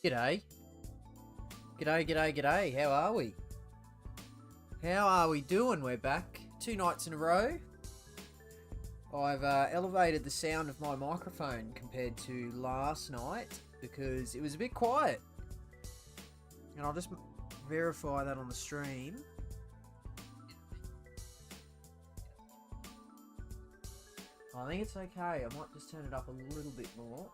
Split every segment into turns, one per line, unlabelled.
G'day. G'day. How are we? How are we doing? We're back 2 nights in a row. I've elevated the sound of my microphone compared to last night because it was a bit quiet. And I'll just verify that on the stream. I think it's okay. I might just turn it up a little bit more.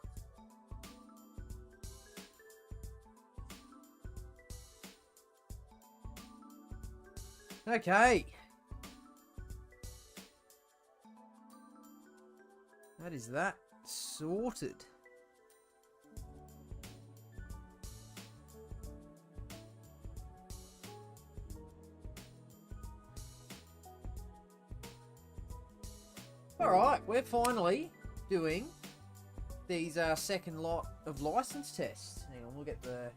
Okay. That is that sorted. Alright, we're finally doing these second lot of license tests. Hang on, we'll get the...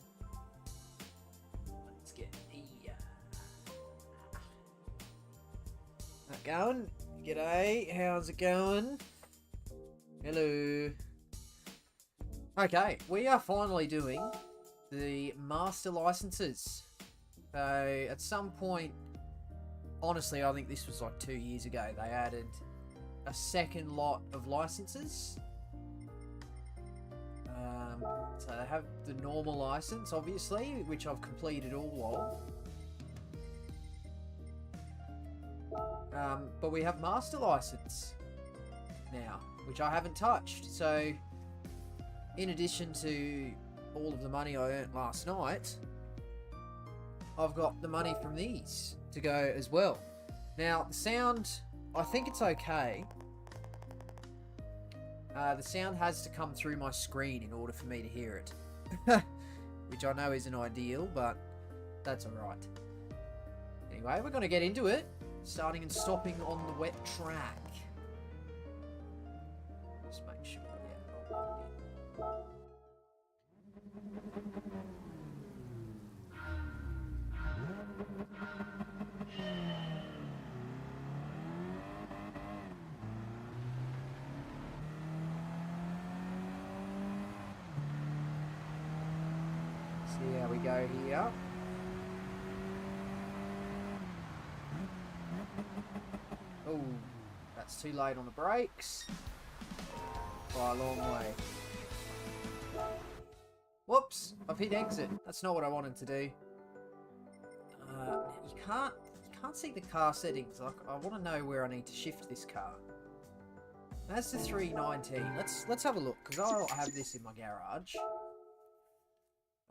Let's get the... that going. G'day, how's it going? Hello. Okay, we are finally doing the master licenses. So, at some point, honestly, I think this was like 2 years ago, they added a second lot of licenses. So they have the normal license, obviously, which I've completed all of. But we have master license now, which I haven't touched. So, in addition to all of the money I earned last night, I've got the money from these to go as well. Now, the sound, I think it's okay. The sound has to come through my screen in order for me to hear it. Which I know isn't ideal, but that's alright. Anyway, we're going to get into it. Starting and stopping on the wet track. Just make sure, yeah. See how we go here. Oh, that's too late on the brakes. By a long way. Whoops, I've hit exit. That's not what I wanted to do. You can't see the car settings. I want to know where I need to shift this car. That's the 319. Let's have a look, because I'll have this in my garage.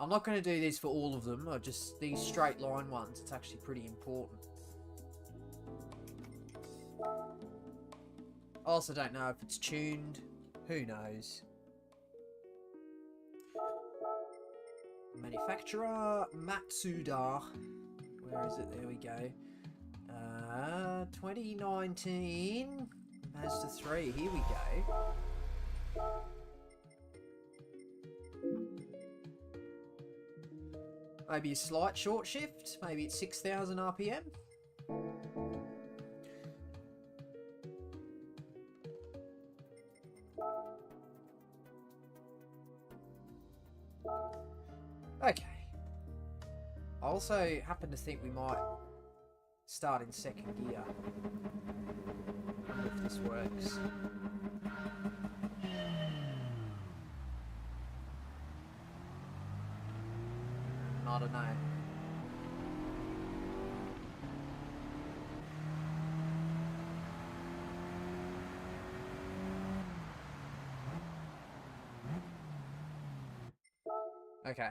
I'm not going to do this for all of them, or just these straight line ones. It's actually pretty important. I also don't know if it's tuned. Who knows? Manufacturer, Matsuda. Where is it? There we go. 2019 Mazda 3. Here we go. Maybe a slight short shift. Maybe it's 6,000 RPM. Okay. I also happen to think we might start in second gear. If this works. I don't know. Okay.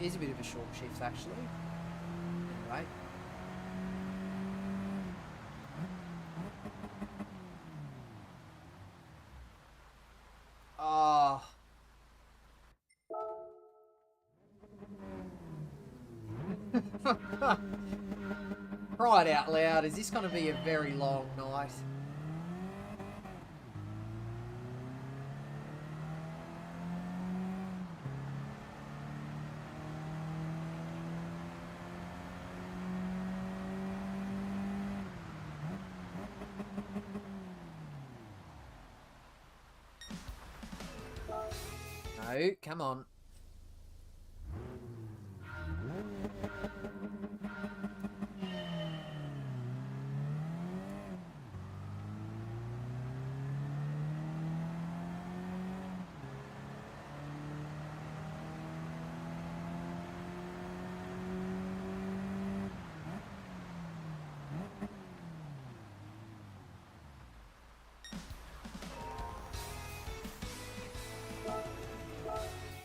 Is a bit of a short shift actually. Anyway. Ah. Right out loud, is this going to be a very long night? No, come on.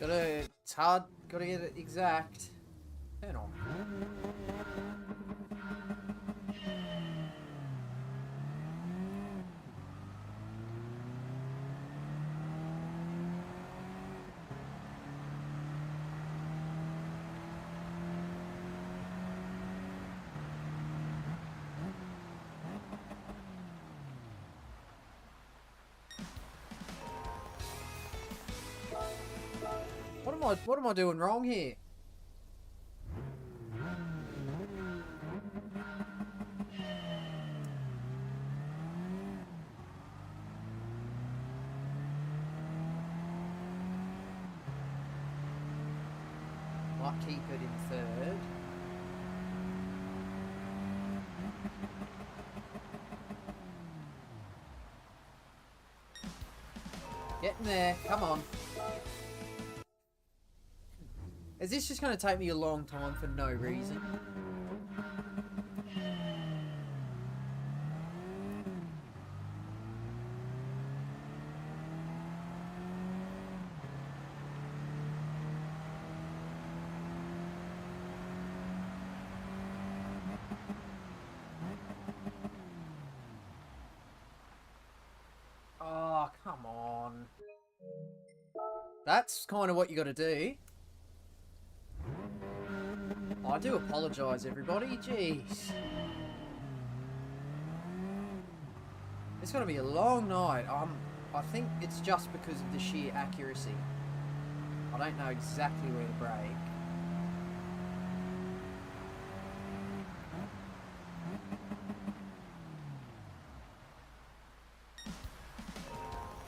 It's hard, gotta get it exact. Turn on. What am I doing wrong here? Might keep it in third. Getting there, come on. Is this just going to take me a long time for no reason? Oh, come on. That's kind of what you got to do. I do apologise, everybody. Jeez. It's going to be a long night. I think it's just because of the sheer accuracy. I don't know exactly where to brake.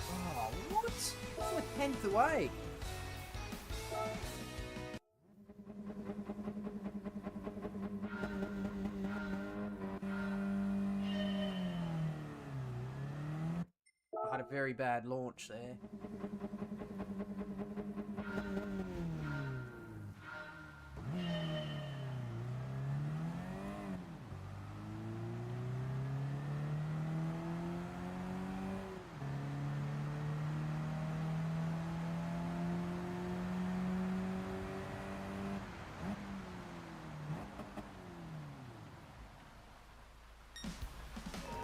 Oh, what? I'm a tenth away. I had a very bad launch there.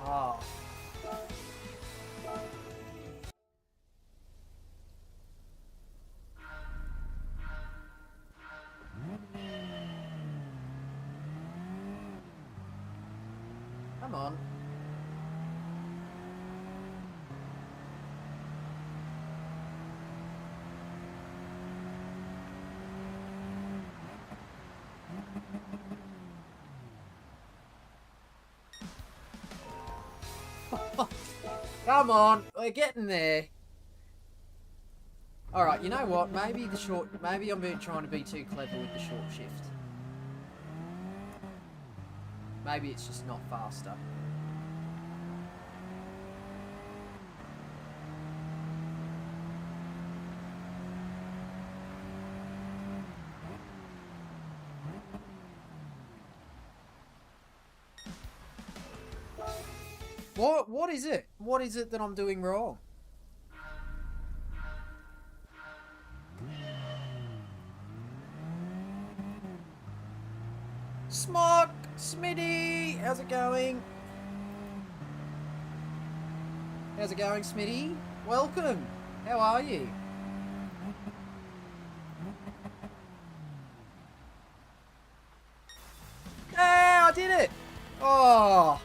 Oh. Come on. Come on, we're getting there. Alright, you know what? Maybe I'm trying to be too clever with the short shift. Maybe it's just not faster. What is it? What is it that I'm doing wrong? Smoke! Smitty! How's it going? How's it going, Smitty? Welcome! How are you? Yeah, I did it! Oh!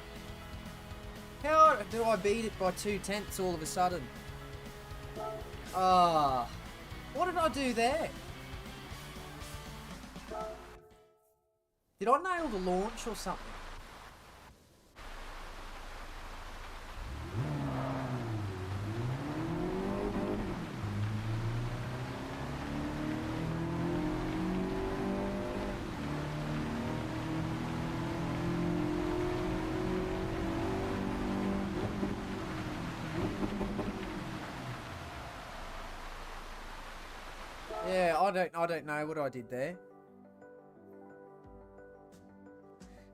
How do I beat it by 2/10 all of a sudden? Ah. What did I do there? Did I nail the launch or something? I don't know what I did there.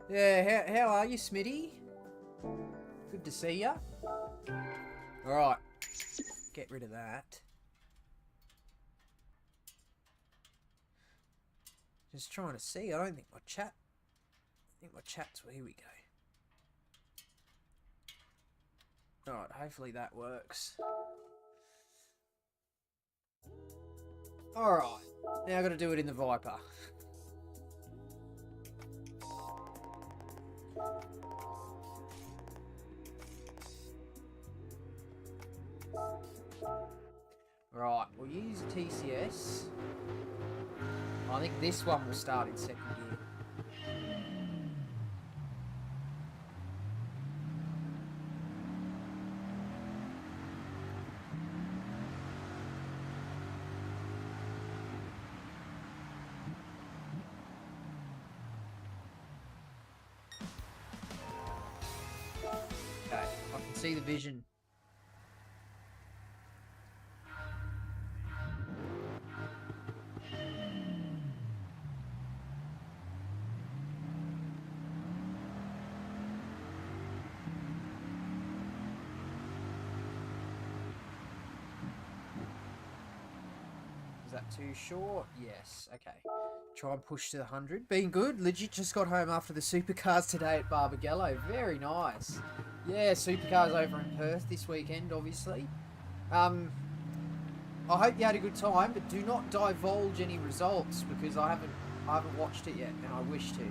Yeah, how are you, Smitty? Good to see ya. Alright. Get rid of that. Just trying to see. I don't think my chat... I think my chat's... Here we go. Alright, hopefully that works. Alright. Now I've got to do it in the Viper. Right, we'll use TCS. I think this one will start in second gear. Okay, I can see the vision. Is that too short? Yes. Okay. Try and push to the 100. Been good. Legit just got home after the supercars today at Barbagallo. Very nice. Yeah, supercars over in Perth this weekend, obviously. I hope you had a good time, but do not divulge any results because I haven't watched it yet, and I wish to.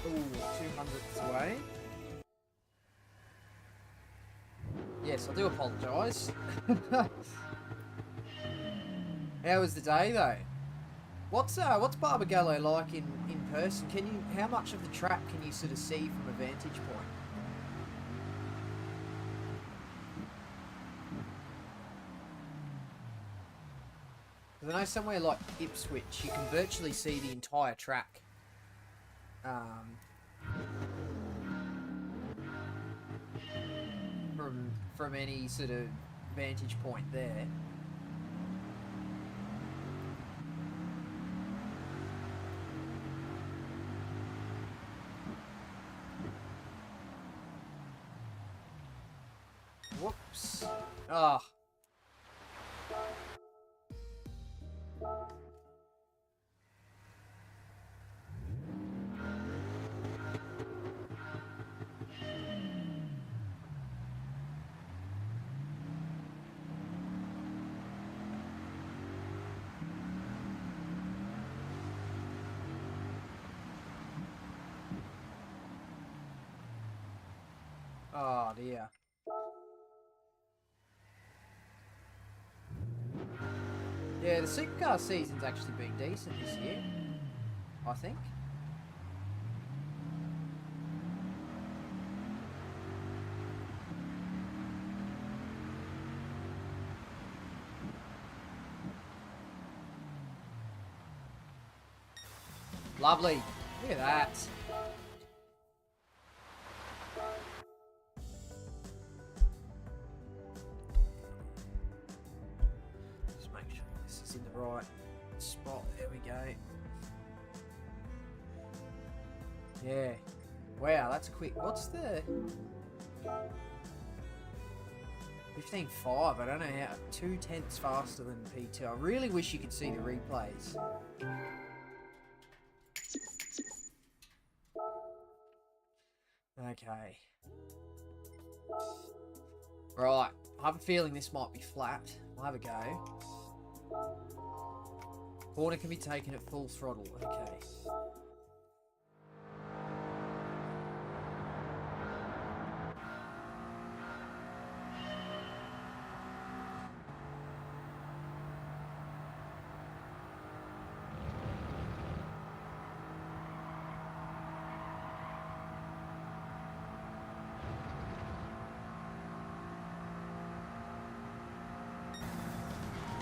Ooh, 200th away. Yes, I do apologise. How was the day though? What's Barbagallo like in person? How much of the track can you sort of see from a vantage point? Because I know somewhere like Ipswich, you can virtually see the entire track. From any sort of vantage point there. Whoops. Ah. Oh dear. Yeah, the supercar season's actually been decent this year, I think. Lovely. Look at that. In the right spot. There we go. Yeah. Wow, that's quick. What's the 15.5? I don't know how. 2/10 faster than P2. I really wish you could see the replays. Okay. Right. I have a feeling this might be flat. I'll have a go. Corner can be taken at full throttle. Okay.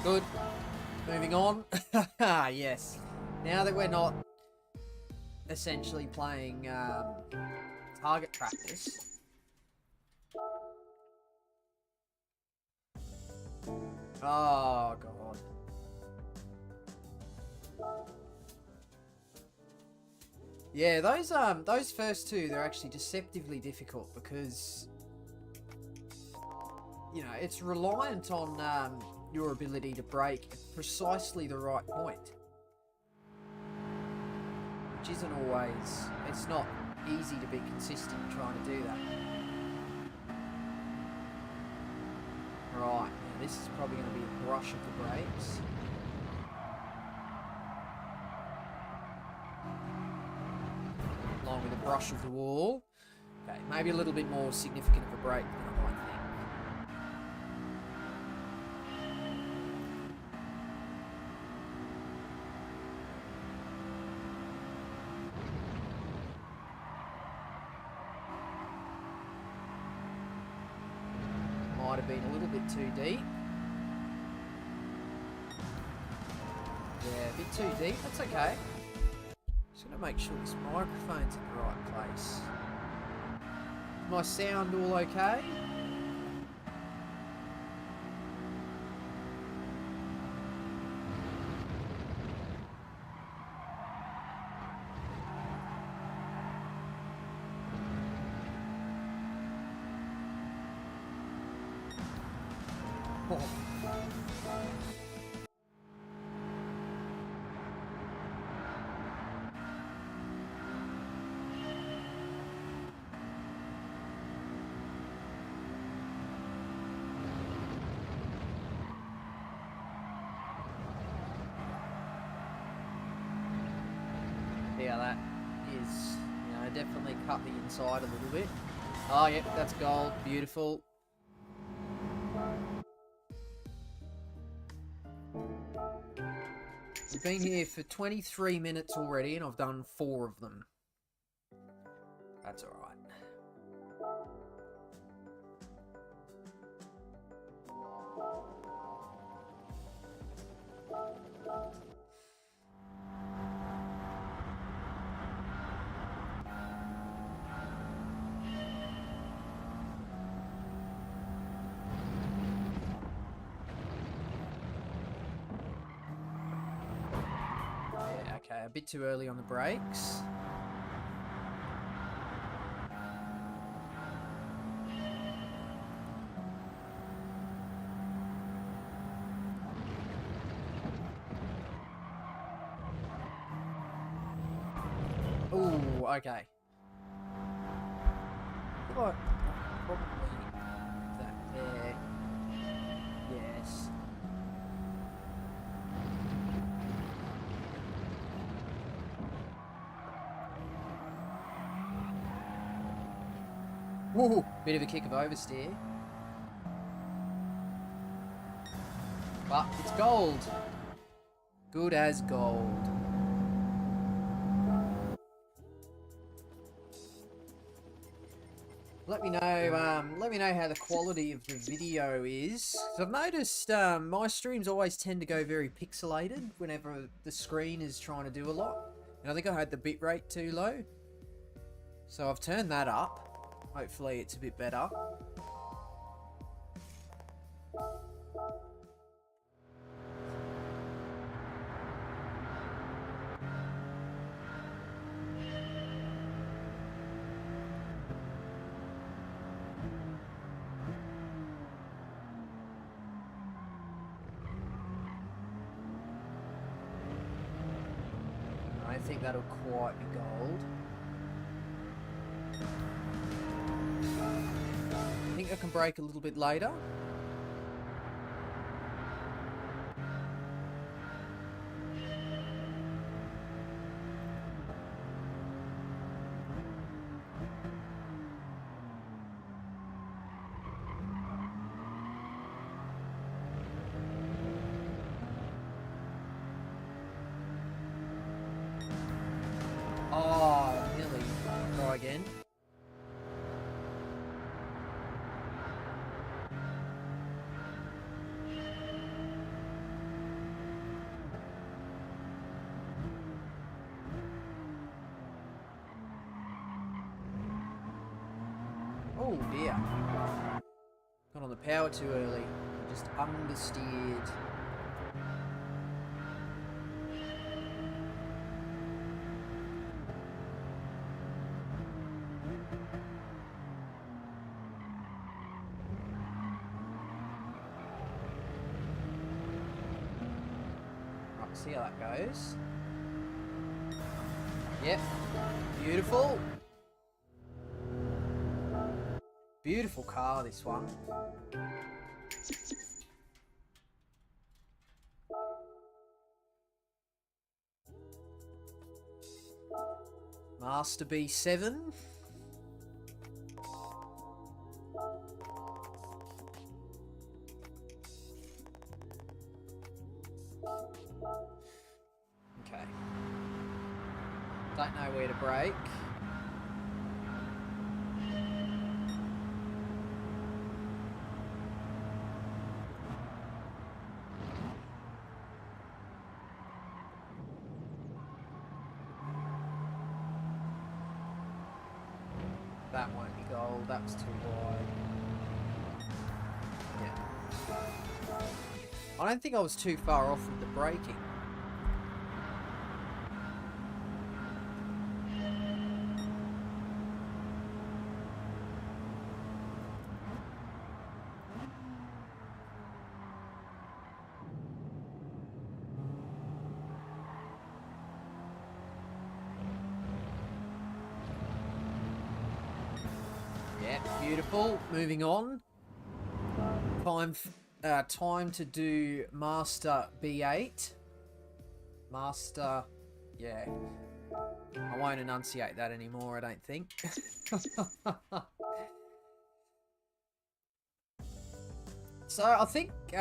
Good. Moving on. Yes. Now that we're not essentially playing target practice, Oh, God. Yeah, those first two, they're actually deceptively difficult because, you know, it's reliant on your ability to brake at precisely the right point. Which isn't always, it's not easy to be consistent trying to do that. Right, now this is probably going to be a brush of the brakes. Along with a brush of the wall. Okay, maybe a little bit more significant of a brake than I might think. Might have been a little bit too deep. Yeah, a bit too deep. That's okay. Just gonna make sure this microphone's in the right place. Is my sound all okay? Oh. Yeah, that is, you know, definitely cut the inside a little bit. Oh, yep, that's gold. Beautiful. We've been here for 23 minutes already, and I've done 4 of them. That's alright. Okay, a bit too early on the brakes. Ooh, okay. What? Probably that there. Yes. Woo! Bit of a kick of oversteer. But it's gold. Good as gold. Let me know how the quality of the video is. 'Cause I've noticed my streams always tend to go very pixelated whenever the screen is trying to do a lot. And I think I had the bitrate too low. So I've turned that up. Hopefully it's a bit better. I don't think that'll quite be gold. I think I can brake a little bit later. Oh, nearly. Try again. Oh dear. Got on the power too early. just understeered. Right, see how that goes. Yep, beautiful. Beautiful car, this one. Master B7. Okay. Don't know where to brake. That won't be gold, that was too wide. Yeah. I don't think I was too far off with the braking. Beautiful. Moving on. Time to do Master B8. Master, yeah. I won't enunciate that anymore, I don't think. So I think they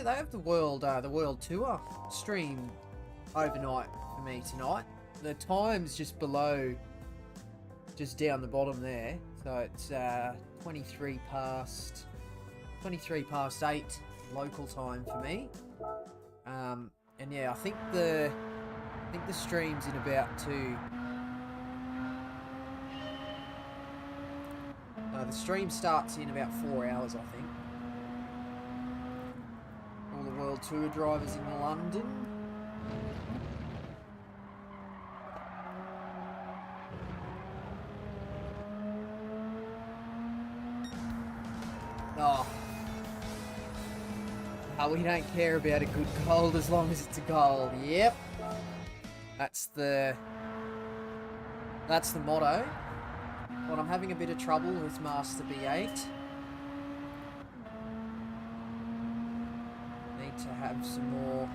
have the world tour stream overnight for me tonight. The time's just below. Just down the bottom there, so it's 23 past 8 local time for me. And yeah, I think the stream's in about the stream starts in about 4 hours, I think. All the world tour drivers in London. Oh, we don't care about a good gold as long as it's a gold. Yep. That's the motto. But I'm having a bit of trouble with Master B8. Need to have some more.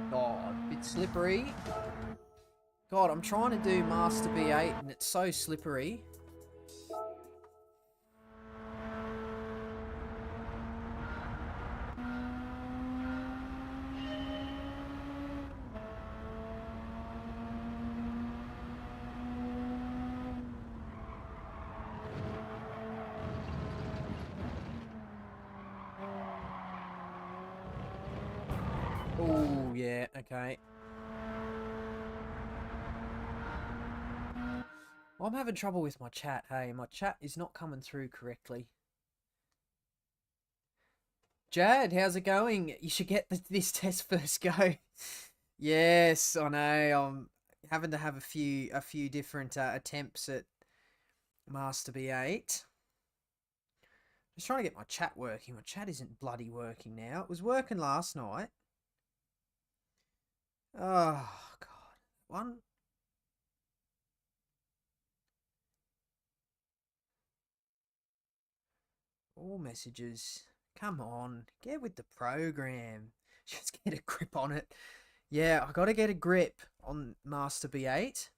God, a bit slippery. God, I'm trying to do Master B8 and it's so slippery. Oh, yeah, okay. Well, I'm having trouble with my chat, hey. My chat is not coming through correctly. Jad, how's it going? You should get this test first go. Yes, I know. I'm having to have a few different attempts at Master B8. Just trying to get my chat working. My chat isn't bloody working now. It was working last night. Oh, God. All messages. Come on. Get with the program. Just get a grip on it. Yeah, I got to get a grip on Master B8.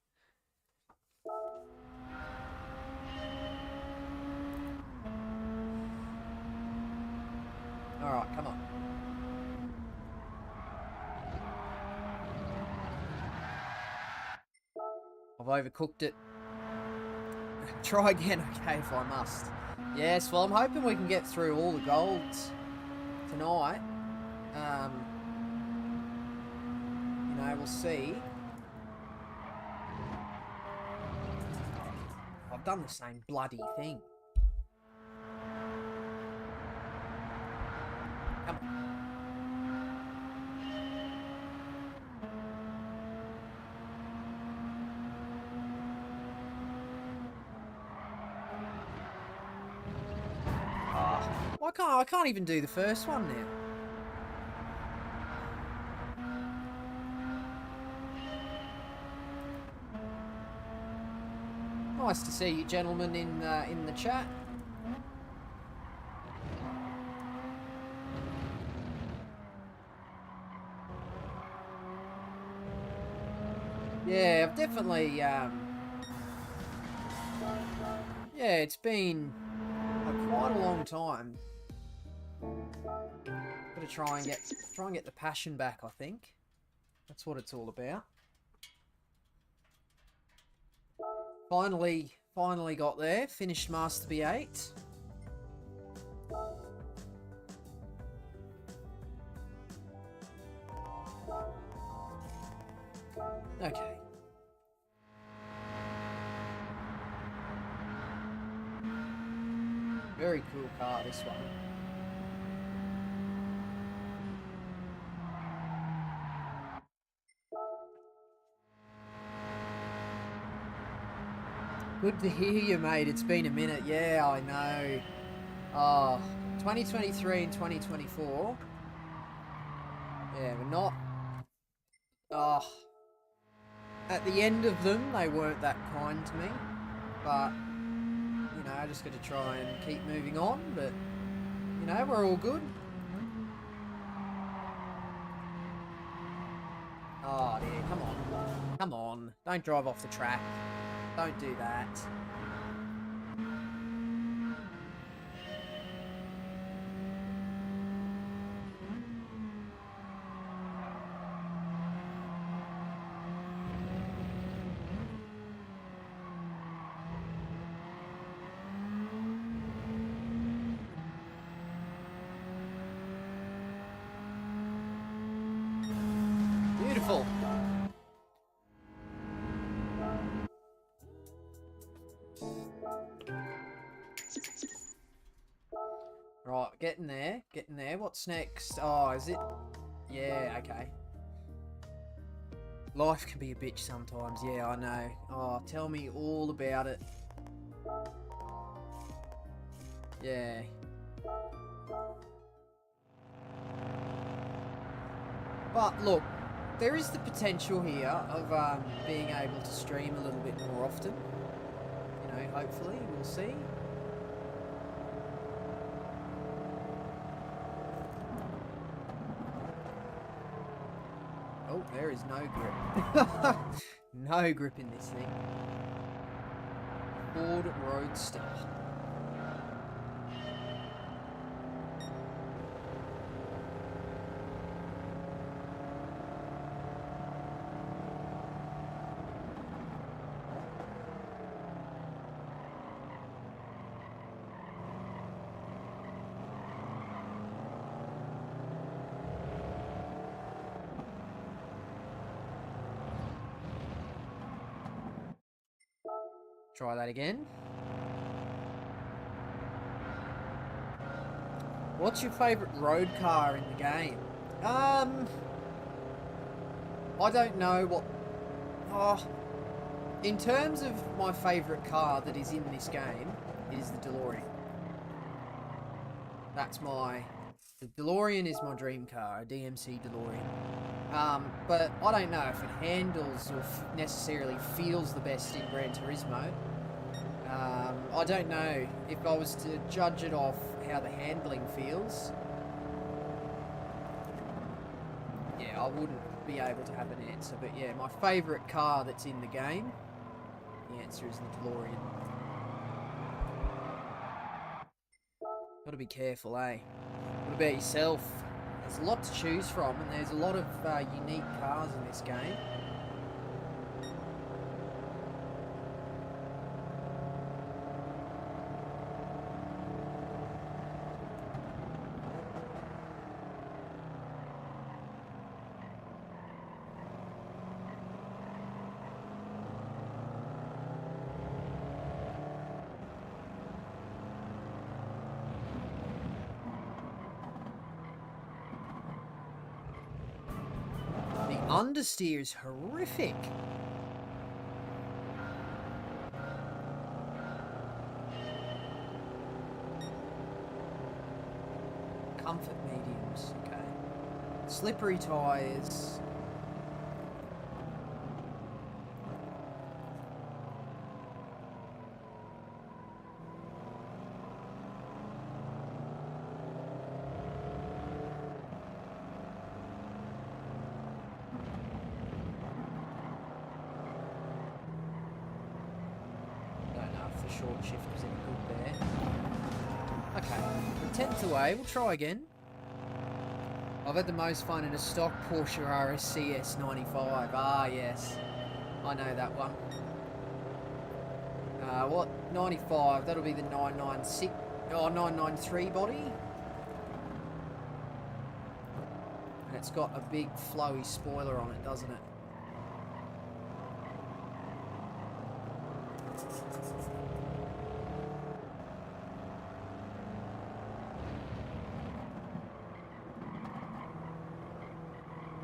Alright, come on. I've overcooked it. Try again, okay, if I must. Yes, well, I'm hoping we can get through all the golds tonight. know, we'll see. I've done the same bloody thing. Come on. Oh, I can't even do the first one now. Nice to see you gentlemen in the chat. Yeah, I've definitely yeah, it's been quite a long time. Gotta try and get the passion back, I think. That's what it's all about. Finally got there. Finished Master B8. Okay. Very cool car, this one. Good to hear you, mate. It's been a minute. Yeah, I know. Oh, 2023 and 2024. Yeah, we're not... Oh, at the end of them, they weren't that kind to me. But, you know, I just got to try and keep moving on. But, you know, we're all good. Oh, dear. Come on. Come on. Don't drive off the track. Don't do that. Beautiful. Right, getting there, getting there. What's next? Oh, is it? Yeah, okay. Life can be a bitch sometimes, yeah, I know. Oh, tell me all about it. Yeah. But look, there is the potential here of being able to stream a little bit more often. You know, hopefully, we'll see. Oh, there is no grip. No grip in this thing. Ford Roadster. Try that again. What's your favourite road car in the game? I don't know what... Oh, in terms of my favourite car that is in this game, it is the DeLorean. That's my... The DeLorean is my dream car, a DMC DeLorean. But I don't know if it handles or necessarily feels the best in Gran Turismo. I don't know if I was to judge it off how the handling feels. Yeah, I wouldn't be able to have an answer. But yeah, my favourite car that's in the game, the answer is the DeLorean. Gotta be careful, eh? What about yourself? There's a lot to choose from, and there's a lot of unique cars in this game. understeer is horrific. Comfort mediums, okay. Slippery tyres. Short shift was any good there. Okay, we're 10th away. We'll try again. I've had the most fun in a stock Porsche RSC S95. Ah, yes. I know that one. What? 95. That'll be the 996. Oh, 993 body. And it's got a big flowy spoiler on it, doesn't it?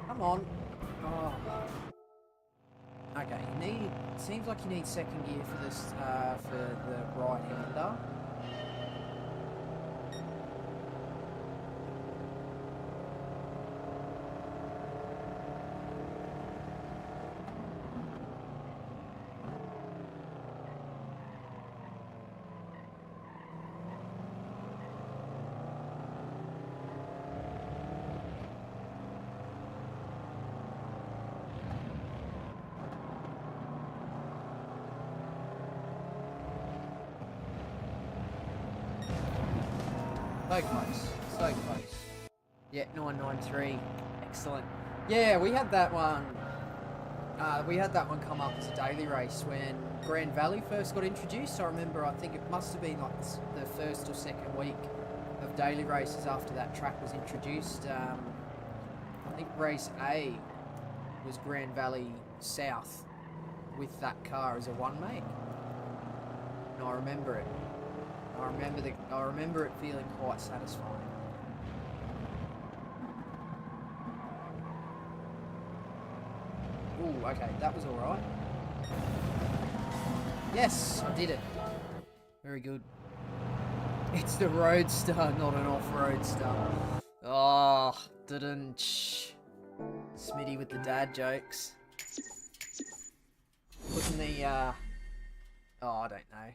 Come on. Oh. Okay, you need. Seems like you need second gear for this, for the right-hander. So close, so close. Yeah, 993, excellent. Yeah, we had that one. We had that one come up as a daily race when Grand Valley first got introduced. I remember, I think it must have been like the first or second week of daily races after that track was introduced. I think race A was Grand Valley South with that car as a one make. And I remember it. I remember it feeling quite satisfying. Ooh, okay, that was alright. Yes, I did it. Very good. It's the Roadster, not an off-roadster. Oh, didn't. Smitty with the dad jokes. Putting the, oh, I don't know.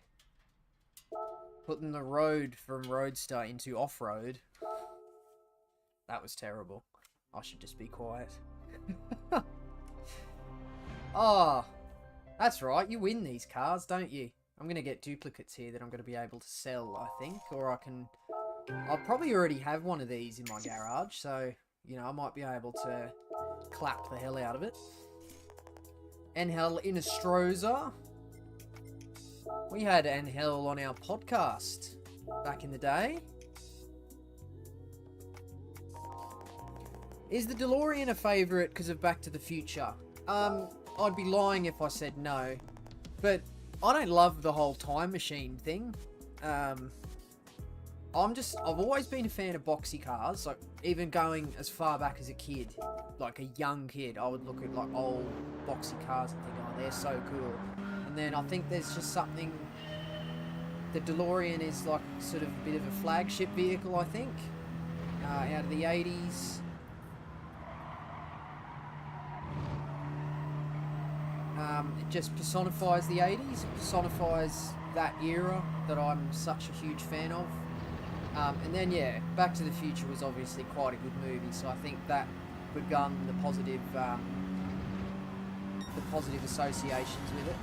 Putting the road from Roadster into off-road. That was terrible. I should just be quiet. Oh, that's right. You win these cars, don't you? I'm going to get duplicates here that I'm going to be able to sell, I think. Or I can... I'll probably already have one of these in my garage. So, you know, I might be able to clap the hell out of it. Angel Inestrosa. We had Angel on our podcast back in the day. Is the DeLorean a favourite because of Back to the Future? I'd be lying if I said no. But I don't love the whole time machine thing. I've always been a fan of boxy cars. Like, even going as far back as a kid. Like a young kid, I would look at like old boxy cars and think, oh, they're so cool. And then I think there's just something... The DeLorean is like sort of a bit of a flagship vehicle, I think. Out of the 80s. It just personifies the 80s. It personifies that era that I'm such a huge fan of. And then, yeah, Back to the Future was obviously quite a good movie, so I think that begun the positive associations with it.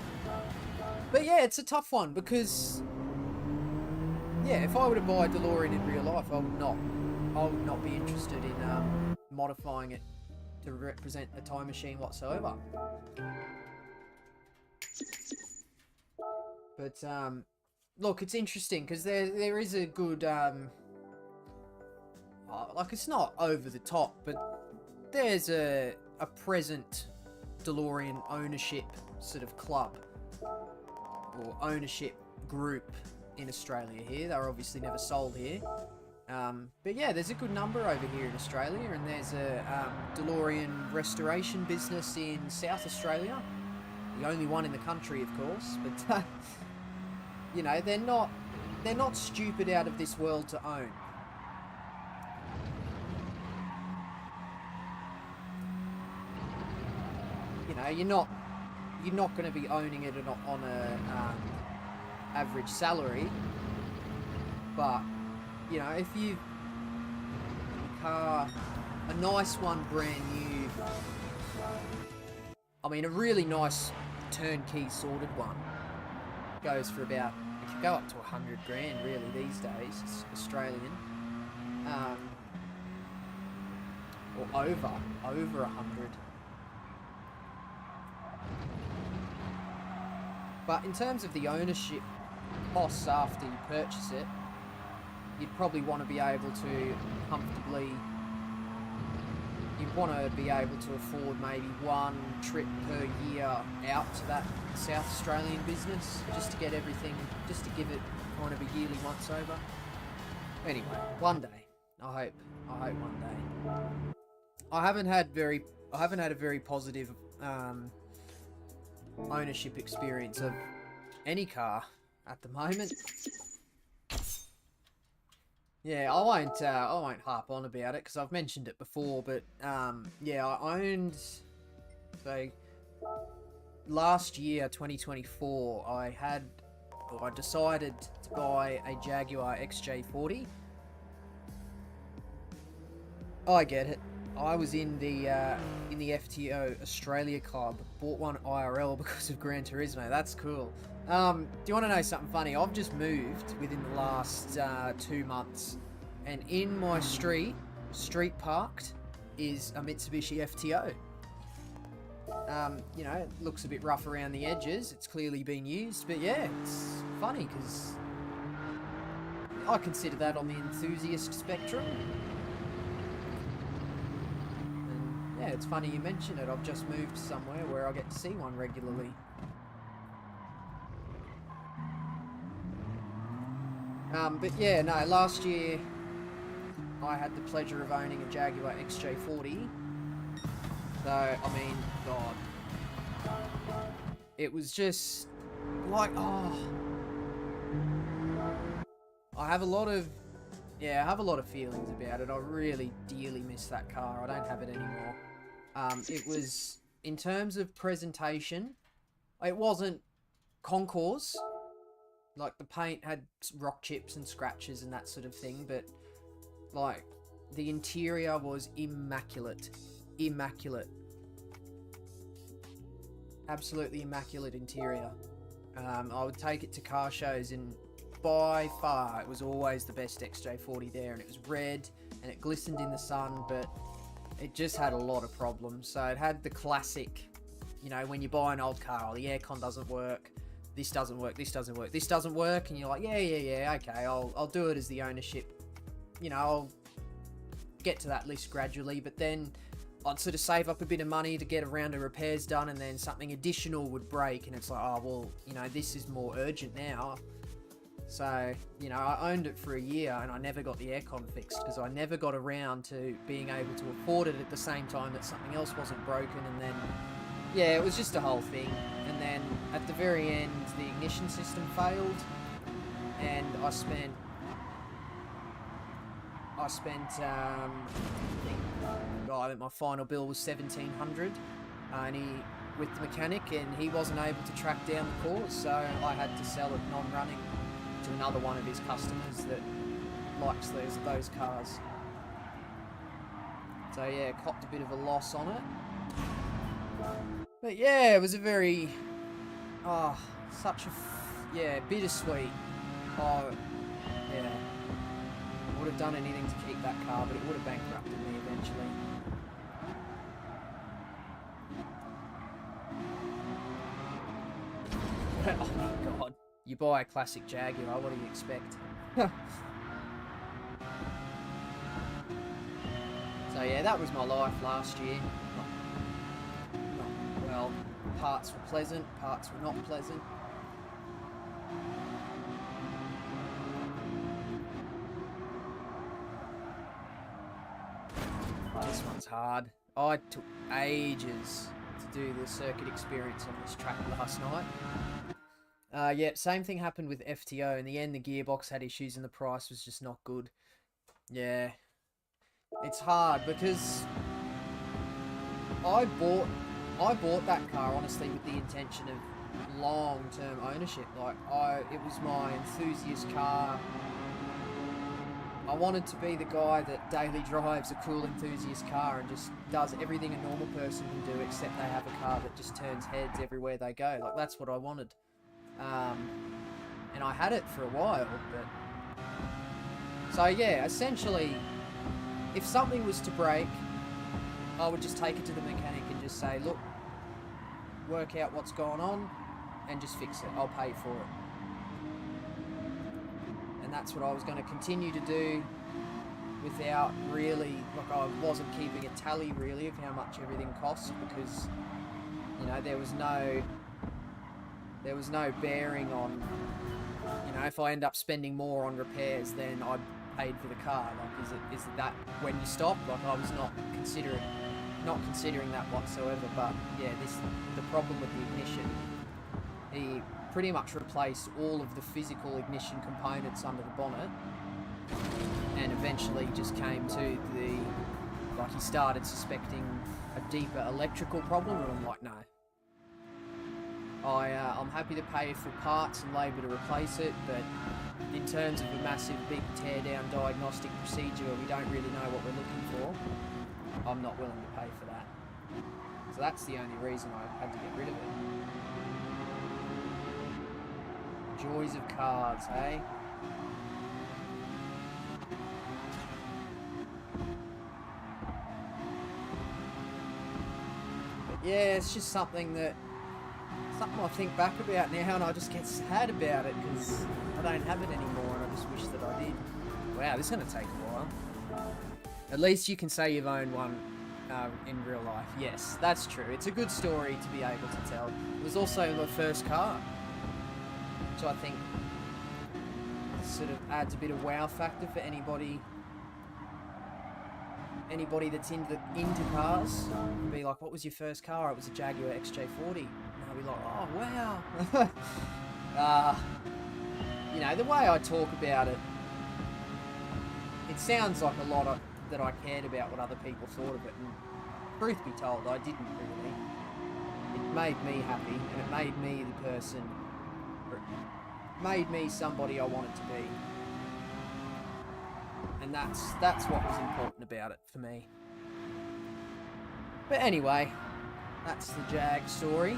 But yeah, it's a tough one because, yeah, if I were to buy a DeLorean in real life, I would not be interested in modifying it to represent a time machine whatsoever. But look, it's interesting because there is a good like, it's not over the top, but there's a present DeLorean ownership sort of club or ownership group in Australia here. They're obviously never sold here. But yeah, there's a good number over here in Australia, and there's a DeLorean restoration business in South Australia. The only one in the country, of course, but you know, they're not stupid out of this world to own. You know, you're not going to be owning it on a average salary, but you know, if you car, a nice one, brand new, I mean, a really nice turnkey sorted one goes for about, it could go up to 100 grand really these days. It's Australian, or over 100. But in terms of the ownership costs after you purchase it, you'd probably want to be able to comfortably, you'd want to be able to afford maybe one trip per year out to that South Australian business, just to get everything, just to give it kind of a yearly once over. Anyway, one day, I hope one day. I haven't had a very positive ownership experience of any car at the moment. Yeah, I won't harp on about it because I've mentioned it before, but yeah, I owned, so last year, 2024, I decided to buy a Jaguar XJ40. I get it. I was in the FTO Australia Club, bought one IRL because of Gran Turismo. That's cool. Do you want to know something funny? I've just moved within the last 2 months, and in my street parked, is a Mitsubishi FTO. You know, it looks a bit rough around the edges. It's clearly been used, but yeah, it's funny because I consider that on the enthusiast spectrum. Yeah, it's funny you mention it. I've just moved somewhere where I get to see one regularly. But yeah, no, last year I had the pleasure of owning a Jaguar XJ40. So, I mean, God. It was just like, oh. I have a lot of feelings about it. I really dearly miss that car. I don't have it anymore. It was, in terms of presentation, it wasn't concours. Like, the paint had rock chips and scratches and that sort of thing, but, like, the interior was immaculate. Immaculate. Absolutely immaculate interior. I would take it to car shows, and by far it was always the best XJ40 there, and it was red and it glistened in the sun, but it just had a lot of problems. So it had the classic, you know, when you buy an old car, the aircon doesn't work, this doesn't work, this doesn't work, this doesn't work, and you're like, yeah, okay, I'll do it as the ownership, you know, I'll get to that list gradually. But then I'd sort of save up a bit of money to get a round of repairs done, and then something additional would break, and it's like, oh, well, you know, this is more urgent now. So, you know, I owned it for a year, and I never got the aircon fixed, because I never got around to being able to afford it at the same time that something else wasn't broken. And then, yeah, it was just a whole thing. And then, at the very end, the ignition system failed, and I spent, I think my final bill was $1,700, and with the mechanic, and he wasn't able to track down the cause, so I had to sell it non-running to another one of his customers that likes those cars. So yeah, copped a bit of a loss on it. But yeah, it was a very, bittersweet. Oh, yeah. I would have done anything to keep that car, but it would have bankrupted me eventually. Oh my god. You buy a classic Jaguar, what do you expect? So yeah, that was my life last year. Well, parts were pleasant, parts were not pleasant. hard. I took ages to do the circuit experience on this track last night. Yeah, same thing happened with FTO. In the end, the gearbox had issues and the price was just not good. Yeah, it's hard because I bought that car honestly with the intention of long-term ownership. Like it was my enthusiast car. I wanted to be the guy that daily drives a cool enthusiast car and just does everything a normal person can do, except they have a car that just turns heads everywhere they go. Like, that's what I wanted. And I had it for a while, but... So, yeah, essentially, if something was to break, I would just take it to the mechanic and just say, look, work out what's going on, and just fix it. I'll pay for it. And that's what I was going to continue to do without really, like, I wasn't keeping a tally really of how much everything costs, because, you know, there was no bearing on, you know, if I end up spending more on repairs than I paid for the car. Like, is it that when you stop? Like, I was not considering that whatsoever. But yeah, the problem with the ignition, he pretty much replaced all of the physical ignition components under the bonnet, and eventually just came to he started suspecting a deeper electrical problem, and I'm like, no. I'm happy to pay for parts and labour to replace it, but in terms of a massive big tear-down diagnostic procedure where we don't really know what we're looking for, I'm not willing to pay for that. So that's the only reason I had to get rid of it. Joys of cars, eh? But yeah, it's just something I think back about now, and I just get sad about it because I don't have it anymore, and I just wish that I did. Wow, this is going to take a while. At least you can say you've owned one in real life. Yes, that's true. It's a good story to be able to tell. It was also my first car, so I think sort of adds a bit of wow factor for anybody that's into cars. Be like, what was your first car? It was a Jaguar XJ40. And I'll be like, oh wow. You know, the way I talk about it, it sounds like a lot that I cared about what other people thought of it, and truth be told, I didn't really. It made me happy, and it made me the person, made me somebody I wanted to be. And that's what was important about it for me. But anyway, that's the Jag story.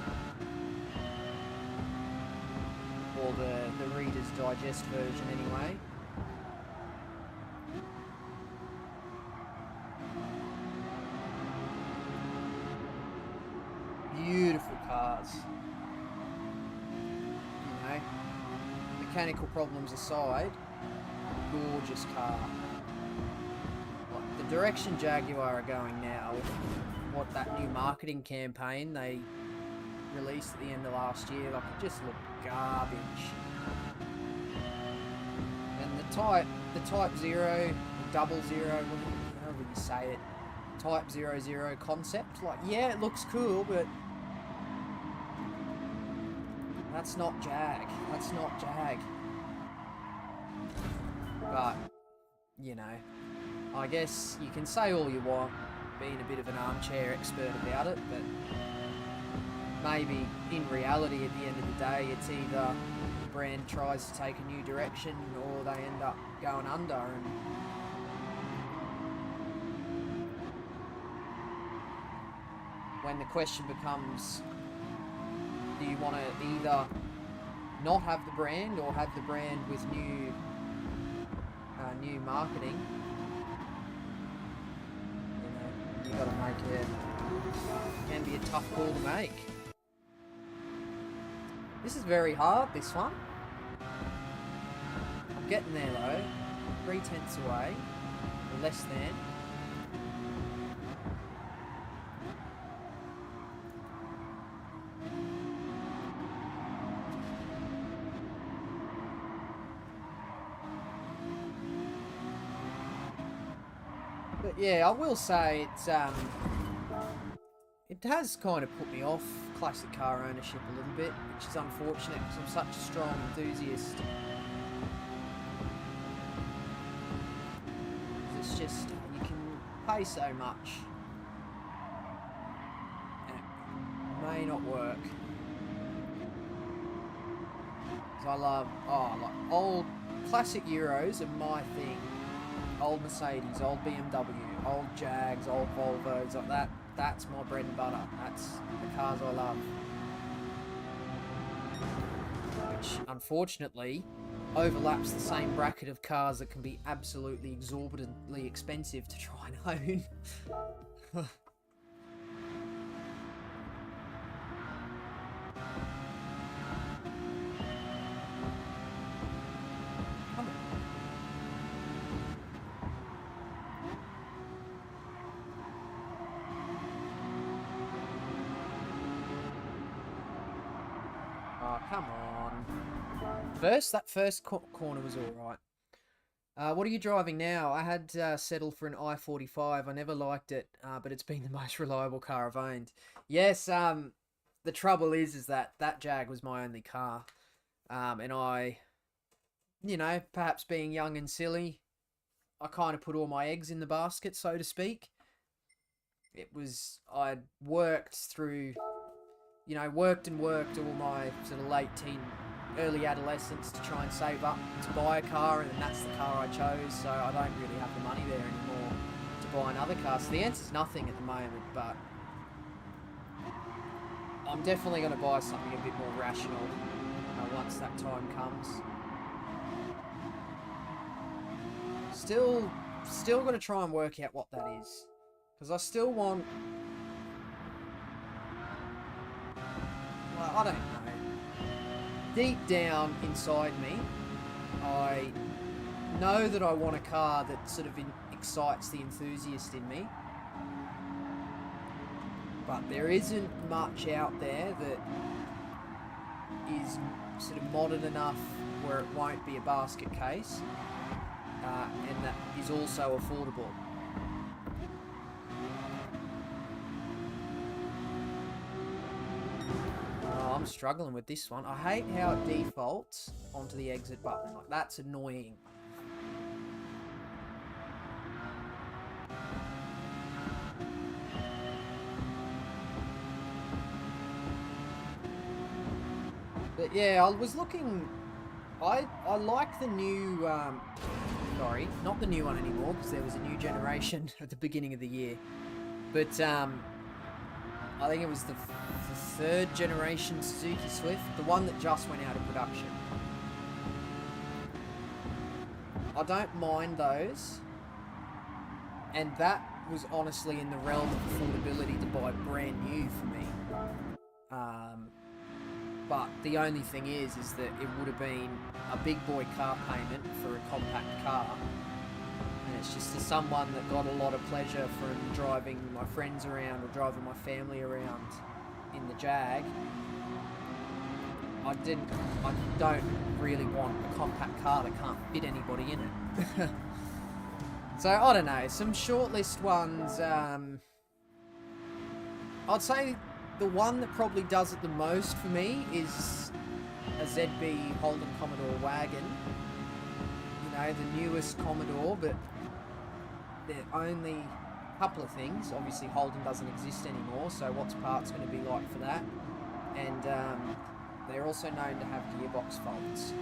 Or the Reader's Digest version anyway. Beautiful cars. You know, mechanical problems aside, gorgeous car. Like the direction Jaguar are going now, with what that new marketing campaign they released at the end of last year, like it just looked garbage. And the Type 0, Double Zero, however you say it, Type 00 concept, like, yeah, it looks cool, but that's not Jag. That's not Jag. But, you know, I guess you can say all you want, being a bit of an armchair expert about it, but maybe in reality at the end of the day, it's either the brand tries to take a new direction or they end up going under. And when the question becomes, do you want to either not have the brand or have the brand with new marketing? You know, you got to make it. It can be a tough call to make. This is very hard, this one. I'm getting there though. 3/10 away, or less than. But yeah, I will say it has kind of put me off classic car ownership a little bit, which is unfortunate because I'm such a strong enthusiast. It's just, you can pay so much and it may not work. Because I love, like old classic Euros are my thing. Old Mercedes, old BMW, old Jags, old Volvos, like that. That's my bread and butter. That's the cars I love. Which, unfortunately, overlaps the same bracket of cars that can be absolutely exorbitantly expensive to try and own. Oh, come on. That first corner was alright. What are you driving now? I had settled for an i45. I never liked it, but it's been the most reliable car I've owned. Yes, the trouble is that Jag was my only car. And I, you know, perhaps being young and silly, I kind of put all my eggs in the basket, so to speak. I'd worked through... You know, worked all my sort of late teen, early adolescence to try and save up to buy a car, and then that's the car I chose, so I don't really have the money there anymore to buy another car. So the answer's nothing at the moment, but I'm definitely going to buy something a bit more rational once that time comes. Still going to try and work out what that is, because I still want... I don't know. Deep down inside me, I know that I want a car that sort of excites the enthusiast in me. But there isn't much out there that is sort of modern enough where it won't be a basket case, and that is also affordable. I'm struggling with this one. I hate how it defaults onto the exit button. Like, that's annoying. But yeah, I was looking... I like the new... sorry, not the new one anymore, because there was a new generation at the beginning of the year. But, I think it was the third generation Suzuki Swift, the one that just went out of production. I don't mind those, and that was honestly in the realm of affordability to buy brand new for me. But the only thing is that it would have been a big boy car payment for a compact car. And it's just as someone that got a lot of pleasure from driving my friends around or driving my family around in the Jag, I don't really want a compact car that can't fit anybody in it. So, I don't know, some shortlist ones, I'd say the one that probably does it the most for me is a ZB Holden Commodore wagon. You know, the newest Commodore, but there are only a couple of things. Obviously, Holden doesn't exist anymore, so what's parts going to be like for that? And they're also known to have gearbox faults.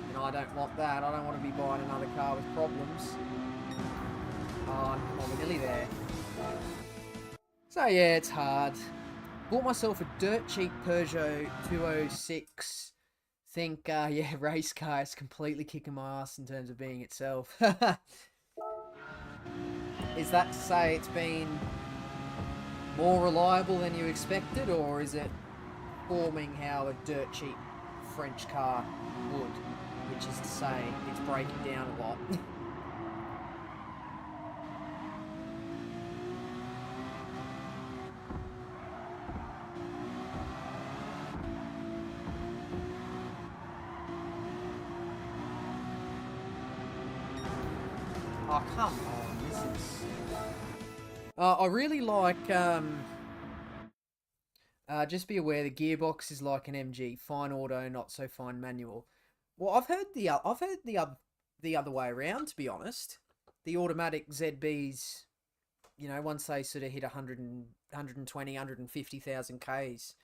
And I don't want that. I don't want to be buying another car with problems. Oh, we're nearly there. So yeah, it's hard. Bought myself a dirt cheap Peugeot 206. Think, yeah, race car is completely kicking my ass in terms of being itself. Is that to say it's been more reliable than you expected, or is it forming how a dirt cheap French car would? Which is to say, it's breaking down a lot. Oh, come on. This is... I really like... just be aware the gearbox is like an MG. Fine auto, not so fine manual. Well, I've heard the other way around, to be honest. The automatic ZBs, you know, once they sort of hit 120, 150,000 Ks,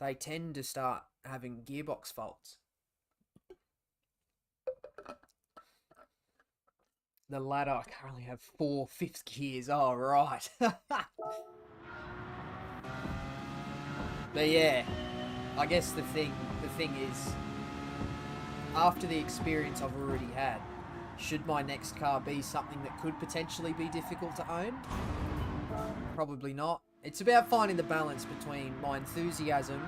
they tend to start having gearbox faults. The ladder, I currently have 4 fifth gears. Oh, right. But yeah, I guess the thing is, after the experience I've already had, should my next car be something that could potentially be difficult to own? Probably not. It's about finding the balance between my enthusiasm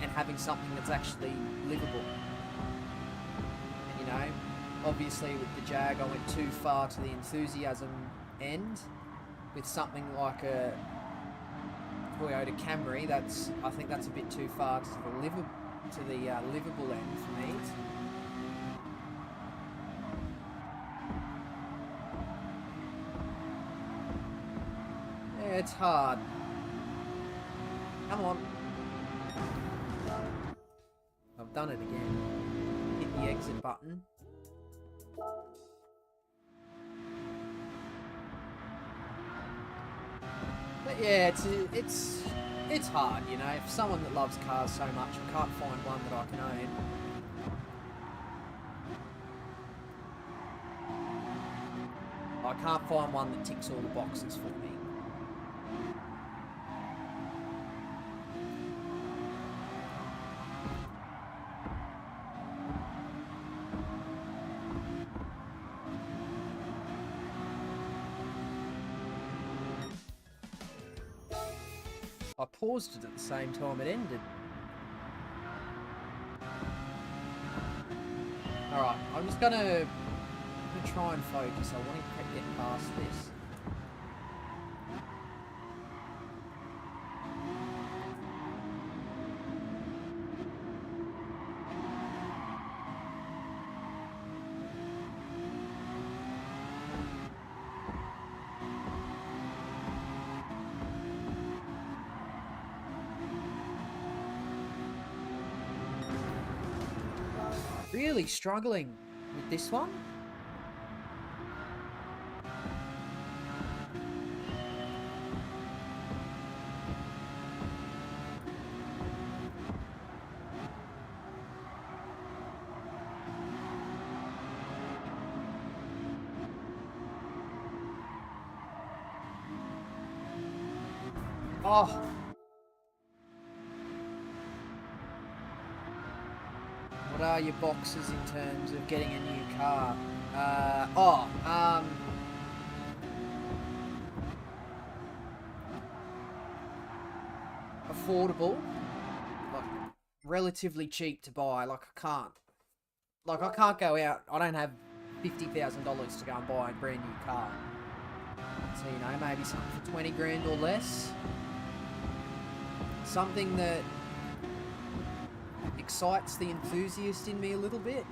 and having something that's actually livable. And, you know, obviously with the Jag I went too far to the enthusiasm end. With something like a Toyota Camry, I think that's a bit too far to the livable end for me. Yeah, it's hard. Come on. I've done it again. Hit the exit button. But yeah, it's hard, you know. If someone that loves cars so much, I can't find one that I can own. I can't find one that ticks all the boxes for me. I paused it at the same time it ended. Alright, I'm just gonna try and focus. I want to get past this. Really struggling with this one. Oh. What are your boxes in terms of getting a new car? Affordable, like relatively cheap to buy. Like I can't go out. I don't have $50,000 to go and buy a brand new car. So, you know, maybe something for 20 grand or less. Something that excites the enthusiast in me a little bit.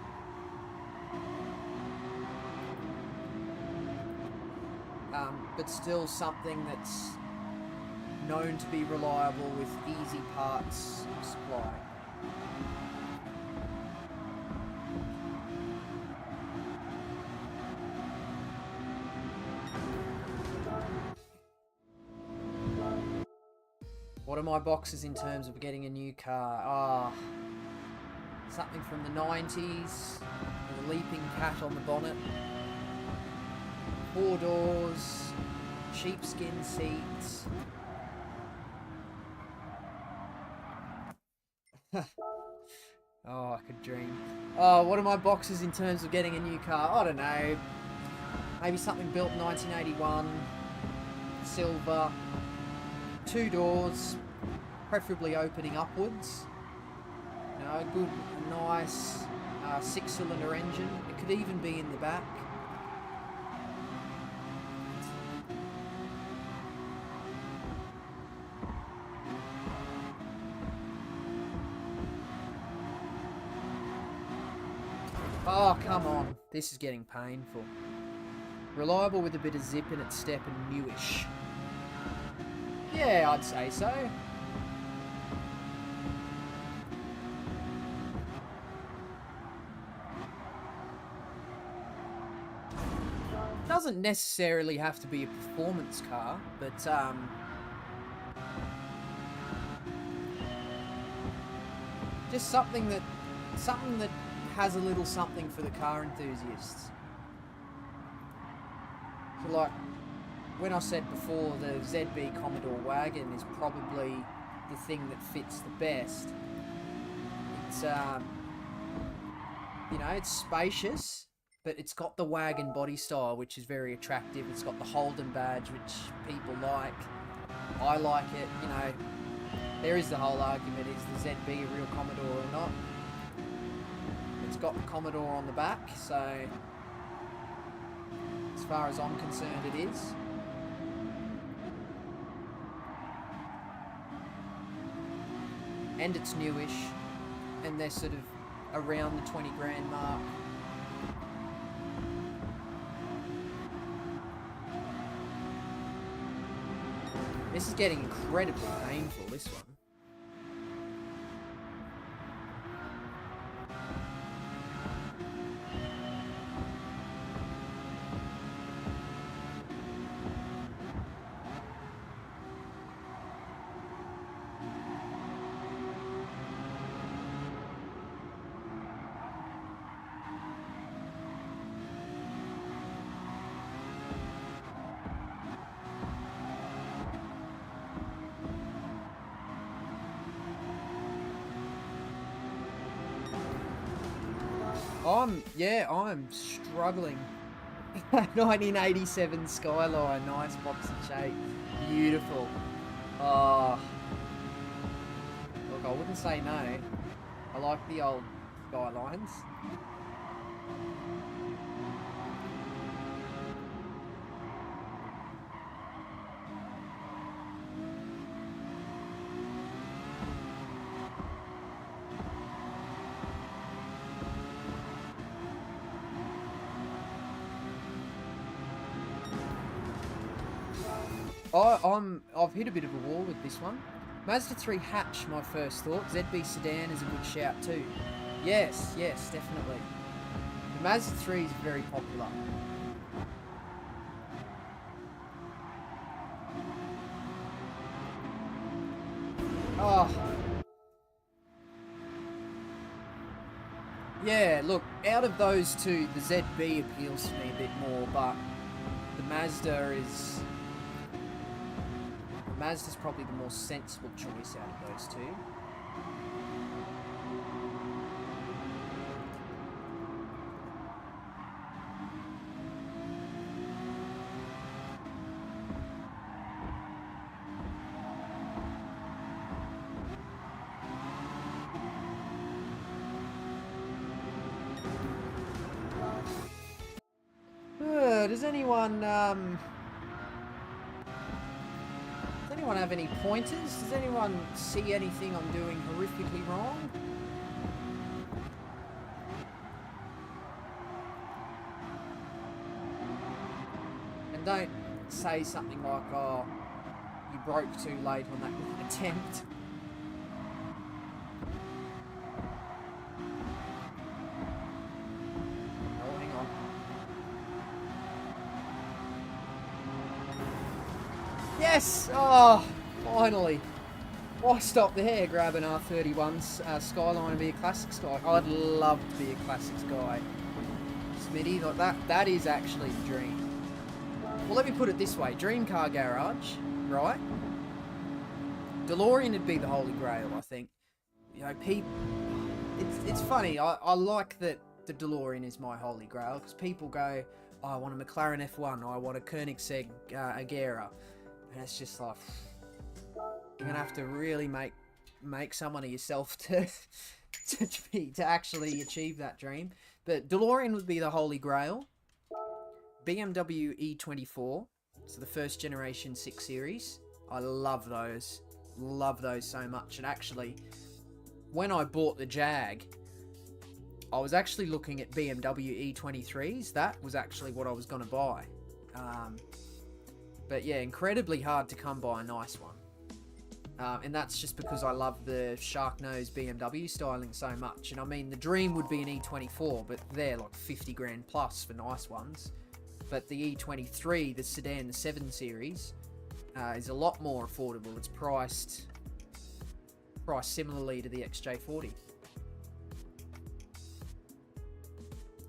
But still something that's known to be reliable with easy parts supply. What are my boxes in terms of getting a new car? Something from the 90s, with a leaping cat on the bonnet, 4 doors, sheepskin seats. Oh, I could dream. Oh, what are my boxes in terms of getting a new car? I don't know. Maybe something built in 1981, silver, 2 doors, preferably opening upwards. You know, a good, nice 6-cylinder engine. It could even be in the back. Oh, come on. This is getting painful. Reliable with a bit of zip in its step and newish. Yeah, I'd say so. Doesn't necessarily have to be a performance car, but just something that has a little something for the car enthusiasts. So like when I said before, the ZB Commodore wagon is probably the thing that fits the best. It's you know, it's spacious, but it's got the wagon body style, which is very attractive. It's got the Holden badge, which people like. I like it, you know. There is the whole argument, is the ZB a real Commodore or not? It's got the Commodore on the back, so as far as I'm concerned, it is. And it's newish, and they're sort of around the 20 grand mark. This is getting incredibly painful, this one. I'm struggling. 1987 Skyline, nice box and shape, beautiful. Oh, look, I wouldn't say no. I like the old Skylines. I've hit a bit of a wall with this one. Mazda 3 hatch, my first thought. ZB sedan is a good shout too. Yes, definitely. The Mazda 3 is very popular. Oh. Yeah, look, out of those two, the ZB appeals to me a bit more, but the Mazda's probably the more sensible choice out of those two. Does anyone have any pointers? Does anyone see anything I'm doing horrifically wrong? And don't say something like, oh, you broke too late on that attempt. Oh, hang on. Yes! Oh, finally. Why stop there, grab an R31 Skyline and be a classics guy? I'd love to be a classics guy. Smitty, like that is actually the dream. Well, let me put it this way. Dream car garage, right? DeLorean would be the holy grail, I think. You know, people... It's funny. I like that the DeLorean is my holy grail, because people go, oh, I want a McLaren F1, or I want a Koenigsegg Agera. And it's just like... You're going to have to really make someone of yourself to actually achieve that dream. But DeLorean would be the holy grail. BMW E24, so the first generation 6 Series. I love those. Love those so much. And actually, when I bought the Jag, I was actually looking at BMW E23s. That was actually what I was going to buy. But yeah, incredibly hard to come by a nice one. And that's just because I love the shark nose BMW styling so much. And I mean, the dream would be an E24, but they're like 50 grand plus for nice ones. But the E23, the sedan, the 7 Series, is a lot more affordable. It's priced similarly to the XJ40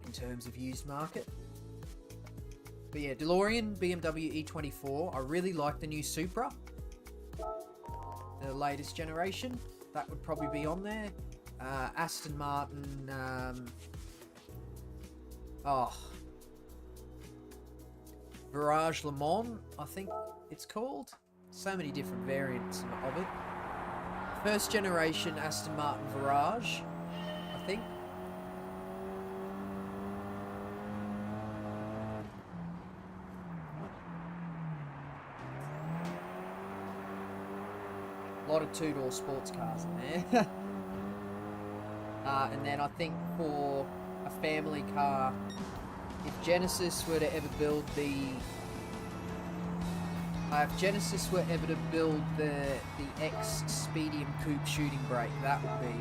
in terms of used market. But yeah, DeLorean, BMW E24. I really like the new Supra, the latest generation. That would probably be on there. Aston Martin. Virage Le Mans, I think it's called. So many different variants of it. First generation Aston Martin Virage, I think. A lot of two-door sports cars in there. And then I think for a family car, if Genesis were to ever build the X Speedium Coupe shooting brake, that would be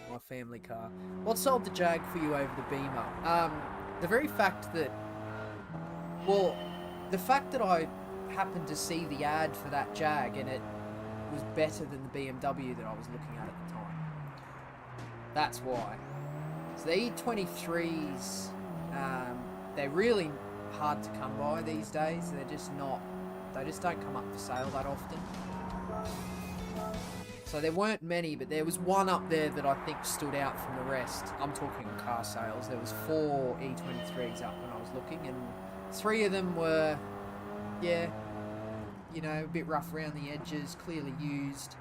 my family car. What sold the Jag for you over the Beamer? The very fact that, well, the fact that I happened to see the ad for that Jag and it was better than the BMW that I was looking at the time. That's why. So the E23s, they're really hard to come by these days. They're just not, they just don't come up for sale that often. So there weren't many, but there was one up there that I think stood out from the rest. I'm talking car sales. There was 4 E23s up when I was looking, and 3 of them were, yeah, you know, a bit rough around the edges, clearly used.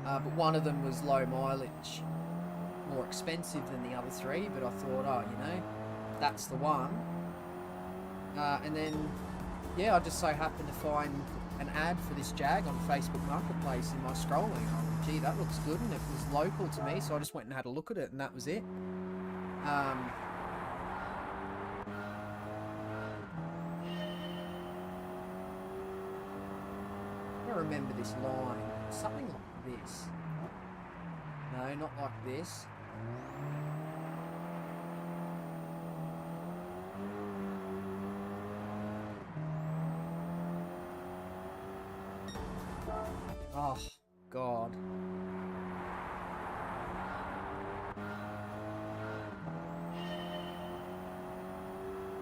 But one of them was low mileage, more expensive than the other 3, but I thought, oh, you know, that's the one. And then, yeah, I just so happened to find an ad for this Jag on Facebook Marketplace in my scrolling. I went, gee, that looks good, and it was local to me, so I just went and had a look at it, and that was it. I remember this line. Something like this. No, not like this. Oh, God.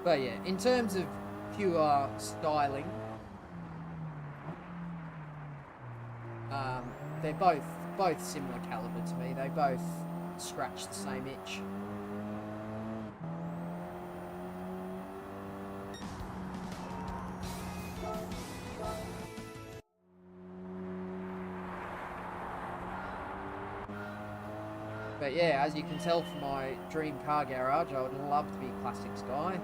But yeah, in terms of pure styling, they're both similar caliber to me. They both scratch the same itch. But yeah, as you can tell from my dream car garage, I would love to be a classics guy.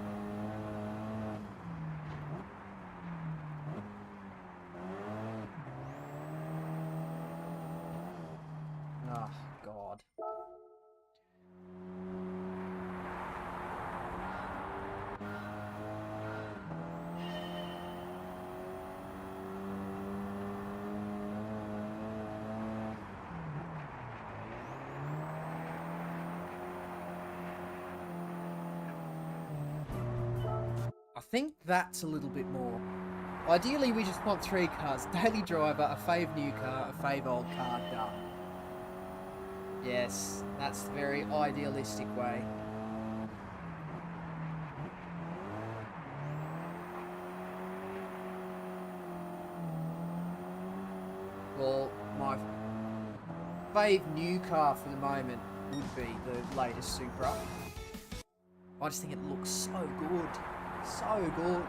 Oh, God. I think that's a little bit more. Ideally, we just want 3 cars. Daily driver, a fave new car, a fave old car, done. Yes, that's the very idealistic way. Well, my fave new car for the moment would be the latest Supra. I just think it looks so good. So good.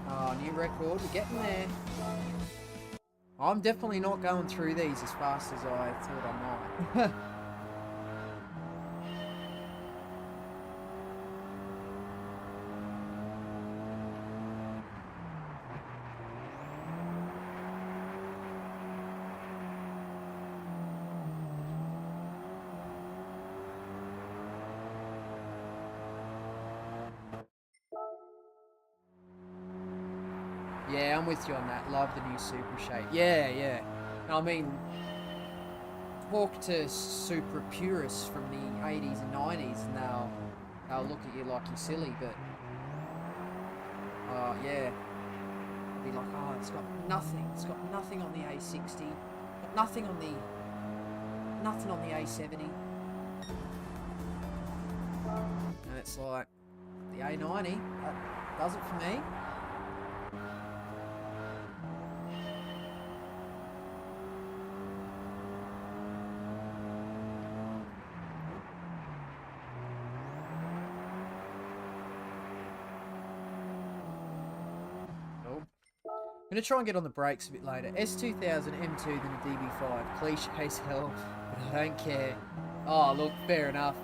Oh, new record. We're getting there. I'm definitely not going through these as fast as I thought I might. Yeah, I'm with you on that. Love the new Super shape. Yeah, yeah. I mean, talk to Super purists from the 80s and 90s and they'll look at you like you're silly, but yeah. They'll be like, oh, it's got nothing. It's got nothing on the A60. Got nothing on the A70. And it's like, the A90, that does it for me. I'm going to try and get on the brakes a bit later. S2000 M2 than a DB5. Cliche as hell, but I don't care. Oh, look, fair enough.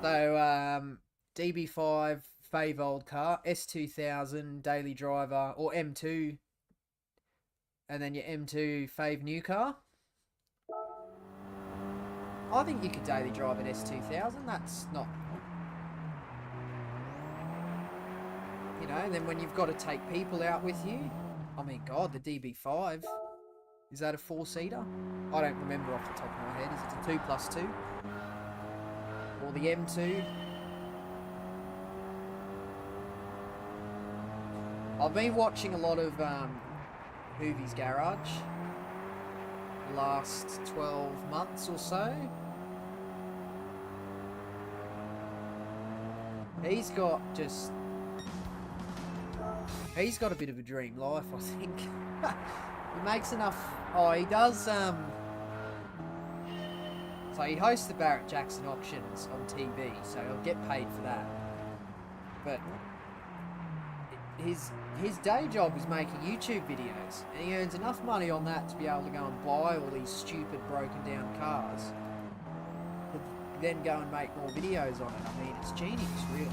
So, DB5, fave old car. S2000, daily driver. Or M2. And then your M2, fave new car. I think you could daily drive an S2000. That's not... You know, and then when you've got to take people out with you... I mean, God, the DB5. Is that a 4-seater? I don't remember off the top of my head. Is it a 2+2? Or the M2? I've been watching a lot of Hoovie's Garage the last 12 months or so. He's got just... He's got a bit of a dream life, I think. He makes enough... Oh, he does, So he hosts the Barrett Jackson auctions on TV, so he'll get paid for that. But... His day job is making YouTube videos. And he earns enough money on that to be able to go and buy all these stupid broken down cars. To then go and make more videos on it. I mean, it's genius, really.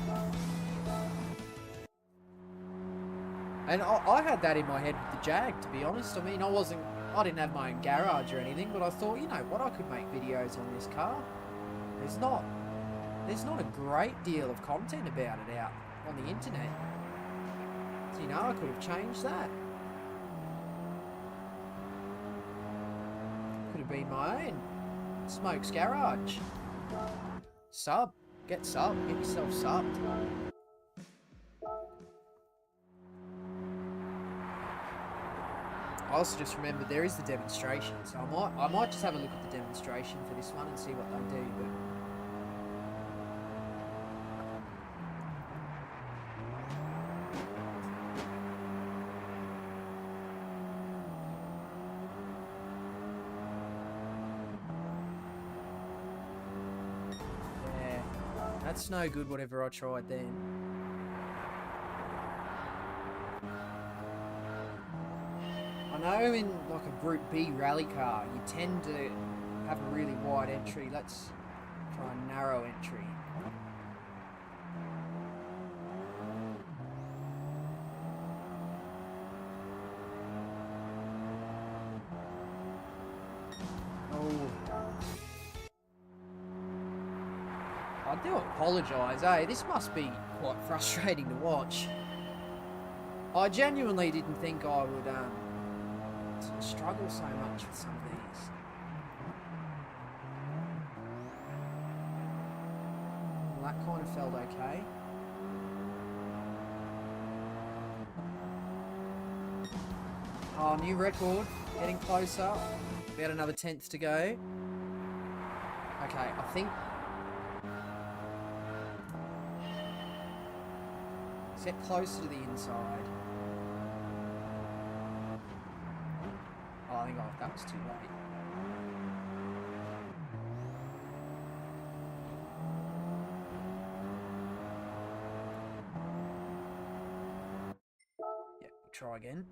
And I had that in my head with the Jag, to be honest. I mean, I didn't have my own garage or anything, but I thought, you know what, I could make videos on this car. There's not a great deal of content about it out on the internet. So, you know, I could have changed that. Could have been my own. Smokes Garage. Sub. Get yourself subbed. I also just remembered there is the demonstration, so I might just have a look at the demonstration for this one and see what they do. But yeah, that's no good. Whatever I tried then. I know in like a Group B rally car, you tend to have a really wide entry. Let's try a narrow entry. Oh. I do apologise, eh? This must be quite frustrating to watch. I genuinely didn't think I would, struggle so much with some of these. Well, that kind of felt okay. Oh, new record. Getting closer. About another 10th to go. Okay, I think... Get closer to the inside. I think that was too late. Yeah, we'll try again.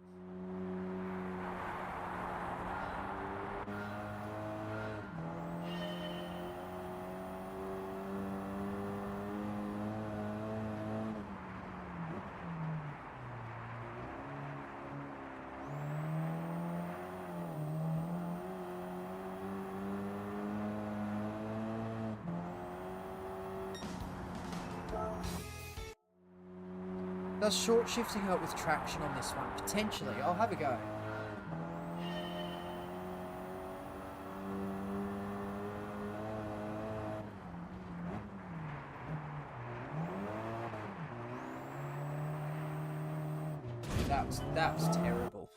Does short shifting help with traction on this one? Potentially. I'll have a go. That was terrible.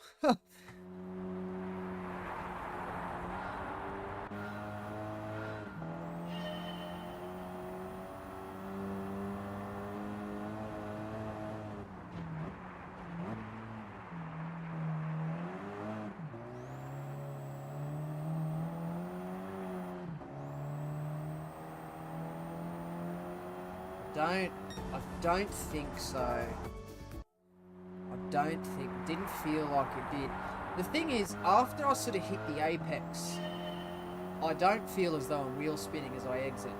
I don't think so. Didn't feel like it did. The thing is, after I sort of hit the apex, I don't feel as though I'm wheel spinning as I exit.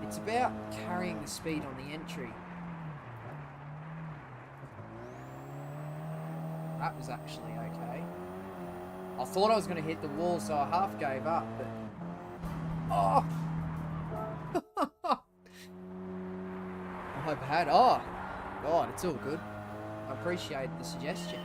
It's about carrying the speed on the entry. That was actually okay. I thought I was going to hit the wall, so I half gave up, but... Oh! My bad. Oh! God, it's all good. I appreciate the suggestion.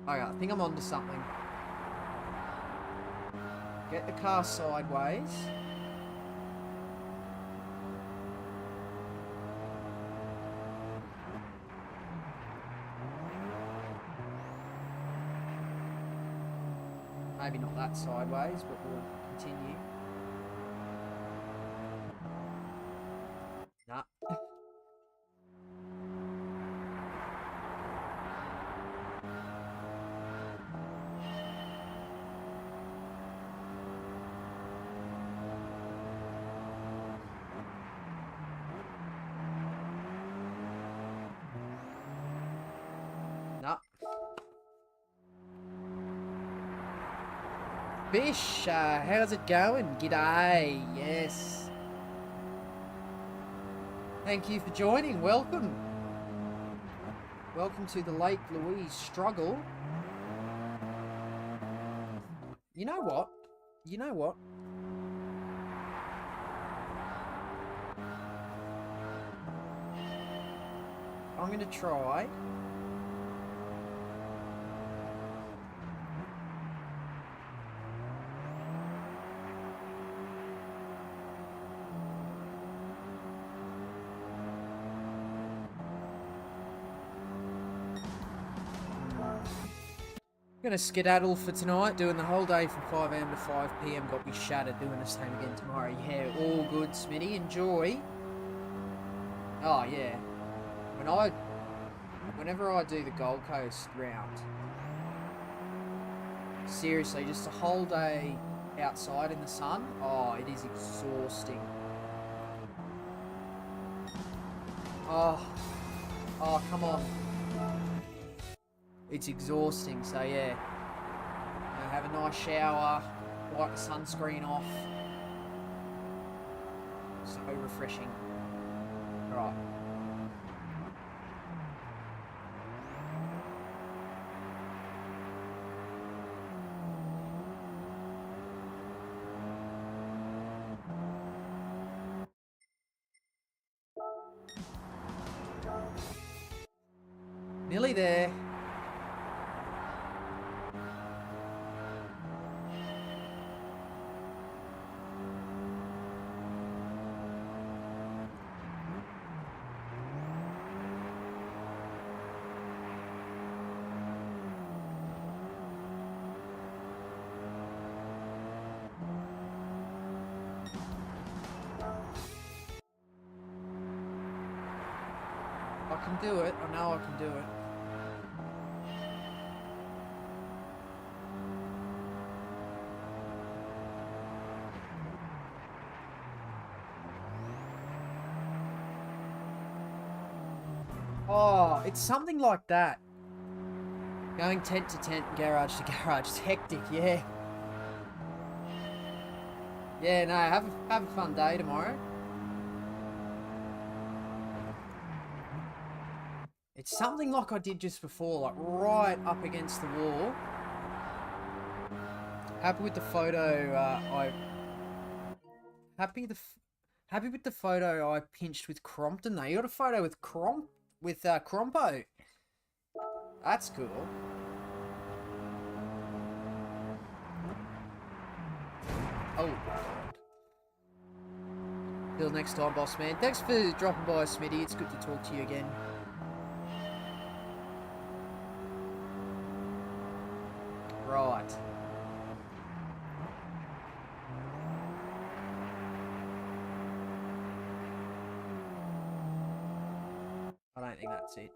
Okay, I think I'm onto something. Get the car sideways. Maybe not that sideways, but we'll continue. Nah. Nah. Fish, how's it going? G'day, yes. Thank you for joining, welcome. Welcome to the Lake Louise struggle. You know what? I'm going to try... Gonna skedaddle for tonight, doing the whole day from 5 AM to 5 PM. Got me shattered, doing the same again tomorrow. Yeah, all good, Smitty. Enjoy. Oh yeah. Whenever I do the Gold Coast round, seriously, just a whole day outside in the sun. Oh, it is exhausting. Oh, come on. It's exhausting, so yeah. Have a nice shower, wipe the sunscreen off. So refreshing. Alright. Nearly there. I can do it. I know I can do it. Oh, it's something like that. Going tent to tent, garage to garage. It's hectic, yeah. Yeah, no, have a fun day tomorrow. It's something like I did just before, like right up against the wall. Happy with the photo. Happy with the photo I pinched with Crompton. Though you got a photo with Crompo. That's cool. Oh, God. Till next time, boss man. Thanks for dropping by, Smitty. It's good to talk to you again. Right. I don't think that's it.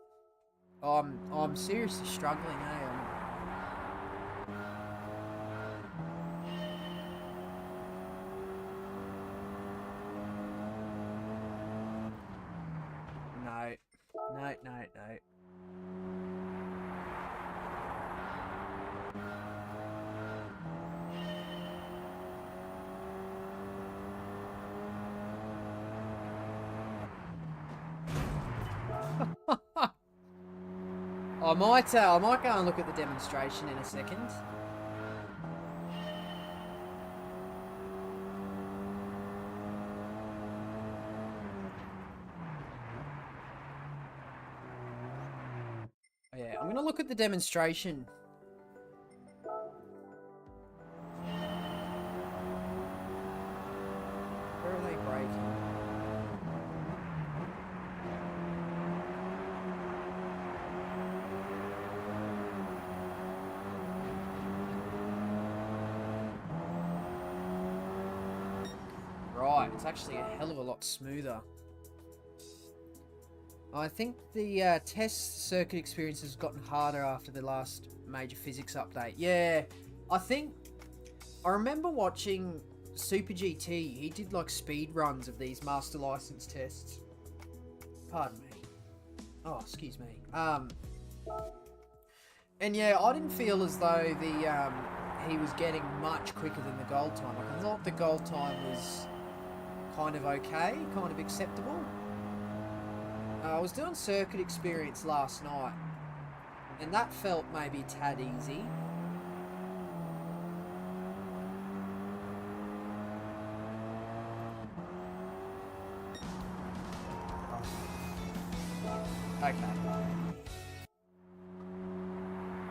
I'm seriously struggling, eh? No. I might go and look at the demonstration in a second. Oh, yeah, I'm gonna look at the demonstration. Where are they breaking? Right, it's actually a hell of a lot smoother. I think the test circuit experience has gotten harder after the last major physics update. Yeah, I remember watching Super GT. He did like speed runs of these master license tests. Pardon me. Oh, excuse me. And yeah, I didn't feel as though he was getting much quicker than the gold time. Like, I thought the gold time was kind of okay, kind of acceptable. I was doing circuit experience last night, and that felt maybe a tad easy. Okay.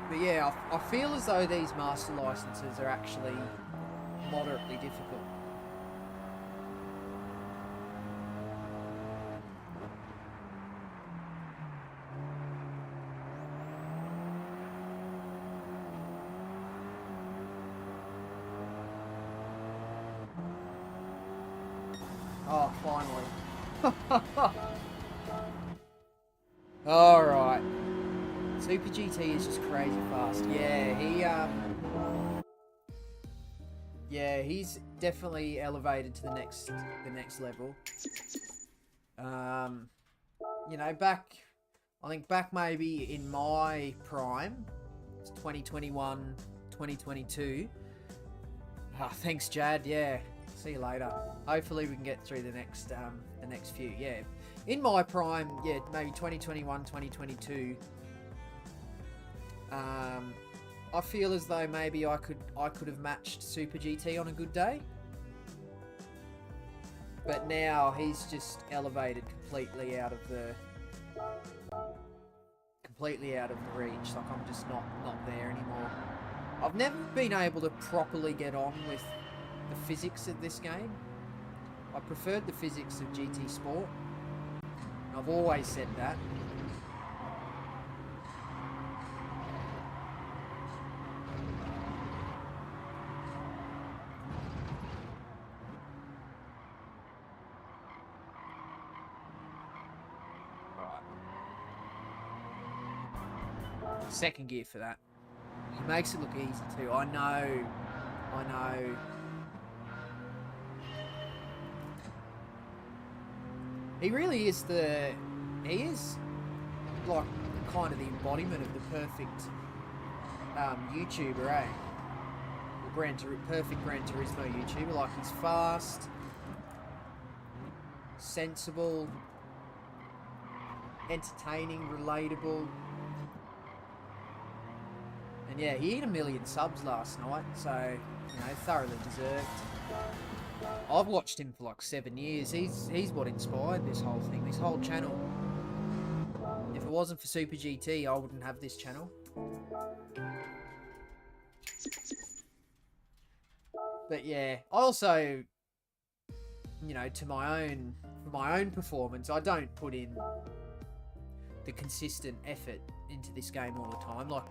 But yeah, I feel as though these master licenses are actually moderately difficult. Oh, finally. Alright. Super GT is just crazy fast. Yeah, he's definitely elevated to the next level. You know, I think back maybe in my prime, it's 2021, 2022. Thanks, Jad. Yeah. See you later. Hopefully we can get through the next few. Yeah, in my prime, yeah, maybe 2021, 2022. I feel as though maybe I could have matched Super GT on a good day, but now he's just elevated completely out of the reach. Like, I'm just not there anymore. I've never been able to properly get on with the physics of this game. I preferred the physics of GT Sport. I've always said that. Right. Second gear for that. He makes it look easy too. I know. He really is he is like kind of the embodiment of the perfect YouTuber, eh? perfect Gran Turismo YouTuber. Like, he's fast, sensible, entertaining, relatable. And yeah, he hit 1 million subs last night, so, you know, thoroughly deserved. I've watched him for like 7 years. He's what inspired this whole thing, this whole channel. If it wasn't for Super GT, I wouldn't have this channel. But yeah, I also, you know, for my own performance, I don't put in the consistent effort into this game all the time. Like,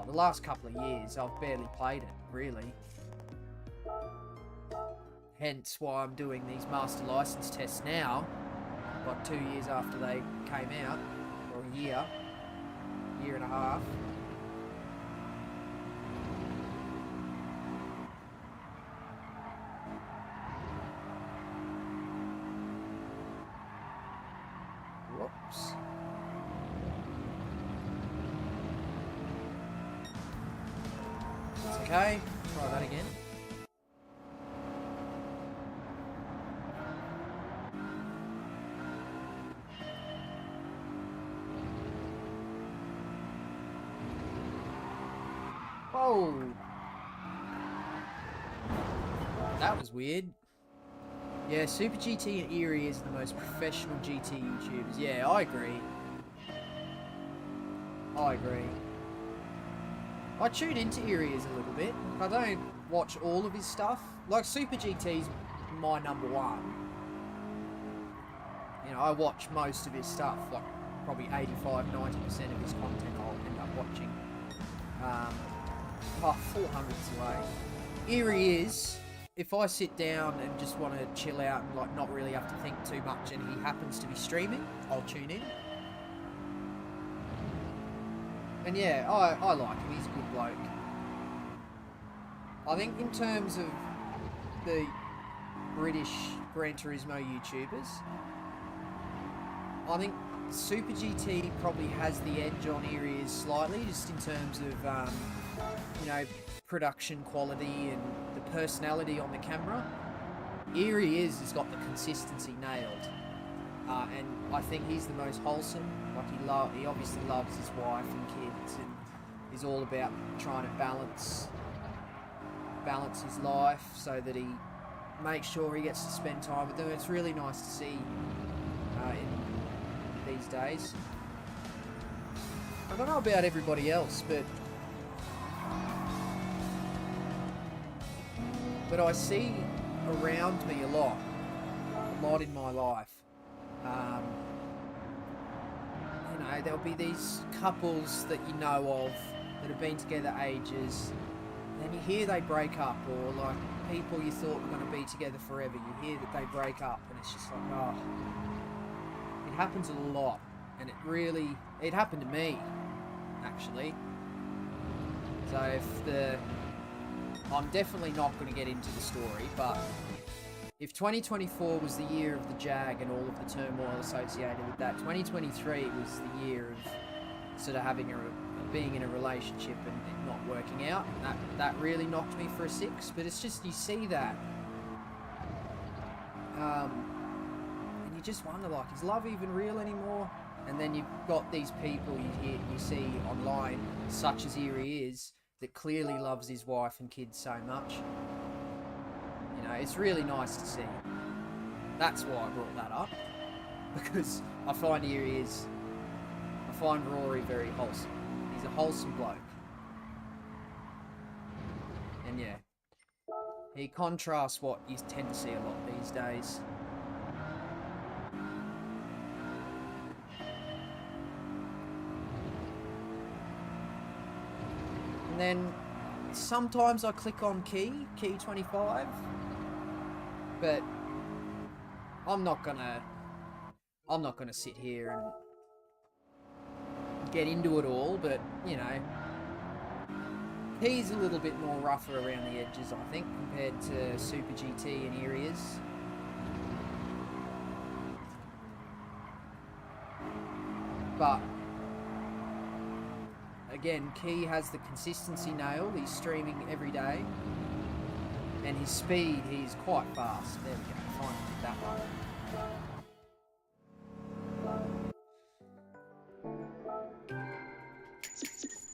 the last couple of years, I've barely played it, really. Hence why I'm doing these master license tests now, like 2 years after they came out, or a year and a half. Whoops. It's okay, try that again. Oh, that was weird. Yeah, Super GT and Eerie is the most professional GT YouTubers. Yeah, I agree. I agree. I tune into Eerie's a little bit. I don't watch all of his stuff. Like, Super GT's my number one. You know, I watch most of his stuff. Like, probably 85-90% of his content I'll end up watching. 400's away. Eerie is, if I sit down and just want to chill out and like not really have to think too much and he happens to be streaming, I'll tune in. And yeah, I like him, he's a good bloke. I think in terms of the British Gran Turismo YouTubers, I think Super GT probably has the edge on Eerie slightly, just in terms of, you know, production quality and the personality on the camera. Eerie has got the consistency nailed, and I think he's the most wholesome. Like, he obviously loves his wife and kids, and he's all about trying to balance his life so that he makes sure he gets to spend time with them. It's really nice to see in these days. I don't know about everybody else, but I see around me a lot in my life. You know, there'll be these couples that you know of that have been together ages, then you hear they break up, or like people you thought were going to be together forever, you hear that they break up, and it's just like, oh, it happens a lot, and it happened to me, actually. So I'm definitely not going to get into the story, but if 2024 was the year of the Jag and all of the turmoil associated with that, 2023 was the year of sort of being in a relationship and it not working out. That really knocked me for a 6. But it's just, you see that, and you just wonder, like, is love even real anymore? And then you've got these people you see online, such as Eerie is, that clearly loves his wife and kids so much. You know, it's really nice to see. That's why I brought that up, because I find Rory very wholesome. He's a wholesome bloke. And yeah, he contrasts what you tend to see a lot these days. And then sometimes I click on Key 25, but I'm not gonna sit here and get into it all. But you know, Key's a little bit more rougher around the edges, I think, compared to Super GT and Eerie is. But again, Key has the consistency nailed. He's streaming every day. And his speed, he's quite fast. There we go. Finally did that one.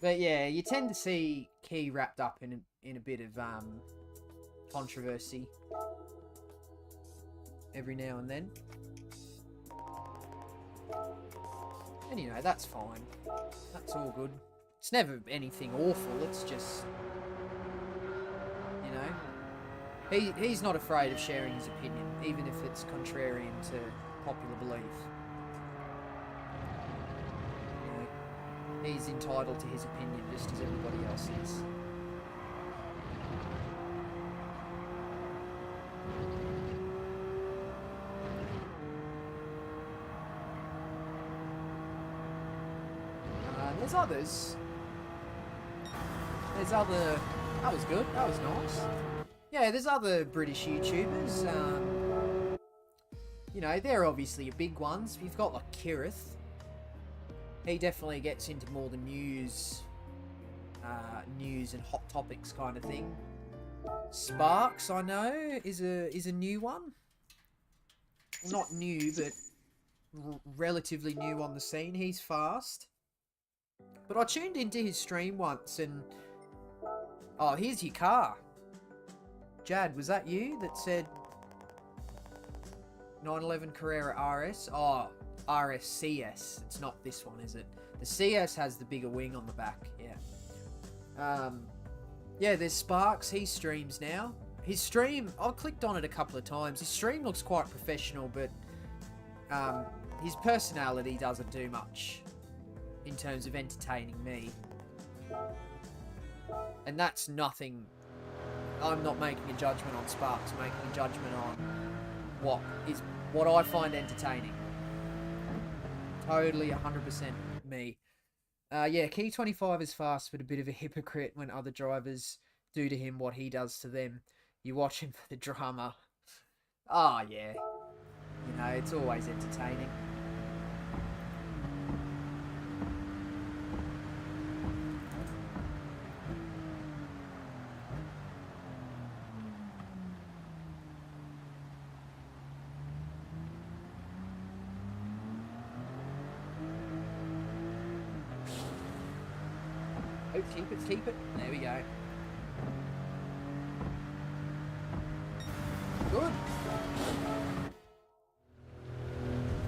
But yeah, you tend to see Key wrapped up in a bit of controversy every now and then. And you know, that's fine. That's all good. It's never anything awful, it's just, you know, he's not afraid of sharing his opinion, even if it's contrarian to popular belief. You know, he's entitled to his opinion just as everybody else is. There's others. There's other... That was good. That was nice. Yeah, there's other British YouTubers. You know, they're obviously big ones. You've got like Kirith. He definitely gets into more the news and hot topics kind of thing. Sparks, I know, is a new one. Not new, but relatively new on the scene. He's fast. But I tuned into his stream once and... Oh, here's your car. Jad, was that you that said 911 Carrera RS? Oh, RS CS. It's not this one, is it? The CS has the bigger wing on the back, yeah. Yeah, there's Sparks. He streams now. His stream, I clicked on it a couple of times. His stream looks quite professional, but his personality doesn't do much in terms of entertaining me. And that's nothing. I'm not making a judgment on Sparks, I'm making a judgment on what I find entertaining. Totally 100% me. Yeah, Key 25 is fast, but a bit of a hypocrite when other drivers do to him what he does to them. You watch him for the drama. Oh, yeah. You know, it's always entertaining. Oh, keep it, keep it. There we go. Good.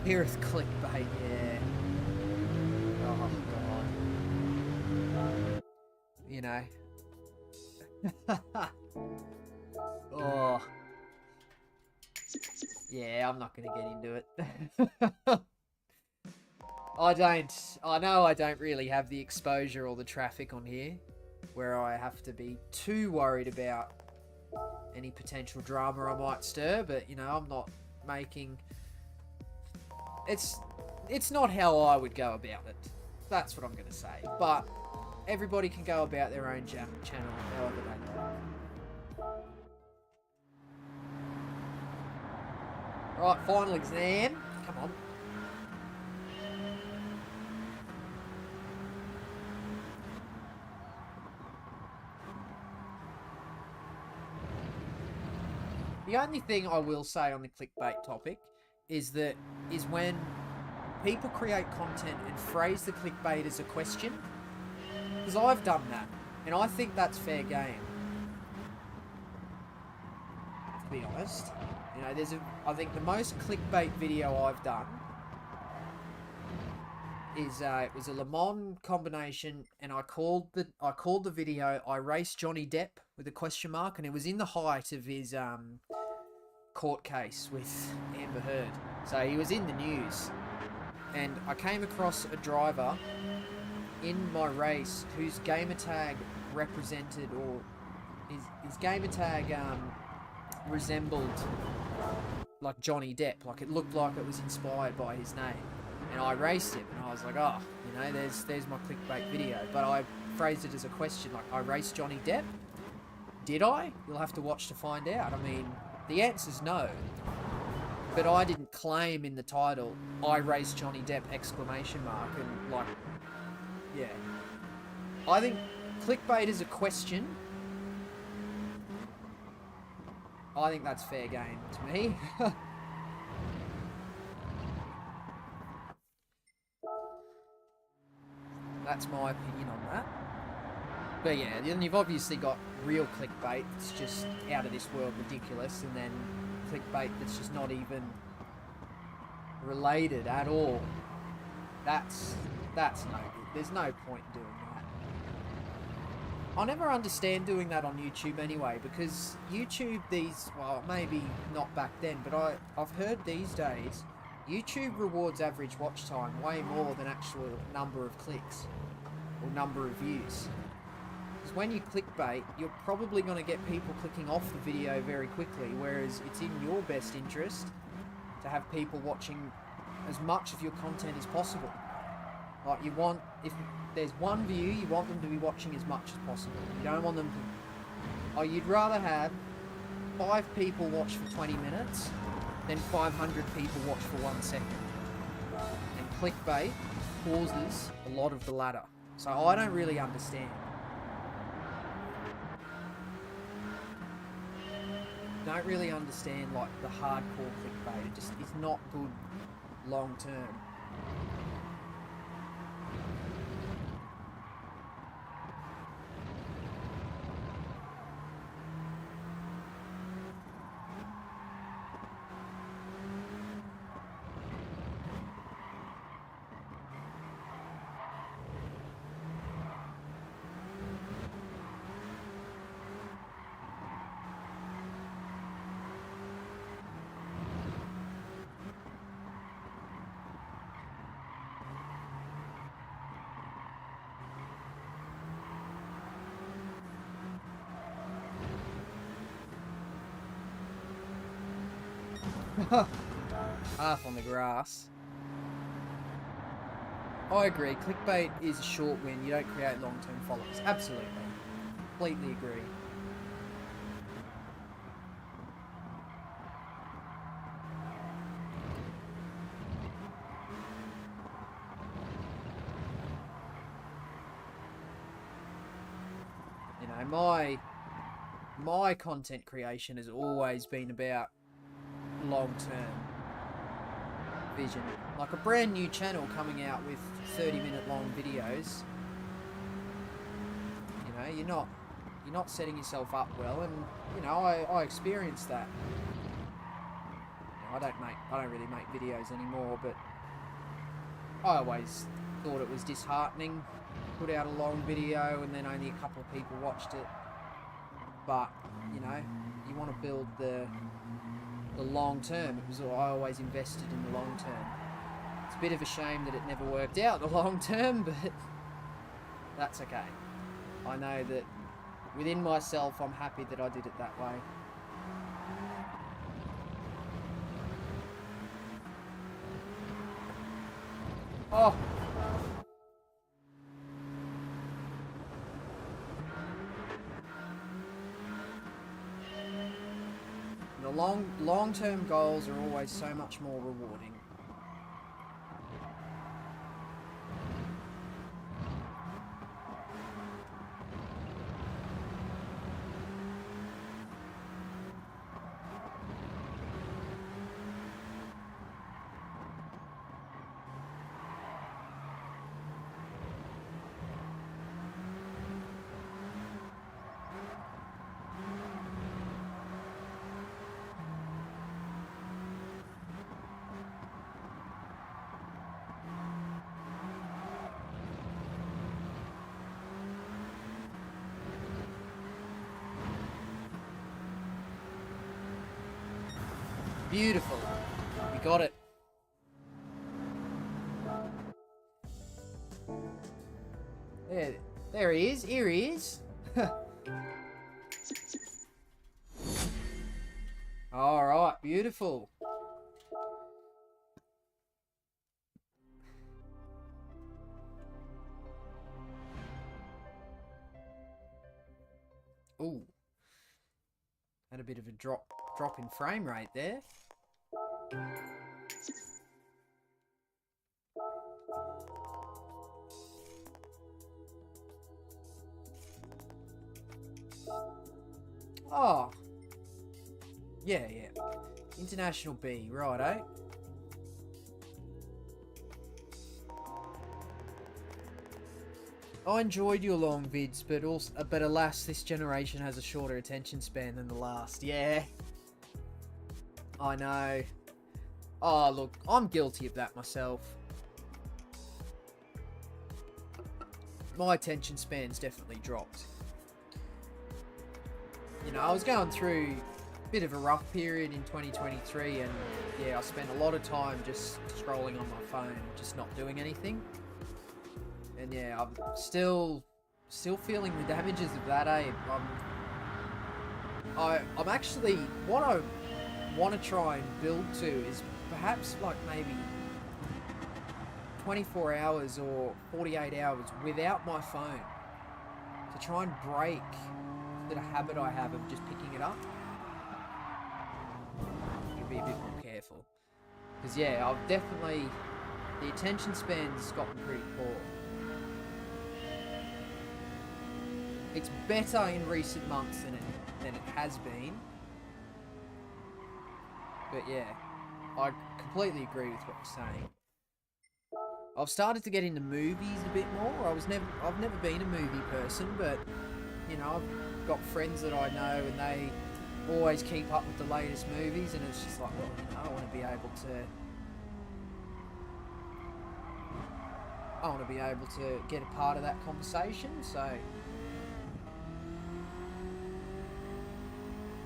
Here's clickbait, yeah. Oh, God. You know. Oh. Yeah, I'm not going to get into it. I know I don't really have the exposure or the traffic on here where I have to be too worried about any potential drama I might stir, but, you know, I'm not making... It's not how I would go about it. That's what I'm going to say. But everybody can go about their own channel however they like. Right, final exam. Come on. The only thing I will say on the clickbait topic is when people create content and phrase the clickbait as a question, because I've done that, and I think that's fair game. To be honest, you know, I think the most clickbait video I've done is it was a Le Mans combination, and I called the video "I Raced Johnny Depp" with a question mark, and it was in the height of his court case with Amber Heard, so he was in the news, and I came across a driver in my race whose gamertag represented, or his gamertag resembled like Johnny Depp, like it looked like it was inspired by his name. And I raced him, and I was like, oh, you know, there's my clickbait video. But I phrased it as a question, like, I raced Johnny Depp? Did I? You'll have to watch to find out. I mean, the answer's no. But I didn't claim in the title, I raced Johnny Depp, exclamation mark, and, like, yeah. I think clickbait is a question. I think that's fair game to me. That's my opinion on that. But yeah, then you've obviously got real clickbait that's just out of this world ridiculous, and then clickbait that's just not even related at all. That's no good. There's no point in doing that. I'll never understand doing that on YouTube anyway, because YouTube well, maybe not back then, but I've heard these days, YouTube rewards average watch time way more than actual number of clicks or number of views. Because when you clickbait, you're probably going to get people clicking off the video very quickly, whereas it's in your best interest to have people watching as much of your content as possible. Like, if there's one view, you want them to be watching as much as possible. You don't want them to... Or you'd rather have 5 people watch for 20 minutes than 500 people watch for 1 second. And clickbait causes a lot of the latter. So I don't really understand. Don't really understand, like, the hardcore clickbait. It just is not good long term. Half on the grass. I agree, clickbait is a short win. You don't create long-term followers. Absolutely. Completely agree. You know, my content creation has always been about long-term vision. Like a brand new channel coming out with 30-minute long videos, you know, you're not setting yourself up well, and you know, I experienced that. You know, I don't really make videos anymore, but I always thought it was disheartening. Put out a long video and then only a couple of people watched it. But you know, you want to build the long term. I always invested in the long term. It's a bit of a shame that it never worked out the long term, but that's okay. I know that within myself, I'm happy that I did it that way. Oh! The long-term goals are always so much more rewarding. Beautiful. We got it. There he is. Here he is. All right, beautiful. Ooh. Had a bit of a drop in frame rate there. Oh. Yeah. International B, righto. I enjoyed your long vids, but alas, this generation has a shorter attention span than the last. Yeah. I know. Oh, look, I'm guilty of that myself. My attention span's definitely dropped. You know, I was going through a bit of a rough period in 2023, and yeah, I spent a lot of time just scrolling on my phone, just not doing anything. And yeah, I'm still feeling the damages of that, eh? I'm actually, what I want to try and build to is perhaps like maybe 24 hours or 48 hours without my phone, to try and break the habit I have of just picking it up. You'll be a bit more careful, because yeah, I've definitely, the attention span's gotten pretty poor. It's better in recent months than it has been. But yeah, I completely agree with what you're saying. I've started to get into movies a bit more. I've never been a movie person, but you know, I've got friends that I know and they always keep up with the latest movies, and it's just like, well, you know, I want to be able to get a part of that conversation, so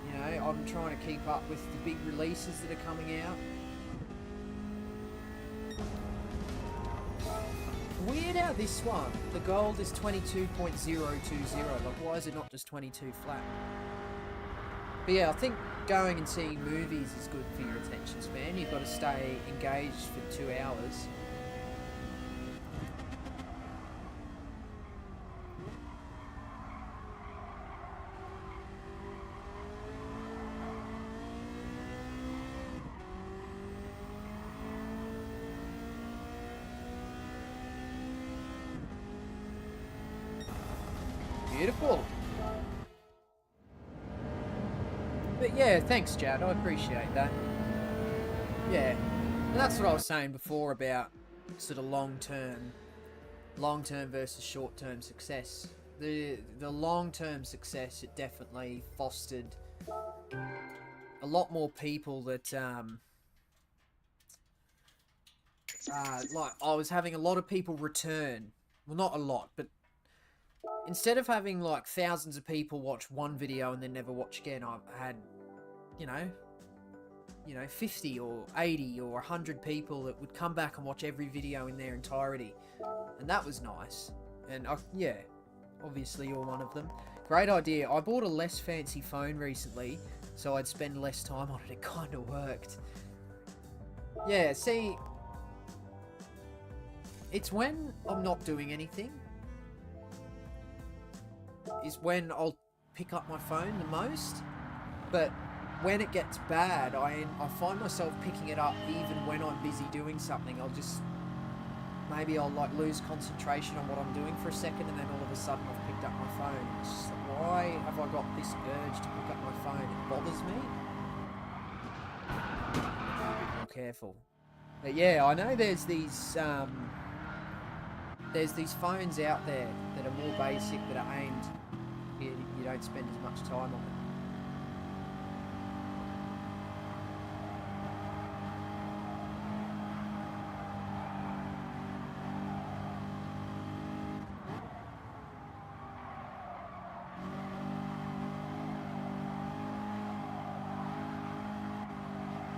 you know, I'm trying to keep up with the big releases that are coming out. Weird how this one, the gold is 22.020, like why is it not just 22 flat? But yeah, I think going and seeing movies is good for your attention span. You've got to stay engaged for 2 hours. Beautiful. But yeah, thanks, Jad. I appreciate that. Yeah, and that's what I was saying before about sort of long-term versus short-term success. The long-term success, it definitely fostered a lot more people that like I was having a lot of people return. Well, not a lot, but instead of having like thousands of people watch one video and then never watch again, I've had, you know, 50 or 80 or 100 people that would come back and watch every video in their entirety. And that was nice. And yeah, obviously you're one of them. Great idea. I bought a less fancy phone recently, so I'd spend less time on it. It kind of worked. Yeah, see, it's when I'm not doing anything is when I'll pick up my phone the most, but when it gets bad, I find myself picking it up even when I'm busy doing something. Maybe I'll like lose concentration on what I'm doing for a second, and then all of a sudden I've picked up my phone. It's just like, why have I got this urge to pick up my phone? It bothers me. Be more careful. But yeah, I know there's these phones out there that are more basic, that are aimed, you don't spend as much time on it.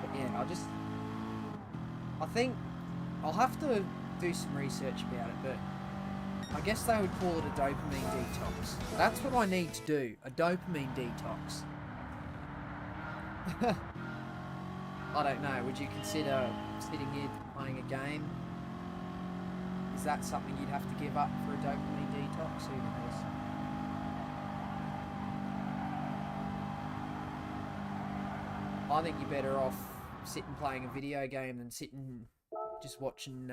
But yeah, I think I'll have to do some research about it, but I guess they would call it a dopamine detox. That's what I need to do, a dopamine detox. I don't know, would you consider sitting here playing a game? Is that something you'd have to give up for a dopamine detox? Who knows? I think you're better off sitting playing a video game than sitting just watching,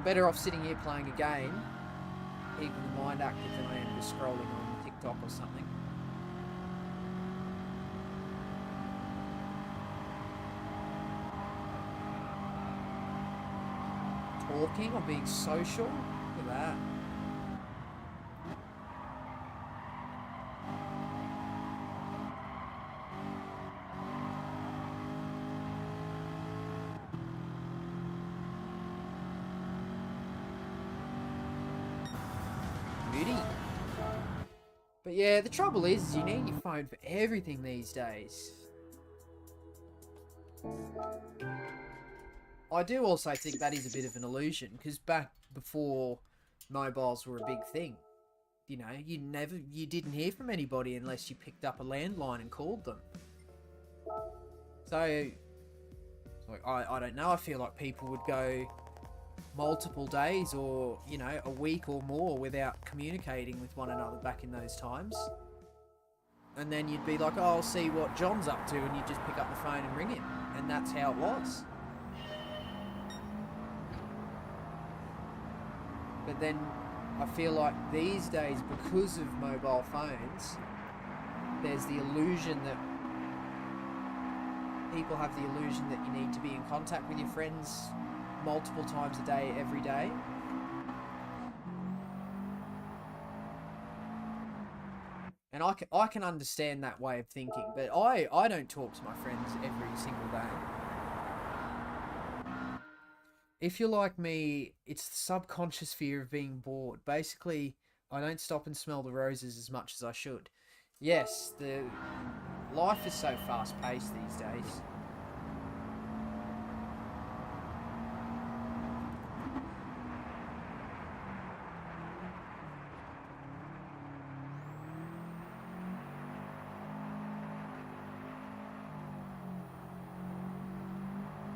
better off sitting here playing a game, keeping the mind active, than I am just scrolling on TikTok or something. talking or being social. Look at that. Beauty. But yeah, the trouble is you need your phone for everything these days. I do also think that is a bit of an illusion, because back before mobiles were a big thing, you know, you didn't hear from anybody unless you picked up a landline and called them. So, like, I don't know, I feel like people would go multiple days or, you know, a week or more without communicating with one another back in those times. And then you'd be like, oh, I'll see what John's up to, and you'd just pick up the phone and ring him. And that's how it was. But then I feel like these days, because of mobile phones, there's the illusion that people have the illusion that you need to be in contact with your friends multiple times a day, every day. And I can understand that way of thinking, but I don't talk to my friends every single day. If you're like me, it's the subconscious fear of being bored. Basically, I don't stop and smell the roses as much as I should. Yes, the life is so fast-paced these days.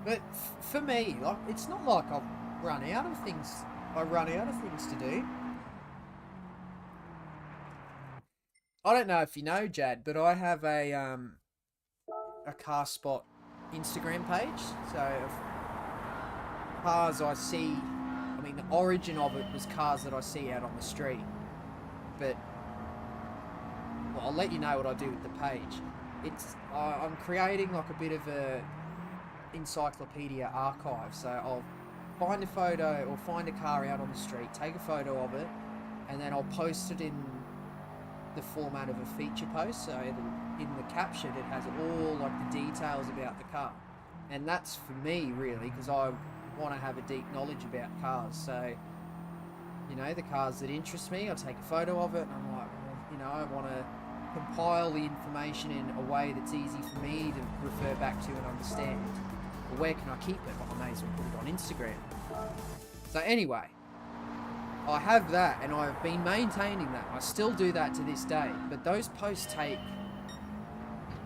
But for me, like, it's not like I've run out of things. I run out of things to do. I don't know if you know, Jad, but I have a Car Spot Instagram page. So cars I see, I mean, the origin of it was cars that I see out on the street. But well, I'll let you know what I do with the page. It's I'm creating like a bit of a encyclopedia archive. So I'll find a photo or find a car out on the street, take a photo of it, and then I'll post it in the format of a feature post. So in the caption it has all like the details about the car, and that's for me really, because I want to have a deep knowledge about cars. So, you know, the cars that interest me, I take a photo of it, and I'm like, well, you know, I want to compile the information in a way that's easy for me to refer back to and understand. Well, where can I keep it? Well, I may as well put it on Instagram. So anyway, I have that, and I've been maintaining that. I still do that to this day, but those posts take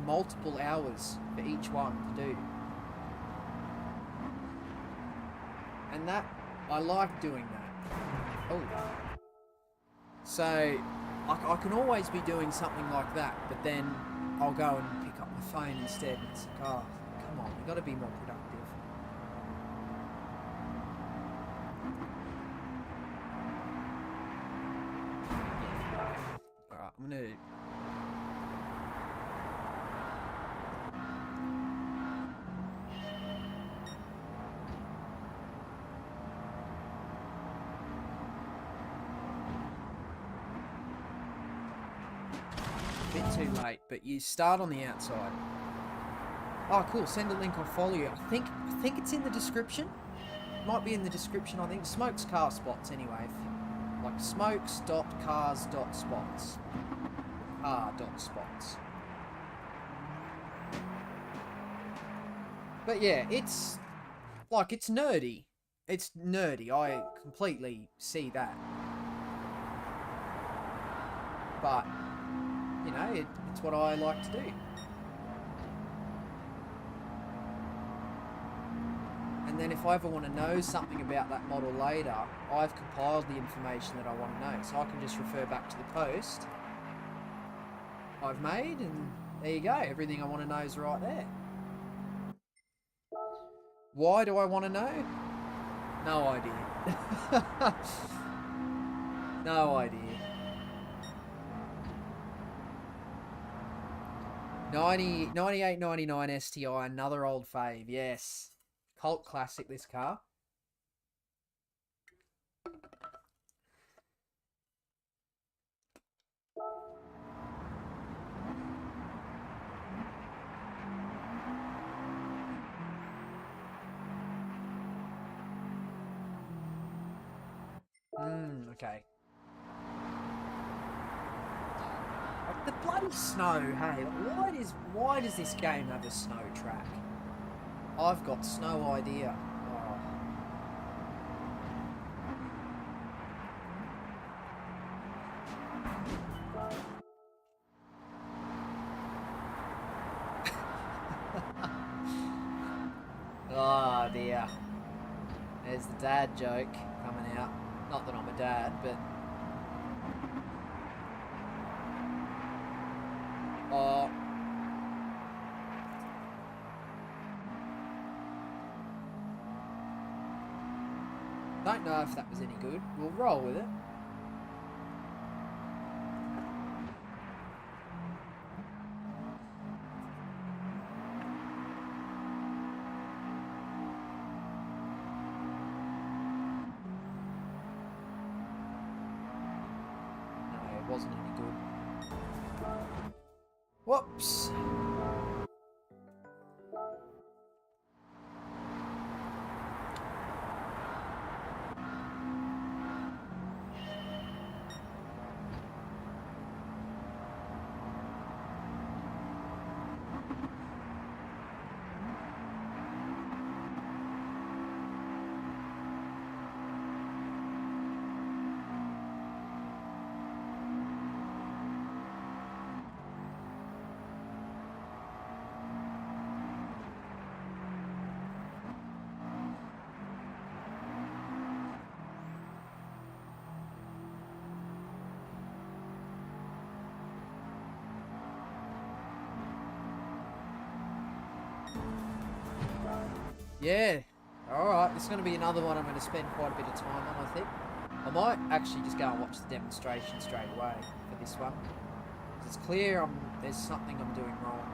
multiple hours for each one to do. And that, I like doing that. Oh. So, I can always be doing something like that, but then I'll go and pick up my phone instead, and it's like, oh, come on, we've got to be more productive. Alright, I'm gonna... bit too late, but you start on the outside. Oh, cool. Send a link, I'll follow you. I think it's in the description. Might be in the description, I think. Smokes car spots, anyway. Like smokes.cars.spots. Car.spots. But yeah, it's... like, it's nerdy. It's nerdy. I completely see that. But... you know, it's what I like to do. And then if I ever want to know something about that model later, I've compiled the information that I want to know. So I can just refer back to the post I've made, and there you go. Everything I want to know is right there. Why do I want to know? No idea. No idea. 9899 STI, another old fave, yes. Cult classic, this car. Okay. Like the bloody snow, hey, why does this game have a snow track? I've got no idea. Oh dear. There's the dad joke coming out. Not that I'm a dad, but... Oh. Don't know if that was any good. We'll roll with it. Wasn't any good. Whoops. Yeah. Alright, this is going to be another one I'm going to spend quite a bit of time on, I think. I might actually just go and watch the demonstration straight away for this one. Because it's clear there's something I'm doing wrong.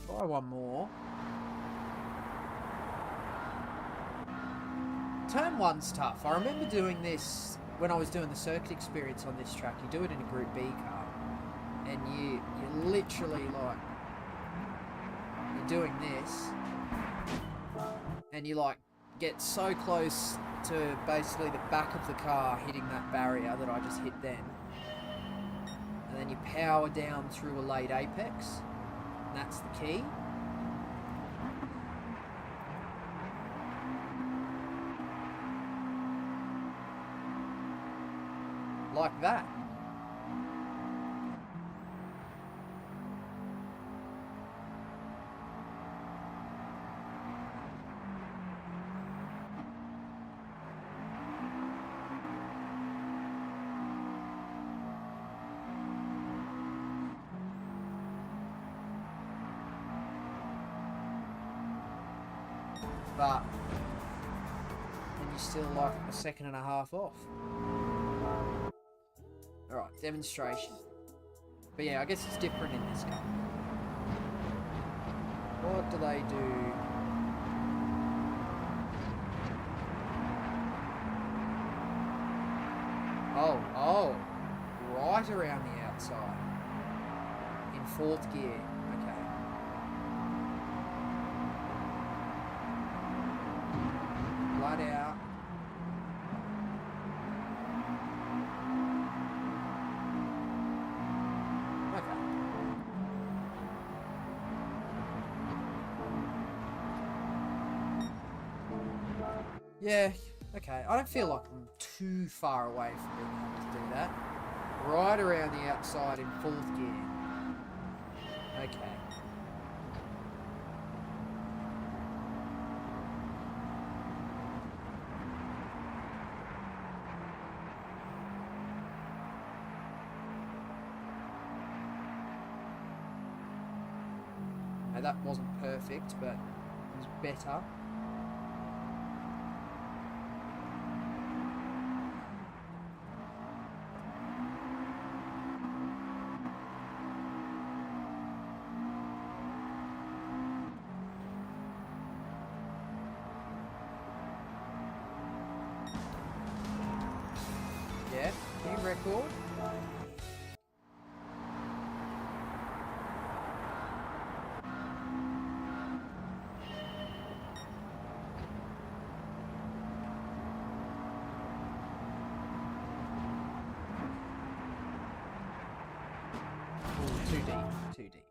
Try one more. Turn one's tough. I remember doing this when I was doing the circuit experience on this track. You do it in a Group B car, and you literally like you're doing this, and you like get so close to basically the back of the car hitting that barrier that I just hit then, and then you power down through a late apex. That's the key. Like that. But then you're still like a second and a half off. Alright, demonstration. But yeah, I guess it's different in this car. What do they do? Oh, right around the outside. In fourth gear. Flat out. Okay. Yeah, okay. I don't feel like I'm too far away from being able to do that. Right around the outside in fourth gear. Okay. That wasn't perfect, but is better. Yeah, new record. Ooh, too deep, too deep.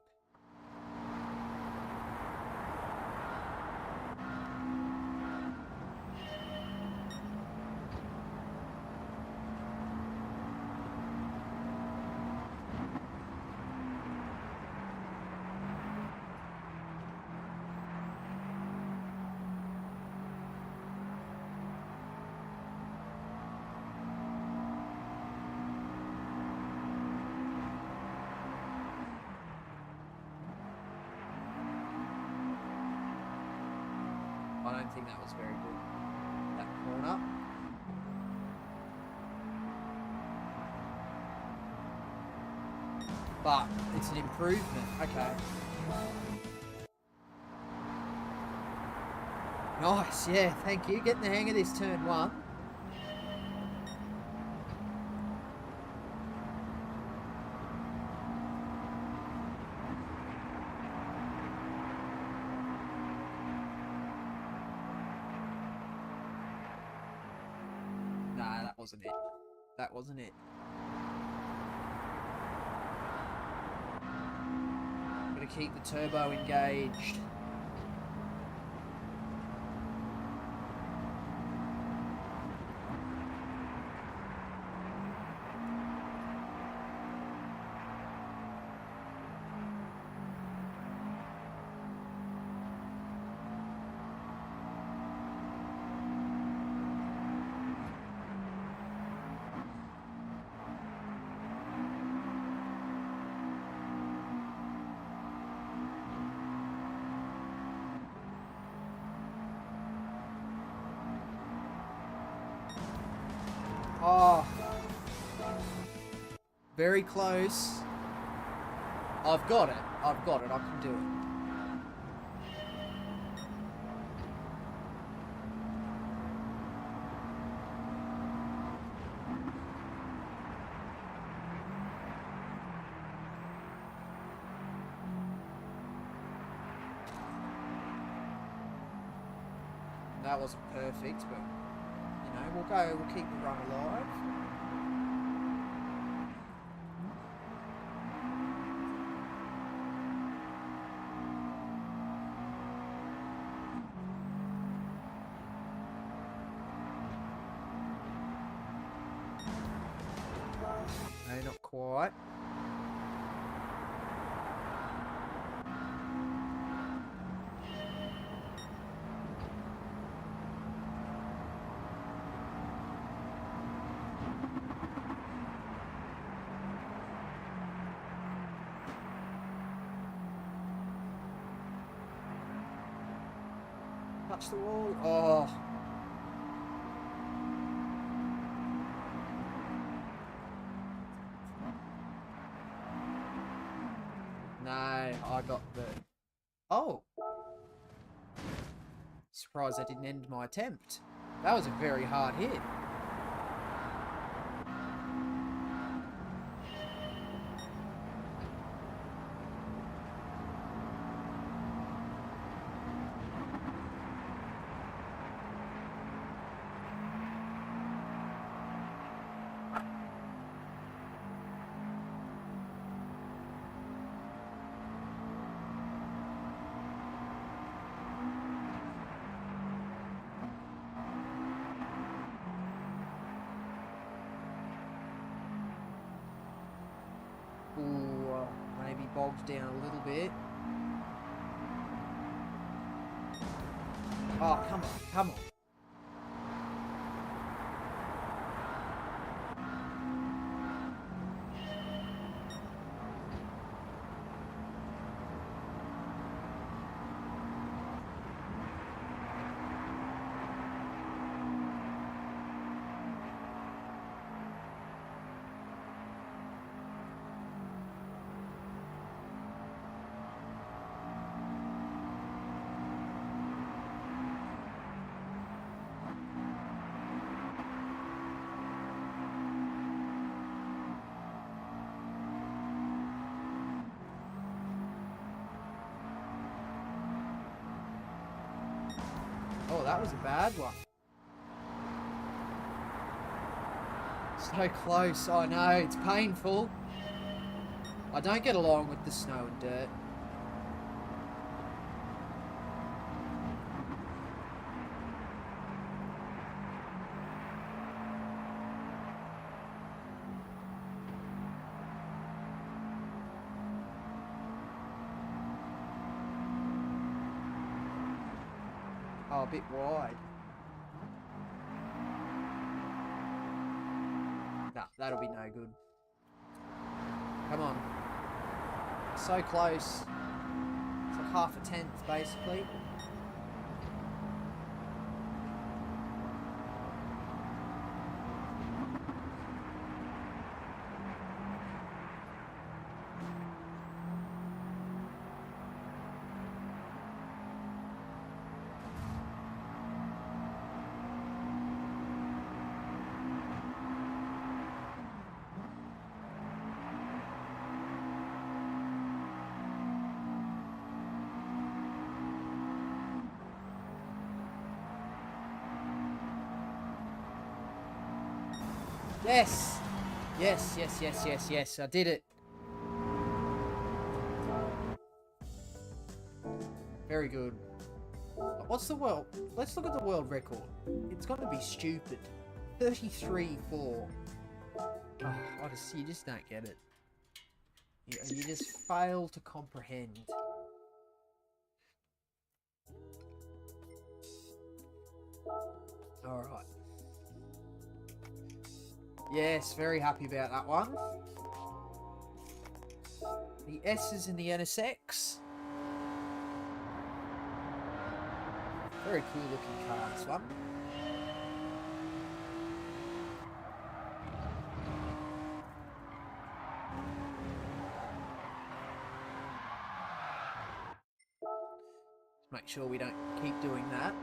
I don't think that was very good. That corner. But it's an improvement. Okay. Nice, yeah, thank you. Getting the hang of this turn one. Nah, that wasn't it. That wasn't it. Gotta keep the turbo engaged. Oh, very close. I've got it. I've got it. I can do it. That wasn't perfect, but you know, we'll keep the run alive. No, not quite. Touch the wall. Oh. No, I got the... Oh. Surprised I didn't end my attempt. That was a very hard hit. Ooh, maybe bogged down a little bit. Oh, come on, come on. that was a bad one. So close, I know, it's painful. I don't get along with the snow and dirt. Oh, a bit wide. Nah, that'll be no good. Come on. So close. It's like half a tenth, basically. Yes! Yes, yes, yes, yes, yes. I did it. Very good. What's the world? Let's look at the world record. It's gonna be stupid. 33-4. Oh, honestly, you just don't get it. You just fail to comprehend. Alright. Yes, very happy about that one. The S's in the NSX. Very cool looking car, this one. Make sure we don't keep doing that.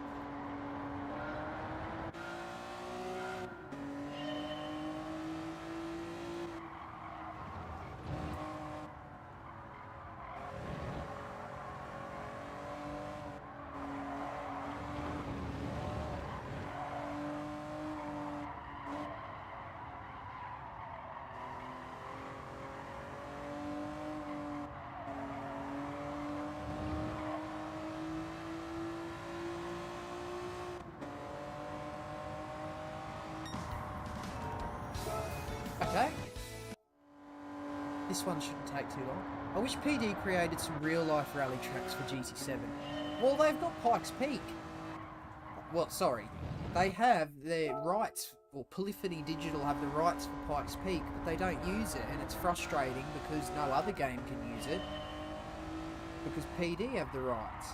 Okay. This one shouldn't take too long. I wish PD created some real-life rally tracks for GT7. Well, they've got Pikes Peak. Well, sorry. They have their rights, or Polyphony Digital have the rights for Pikes Peak, but they don't use it, and it's frustrating because no other game can use it. Because PD have the rights.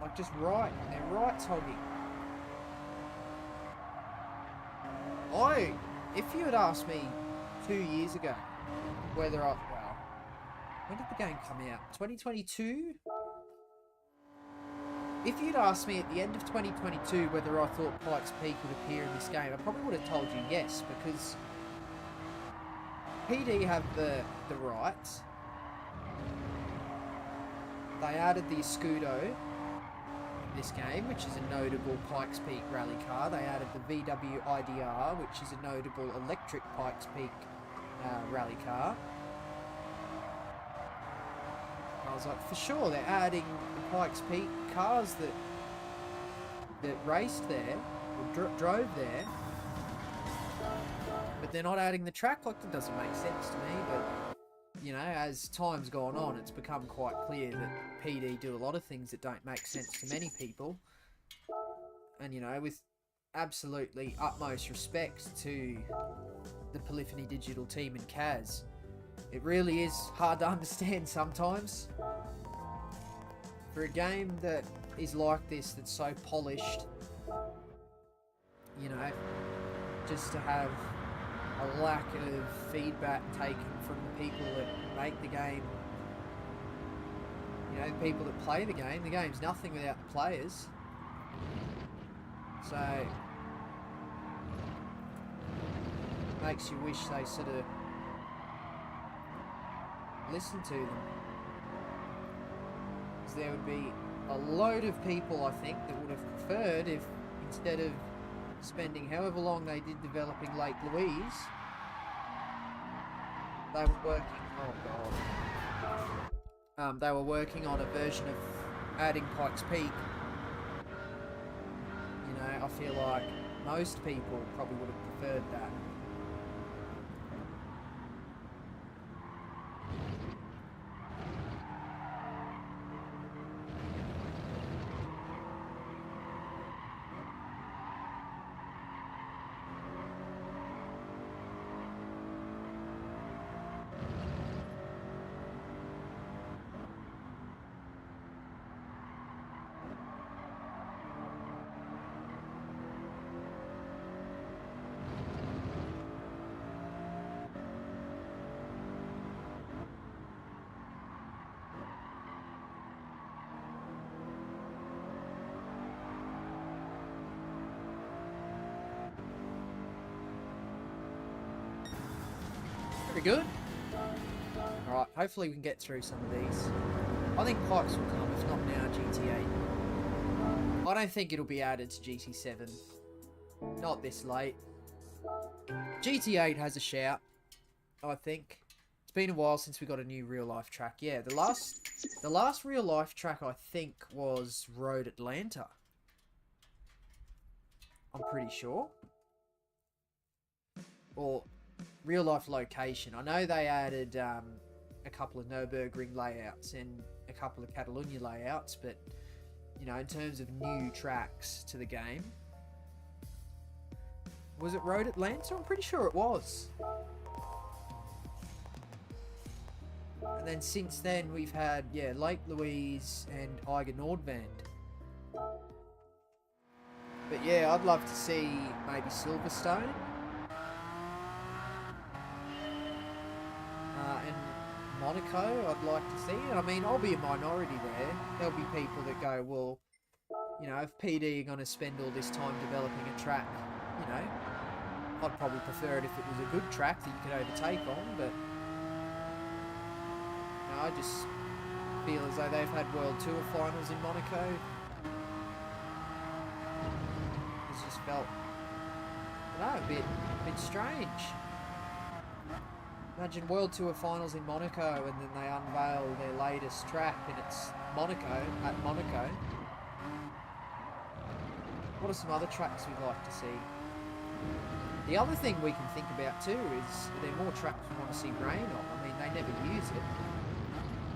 Like, just right. They're rights hogging. If you had asked me 2 years ago whether I... Well, when did the game come out? 2022? If you'd asked me at the end of 2022 whether I thought Pikes Peak would appear in this game, I probably would have told you yes, because PD have the rights. They added the Escudo this game, which is a notable Pikes Peak rally car. They added the VW IDR, which is a notable electric Pikes Peak rally car. I was like, for sure, they're adding the Pikes Peak cars that raced there, or drove there, but they're not adding the track. Like, that doesn't make sense to me, but you know, as time's gone on, it's become quite clear that PD do a lot of things that don't make sense to many people. And, you know, with absolutely utmost respect to the Polyphony Digital team and Kaz, it really is hard to understand sometimes. For a game that is like this, that's so polished, you know, just to have a lack of feedback taken from the people that make the game. You know, the people that play the game's nothing without the players. So, makes you wish they sort of listen to them. Because there would be a load of people, I think, that would have preferred if, instead of spending however long they did developing Lake Louise, they were working, oh god, they were working on a version of adding Pikes Peak. You know, I feel like most people probably would have preferred that. Pretty good. Alright, hopefully we can get through some of these. I think Pikes will come, if not now, GT8. I don't think it'll be added to GT7. Not this late. GT8 has a shout, I think. It's been a while since we got a new real-life track. Yeah, the last real-life track, I think, was Road Atlanta. I'm pretty sure. Or real-life location. I know they added a couple of Nürburgring layouts and a couple of Catalunya layouts, but, you know, in terms of new tracks to the game, was it Road Atlanta? I'm pretty sure it was. And then since then we've had, yeah, Lake Louise and Eiger Nordvand. But yeah, I'd love to see maybe Silverstone. And Monaco, I'd like to see. I mean, I'll be a minority there. There'll be people that go, well, you know, if PD are going to spend all this time developing a track, you know, I'd probably prefer it if it was a good track that you could overtake on, but you know, I just feel as though they've had World Tour finals in Monaco. It's just felt, I don't know, a bit strange. Imagine World Tour finals in Monaco and then they unveil their latest track and it's Monaco, at Monaco. What are some other tracks we'd like to see? The other thing we can think about too is there are more tracks we want to see rain on. I mean, they never use it.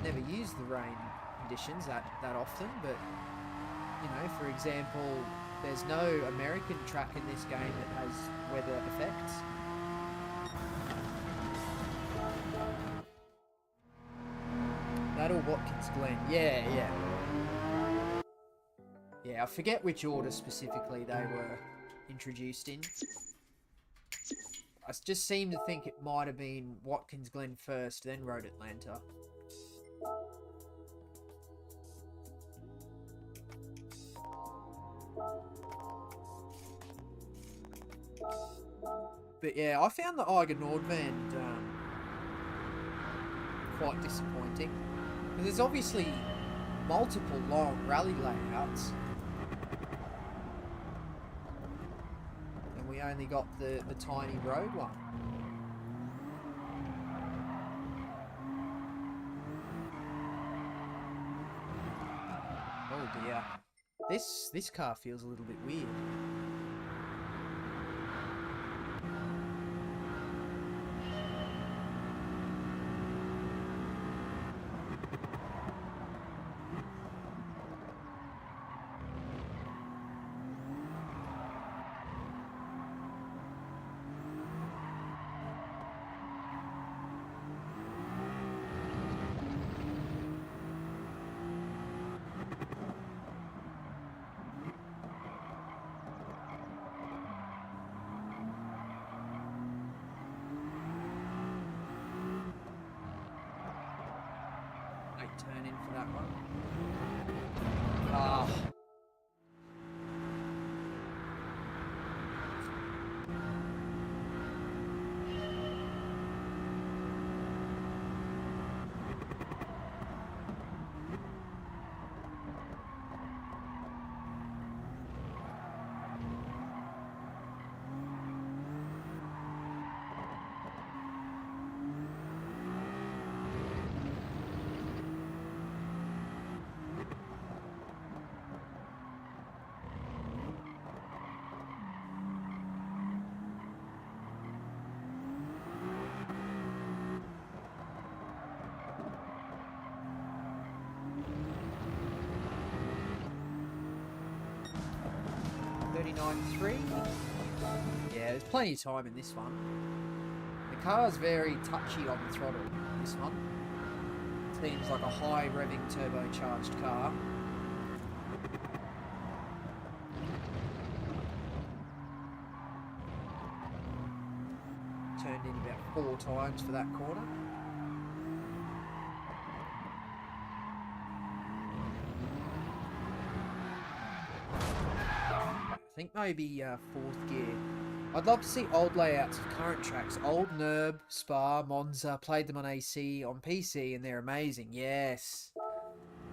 Never use the rain conditions that often, but, you know, for example, there's no American track in this game that has weather effects. That or Watkins Glen. Yeah. Yeah, I forget which order specifically they were introduced in. I just seem to think it might have been Watkins Glen first, then Road Atlanta. But yeah, I found the Eiger Nordvand quite disappointing. Because there's obviously multiple long rally layouts. And we only got the tiny road one. Oh dear. This car feels a little bit weird. Turn in for that one. Ah. 3093. Yeah, there's plenty of time in this one. The car's very touchy on the throttle, this one. Seems like a high revving turbocharged car. Turned in about 4 times for that corner. I think maybe 4th gear. I'd love to see old layouts of current tracks. Old Nurb, Spa, Monza, played them on AC, on PC, and they're amazing. Yes.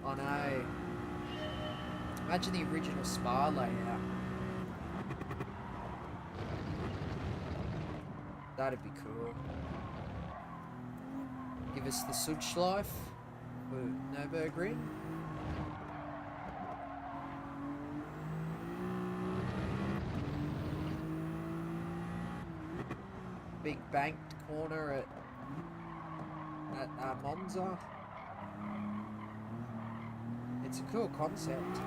I know. Imagine the original Spa layout. That'd be cool. Give us the Sudschleif for Nürburgring. Big banked corner at Monza. It's a cool concept.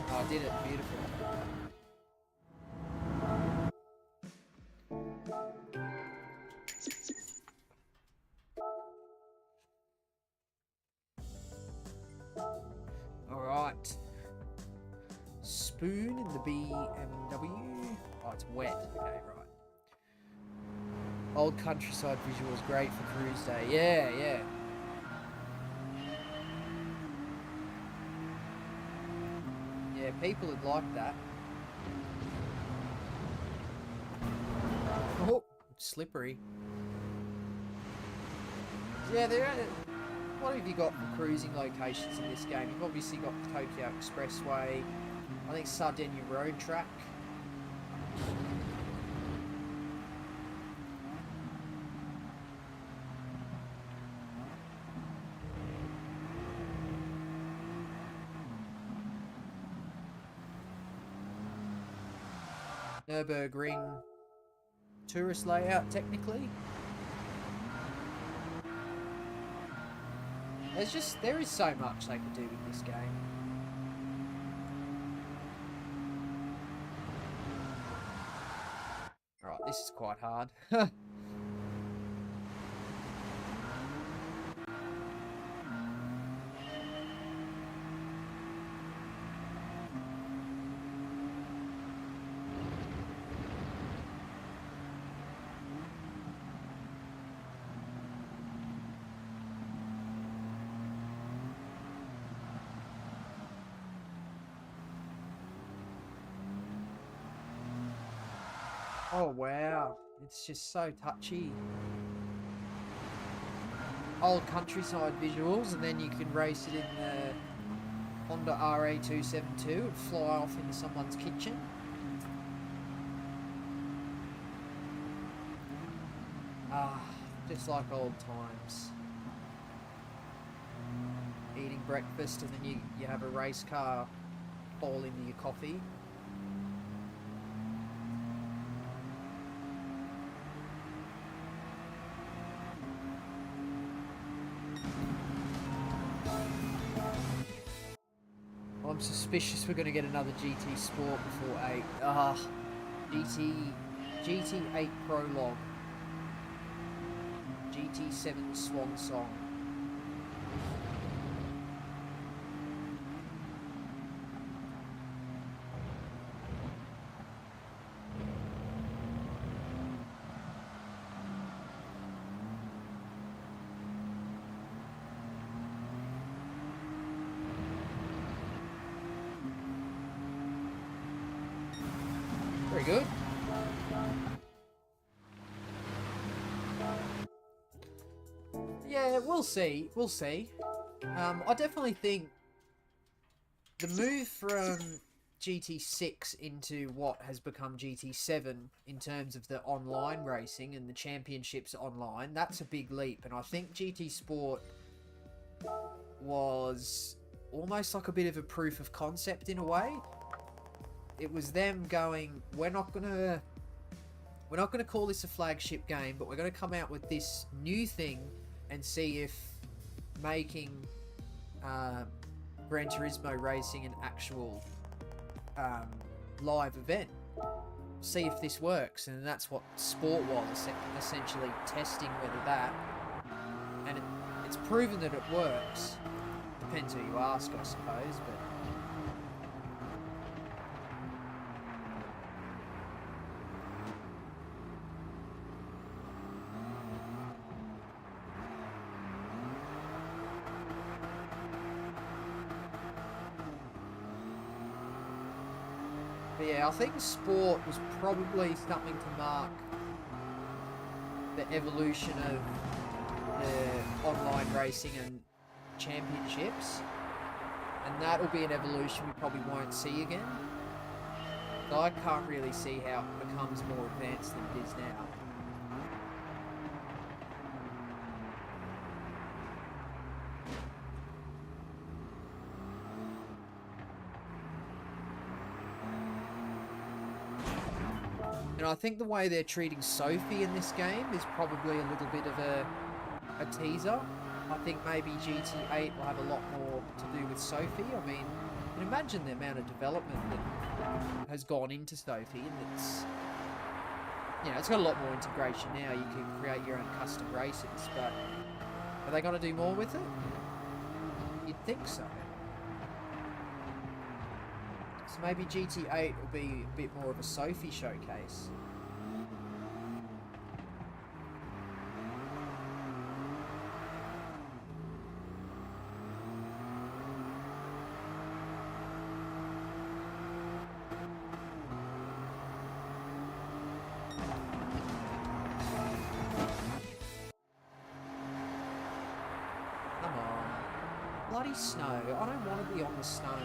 Oh, I did it. Beautiful. Alright. Spoon in the BMW. Oh, it's wet. Okay, right. Old countryside visuals, great for cruise day. Yeah, yeah. Yeah, people would like that. Oh, slippery. Yeah, there are... What have you got for cruising locations in this game? You've obviously got the Tokyo Expressway. I think Sardinia Road Track. Nürburgring tourist layout, technically. There is so much they could do with this game. Alright, this is quite hard. Oh wow, it's just so touchy. Old countryside visuals, and then you can race it in the Honda RA272 and fly off into someone's kitchen. Ah, just like old times. Eating breakfast and then you have a race car fall into your coffee. I'm suspicious we're going to get another GT Sport before 8. Ah, GT8 Prologue. GT7 Swan Song. Very good. Yeah, we'll see. We'll see. I definitely think the move from GT6 into what has become GT7 in terms of the online racing and the championships online, that's a big leap. And I think GT Sport was almost like a bit of a proof of concept in a way. It was them going, we're not going to we're not going to call this a flagship game, but we're going to come out with this new thing and see if making Gran Turismo racing an actual live event. See if this works, and that's what Sport was, essentially testing whether that, and it's proven that it works. Depends who you ask, I suppose, but yeah, I think Sport was probably something to mark the evolution of the online racing and championships, and that'll be an evolution we probably won't see again. So I can't really see how it becomes more advanced than it is now. And I think the way they're treating Sophie in this game is probably a little bit of a teaser. I think maybe GT8 will have a lot more to do with Sophie. I mean, you can imagine the amount of development that has gone into Sophie, and it's, you know, it's got a lot more integration now. You can create your own custom races, but are they going to do more with it? You'd think so. So maybe GT8 will be a bit more of a Sophie showcase. Come on. Bloody snow. I don't want to be on the snow.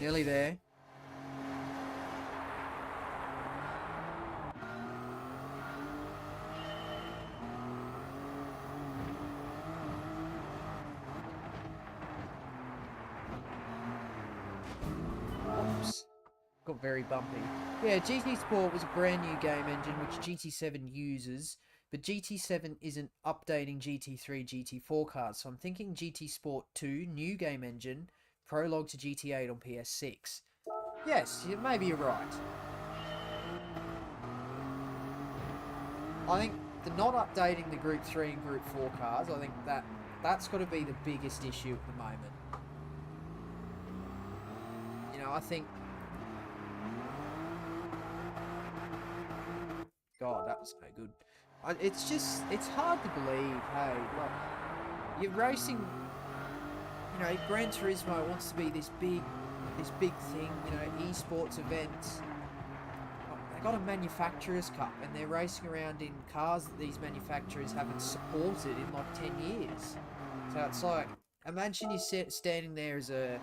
Nearly there. Oops. Got very bumpy. Yeah, GT Sport was a brand new game engine which GT7 uses, but GT7 isn't updating GT3, GT4 cards, so I'm thinking GT Sport 2, new game engine, prologue to GT8 on PS6. Yes, maybe you're right. I think the not updating the Group 3 and Group 4 cars, I think that's got to be the biggest issue at the moment. You know, I think... God, that was no good. It's just, it's hard to believe, hey, look, you're racing... You know, Gran Turismo wants to be this big thing, you know, esports events. They got a manufacturer's cup, and they're racing around in cars that these manufacturers haven't supported in like 10 years. So it's like, imagine you're standing there as I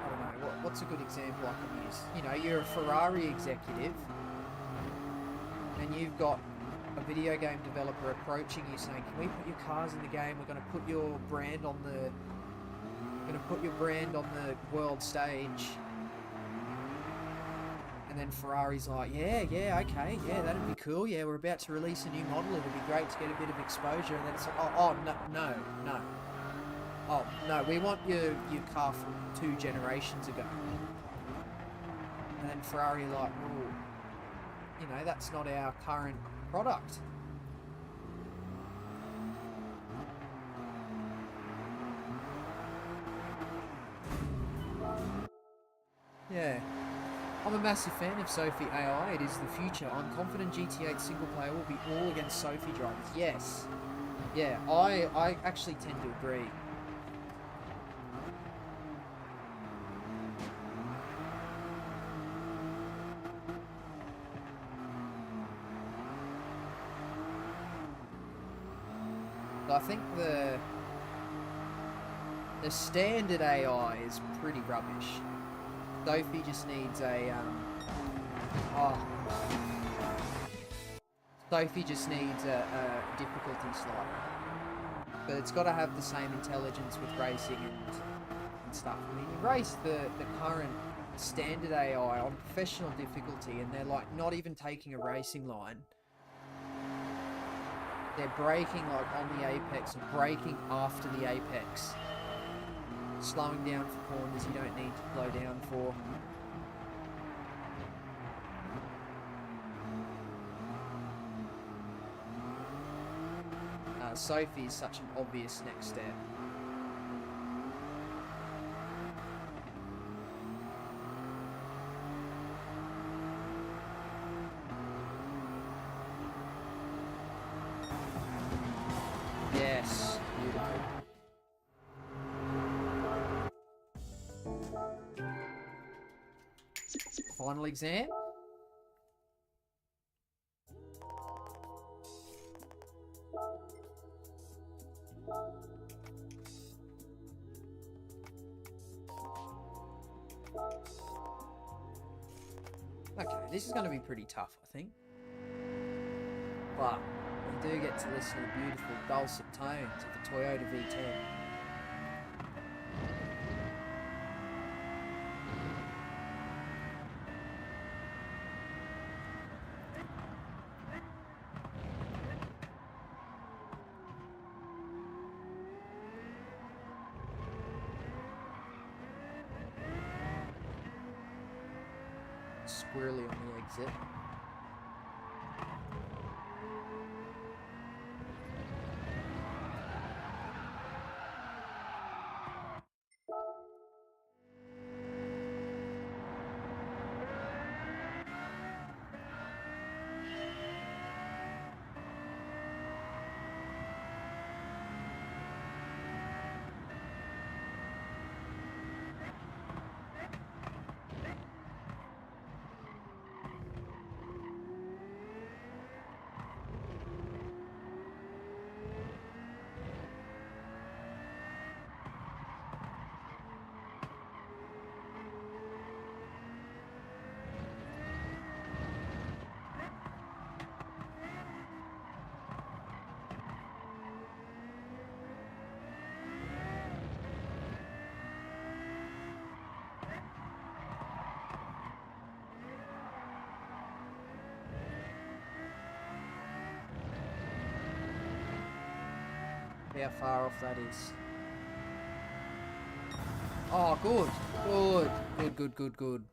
don't know, what's a good example I can use? You know, you're a Ferrari executive, and you've got a video game developer approaching you saying, can we put your cars in the game? We're going to put your brand on the world stage. And then Ferrari's like, yeah, okay, yeah, that'd be cool. Yeah, we're about to release a new model. It'd be great to get a bit of exposure. And then it's like, oh no. Oh no, we want your car from 2 generations ago. And then Ferrari like, well, you know, that's not our current product. Yeah. I'm a massive fan of Sophie AI. It is the future. I'm confident GT8 single player will be all against Sophie drivers. Yes. Yeah, I actually tend to agree. I think the standard AI is pretty rubbish. Sophie just needs a Sophie just needs a difficulty slot, but it's got to have the same intelligence with racing and stuff. I mean, you race the current standard AI on professional difficulty, and they're like not even taking a racing line. They're braking like on the apex or braking after the apex, slowing down for corners you don't need to slow down for. Sophie is such an obvious next step. Yes, beautiful. Final exam. Okay, this is going to be pretty tough, I think. But we do get to listen to the beautiful dulcet tones of the Toyota V10. Squarely on the exit. How far off that is. Oh, good. Good. Good, good, good, good.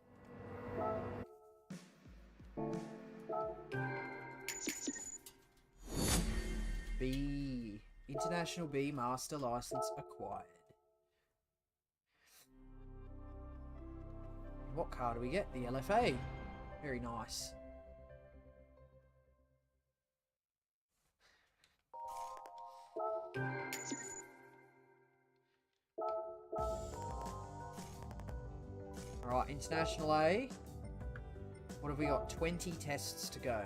B. International B Master License acquired. What car do we get? The LFA. Very nice. Alright, International A. What have we got? 20 tests to go.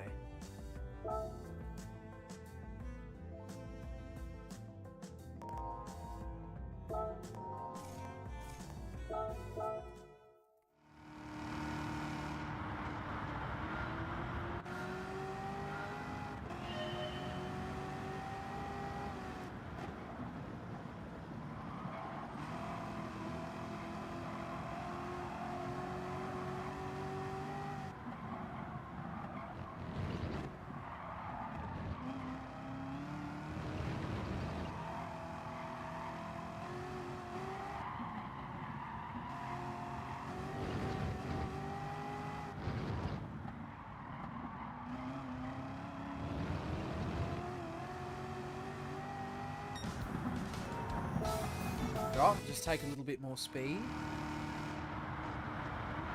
Right, just take a little bit more speed.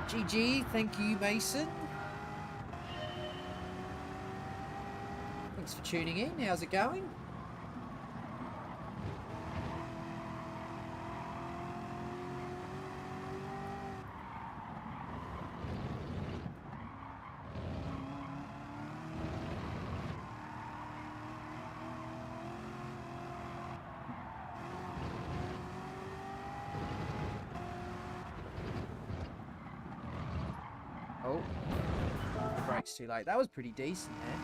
GG, thank you, Mason. Thanks for tuning in. How's it going? Oh. Brakes too late. That was pretty decent there.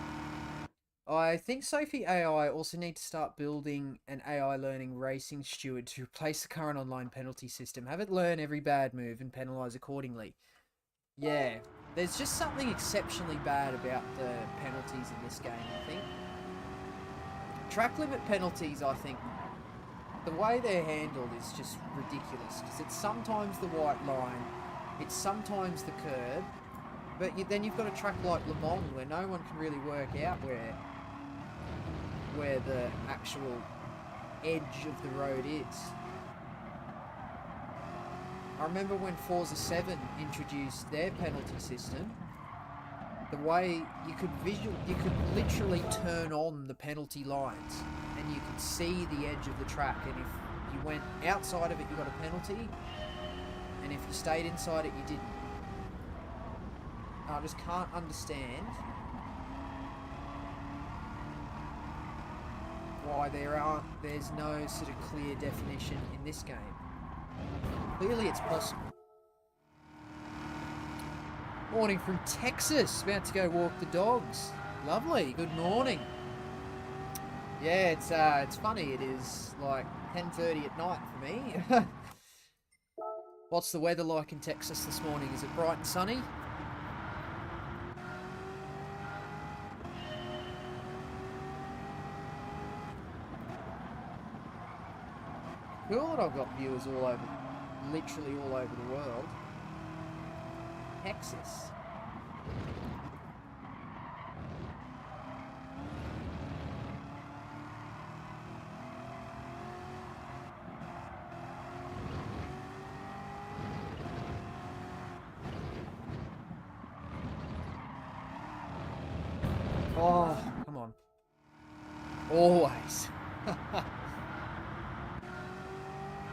I think Sophie AI also need to start building an AI learning racing steward to replace the current online penalty system. Have it learn every bad move and penalise accordingly. Yeah, there's just something exceptionally bad about the penalties in this game, I think. Track limit penalties, I think, the way they're handled is just ridiculous. Because it's sometimes the white line, it's sometimes the curb, but then you've got a track like Le Mans where no one can really work out where the actual edge of the road is. I remember when Forza 7 introduced their penalty system, the way you could literally turn on the penalty lines and you could see the edge of the track, and if you went outside of it you got a penalty, and if you stayed inside it you didn't. I just can't understand why there's no sort of clear definition in this game. Clearly it's possible. Morning from Texas. About to go walk the dogs. Lovely. Good morning. Yeah, it's funny. It is like 10:30 at night for me. What's the weather like in Texas this morning? Is it bright and sunny? Cool that I've got viewers all over, literally all over the world. Texas. Oh, come on. Always.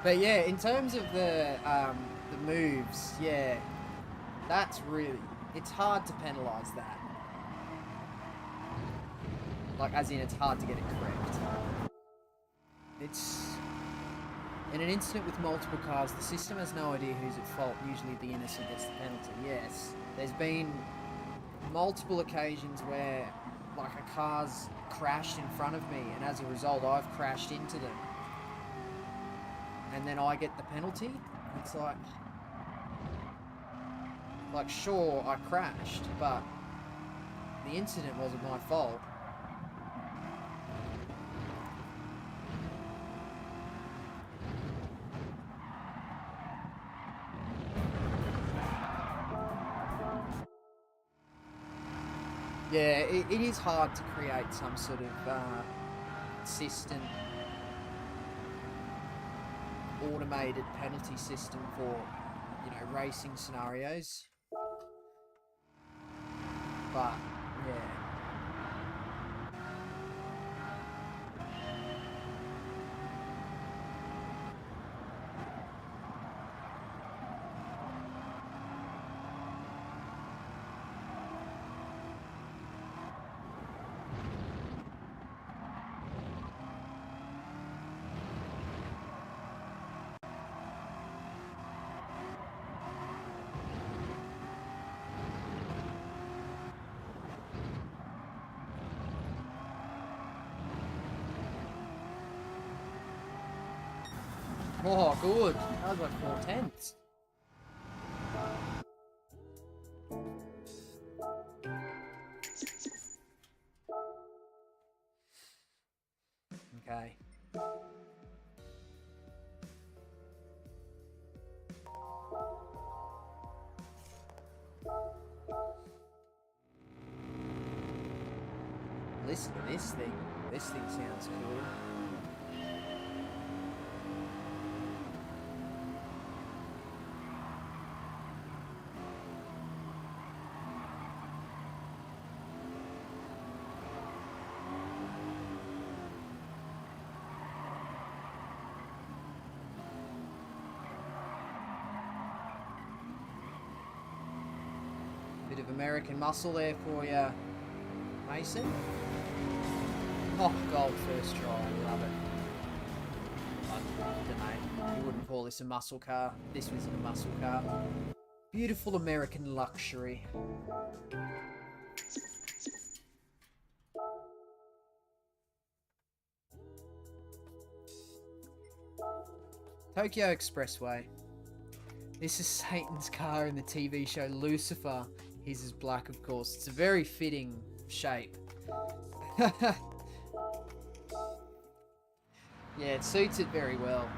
But yeah, in terms of the moves, yeah, that's really, it's hard to penalise that. Like, as in, it's hard to get it correct. It's, in an incident with multiple cars, the system has no idea who's at fault. Usually the innocent gets the penalty. Yes, there's been multiple occasions where, like, a car's crashed in front of me, and as a result, I've crashed into them. And then I get the penalty. It's like, sure, I crashed, but the incident wasn't my fault. Yeah, it is hard to create some sort of consistent automated penalty system for, you know, racing scenarios. But yeah. Oh, good. That was like 4/10. Okay. Listen to this thing. This thing sounds cool. Bit of American muscle there for you, Mason. Oh, gold first try, I love it. I don't know, you wouldn't call this a muscle car. This wasn't a muscle car. Beautiful American luxury. Tokyo Expressway. This is Satan's car in the TV show Lucifer. His is black, of course. It's a very fitting shape. Yeah, it suits it very well.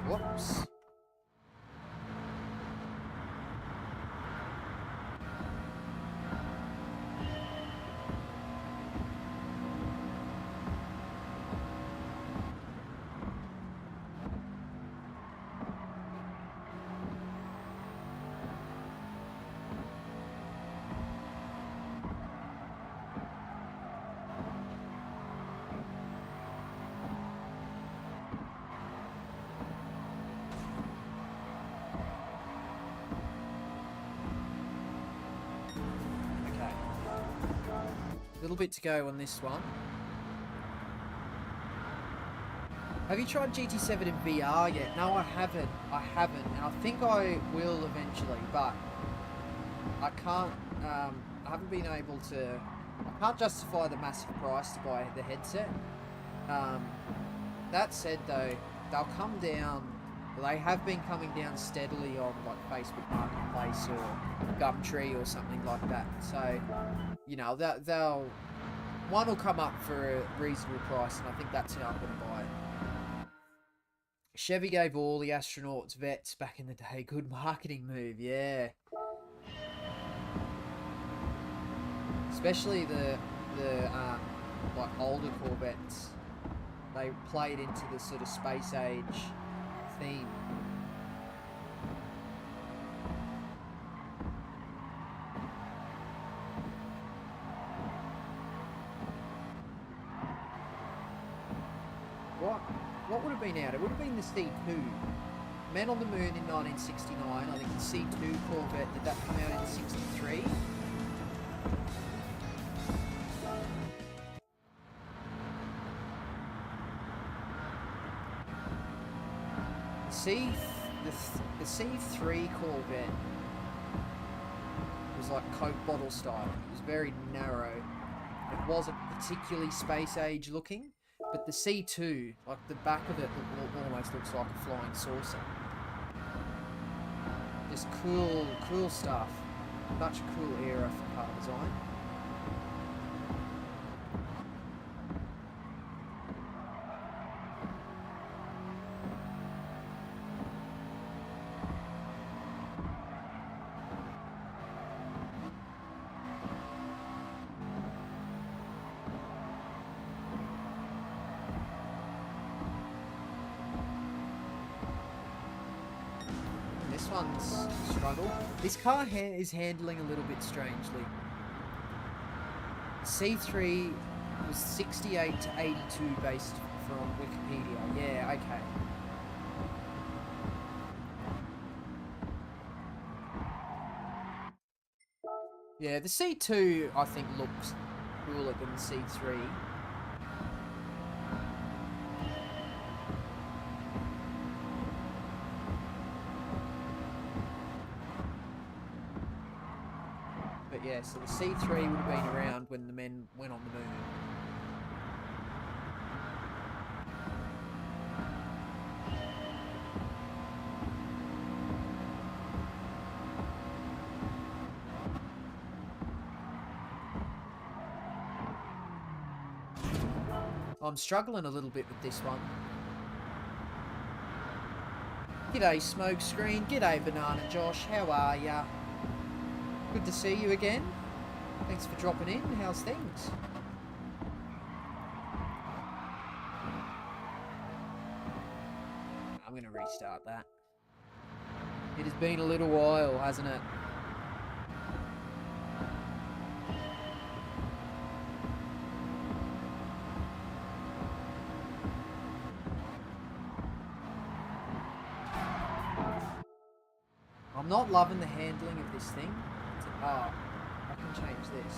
Whoops. Little bit to go on this one. Have you tried GT7 in VR yet? No, I haven't. I haven't, and I think I will eventually, but I can't. I haven't been able to. I can't justify the massive price to buy the headset. That said, though, they'll come down. They have been coming down steadily on like Facebook Marketplace or Gumtree or something like that. So, you know, they'll one will come up for a reasonable price, and I think that's how I'm going to buy it. Chevy gave all the astronauts vets back in the day. Good marketing move, yeah. Especially the like older Corvettes. They played into the sort of space age theme. What would have been out? It would have been the C2. Men on the Moon in 1969. I think the C2 Corvette, did that come out in 63? The C3 Corvette was like Coke bottle style. It was very narrow. It wasn't particularly space age looking, but the C2, like the back of it, almost looks like a flying saucer. Just cool stuff. Such a cool era for car design. One's struggle. This car is handling a little bit strangely. C3 was 68 to 82 based from Wikipedia. Yeah, okay. Yeah, the C2 I think looks cooler than the C3. Yeah, so the C3 would have been around when the men went on the moon. I'm struggling a little bit with this one. G'day Smokescreen, g'day Banana Josh, how are ya? Good to see you again. Thanks for dropping in. How's things? I'm going to restart that. It has been a little while, hasn't it? I'm not loving the handling of this thing. I can change this.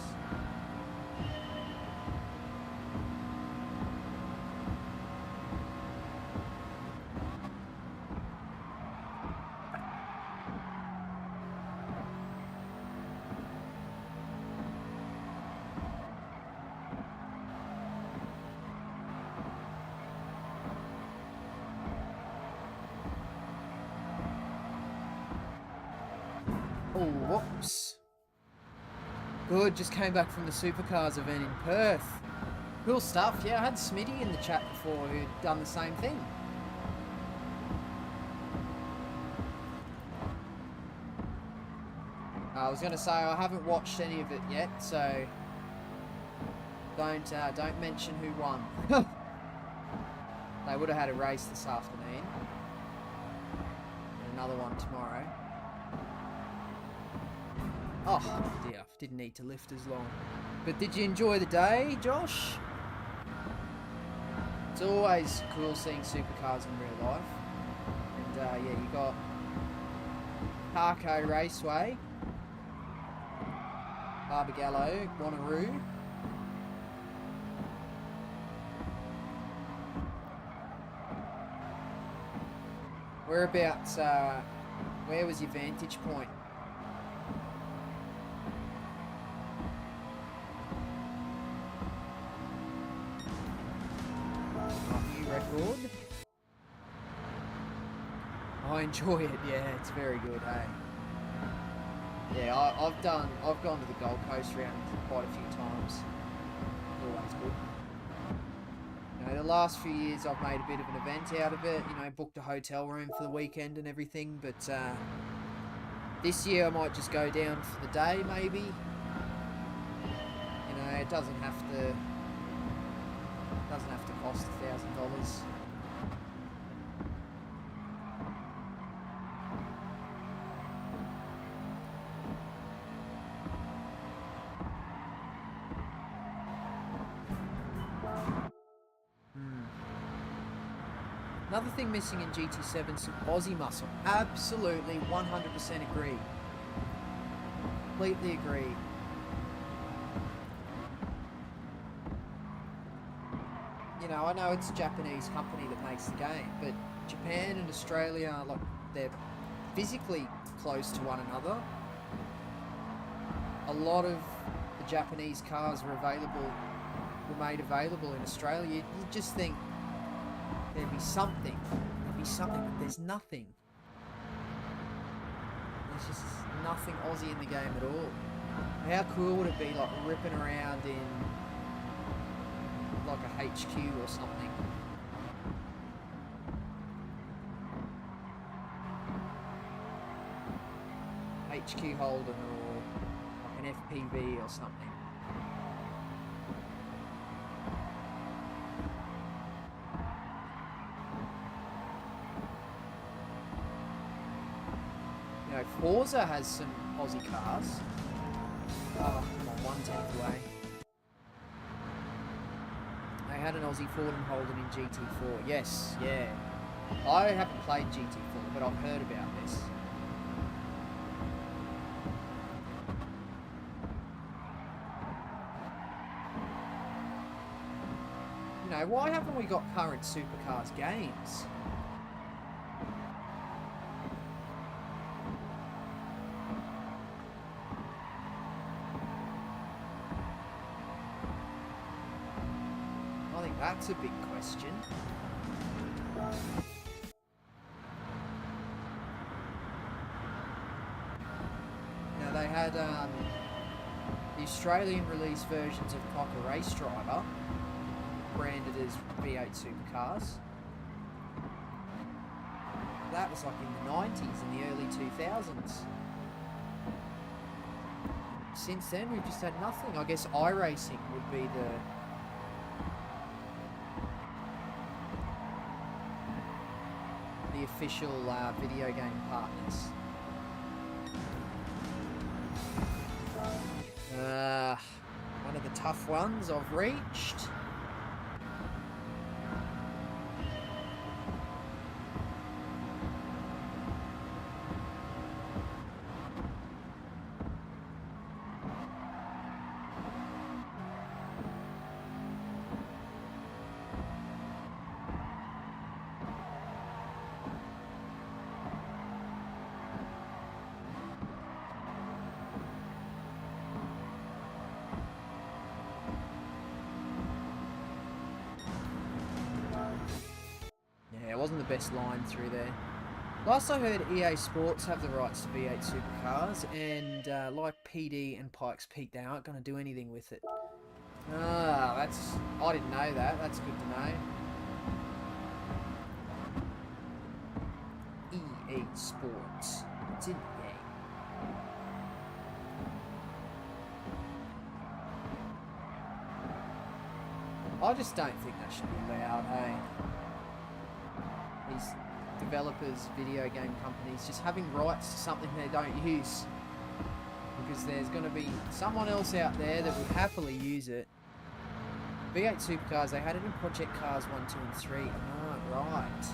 Oh, whoops. Good, just came back from the Supercars event in Perth. Cool stuff. Yeah, I had Smitty in the chat before who'd done the same thing. I was going to say I haven't watched any of it yet, so don't mention who won. They would have had a race this afternoon. And another one tomorrow. Oh dear, didn't need to lift as long. But did you enjoy the day, Josh? It's always cool seeing supercars in real life. And yeah, you got Parco Raceway, Barbagallo, Wanneroo. Whereabouts, where was your vantage point? Record. I enjoy it, yeah, it's very good, hey. Yeah, I've gone to the Gold Coast round quite a few times. It's always good. You know, the last few years I've made a bit of an event out of it, you know, booked a hotel room for the weekend and everything, but this year I might just go down for the day, maybe. You know, it doesn't have to cost $1,000. Another thing missing in GT7, some Aussie muscle. Absolutely, 100% agree. Completely agree. You know, I know it's a Japanese company that makes the game, but Japan and Australia, like, they're physically close to one another. A lot of the Japanese cars were made available in Australia. You just think there'd be something, but there's nothing. There's just nothing Aussie in the game at all. How cool would it be, like, ripping around in like a HQ or something? HQ Holden or like an FPV or something. You know, Forza has some Aussie cars. Oh, come on, 1/10 away. They had an Aussie Ford and Holden in GT4. Yes, yeah. I haven't played GT4, but I've heard about this. You know, why haven't we got current supercars games? That's a big question. Now they had the Australian release versions of Cocker Race Driver, branded as V8 supercars. That was like in the 90s and the early 2000s. Since then we've just had nothing. I guess iRacing would be the official video game partners. One of the tough ones I've reached. wasn't the best line through there. Last I heard, EA Sports have the rights to V8 supercars, and like PD and Pikes Peak, they aren't going to do anything with it. Ah, I didn't know that. That's good to know. EA Sports. It's in EA. I just don't think that should be allowed, hey? These developers, video game companies, just having rights to something they don't use. Because there's going to be someone else out there that would happily use it. V8 Supercars, they had it in Project Cars 1, 2 and 3. Ah, right.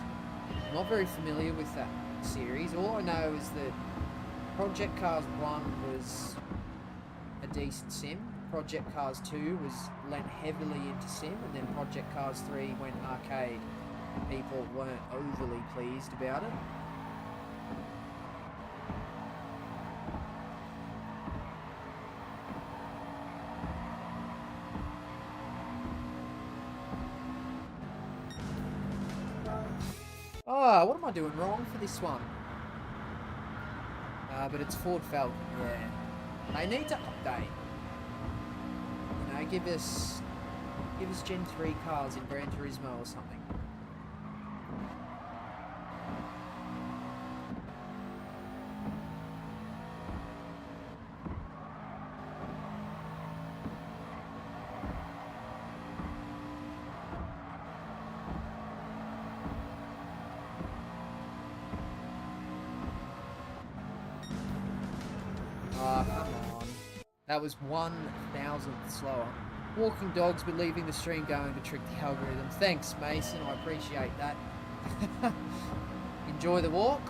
I'm not very familiar with that series. All I know is that Project Cars 1 was a decent sim. Project Cars 2 was lent heavily into sim. And then Project Cars 3 went arcade. People weren't overly pleased about it. Oh, what am I doing wrong for this one? But it's Ford Falcon, yeah. They need to update. You know, give us Gen 3 cars in Gran Turismo or something. Oh, come on. That was 1,000th slower. Walking dogs, but leaving the stream going to trick the algorithm. Thanks, Mason. I appreciate that. Enjoy the walk.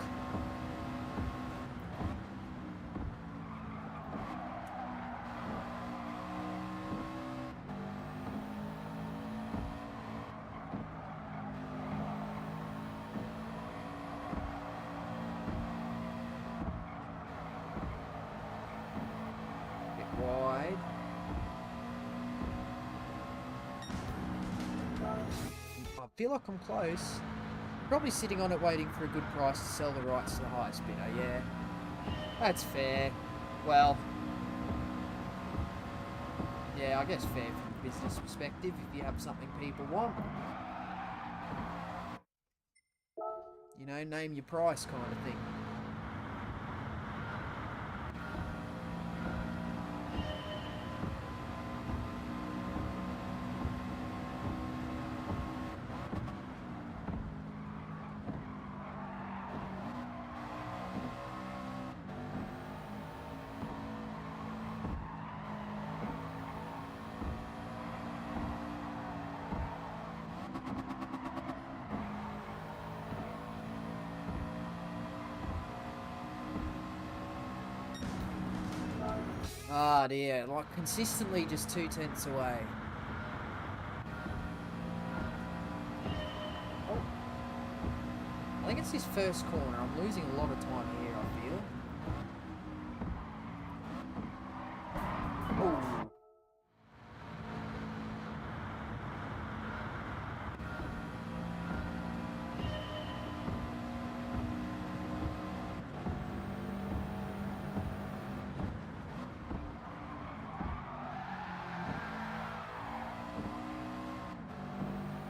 Wide. I feel like I'm close. Probably sitting on it waiting for a good price to sell the rights to the highest bidder, yeah. That's fair. Well, yeah, I guess fair from a business perspective if you have something people want. You know, name your price kind of thing. Ah, dear, like consistently just 2/10 away. Oh. I think it's his first corner. I'm losing a lot of time here, I feel. Oh.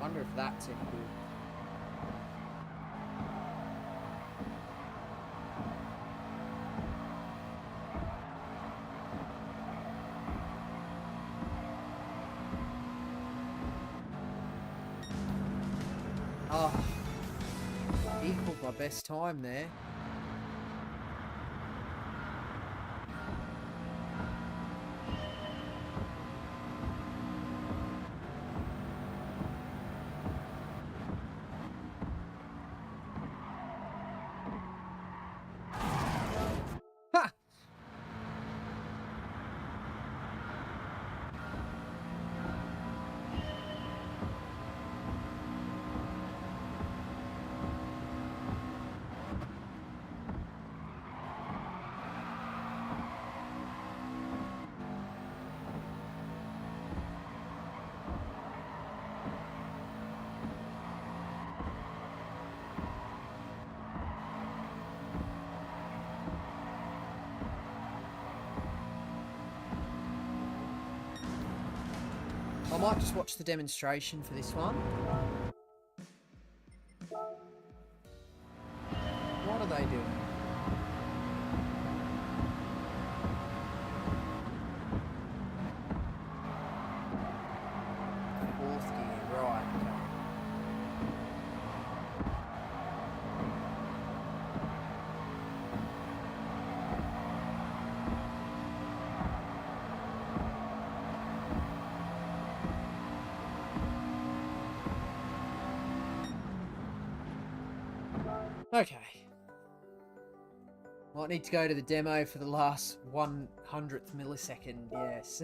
Wonder if that's any good. Oh, equaled my best time there. I might just watch the demonstration for this one. What are they doing? Fourth gear, right. Okay. Might need to go to the demo for the last 100th millisecond, yes.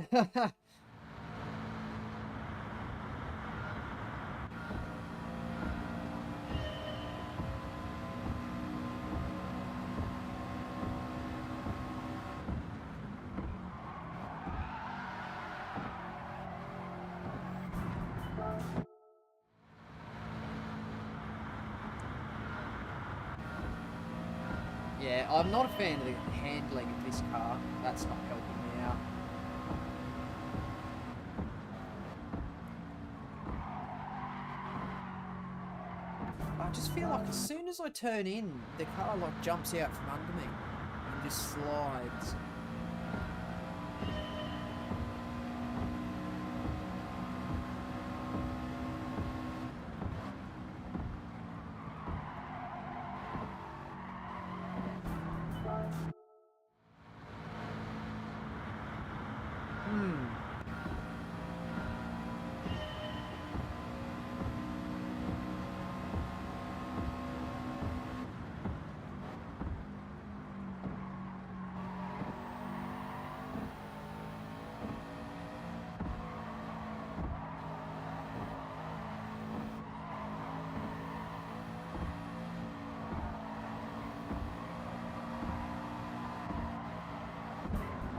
Yeah, I'm not a fan of the handling of this car. That's not helping me out. I just feel like as soon as I turn in, the car like jumps out from under me and just slides.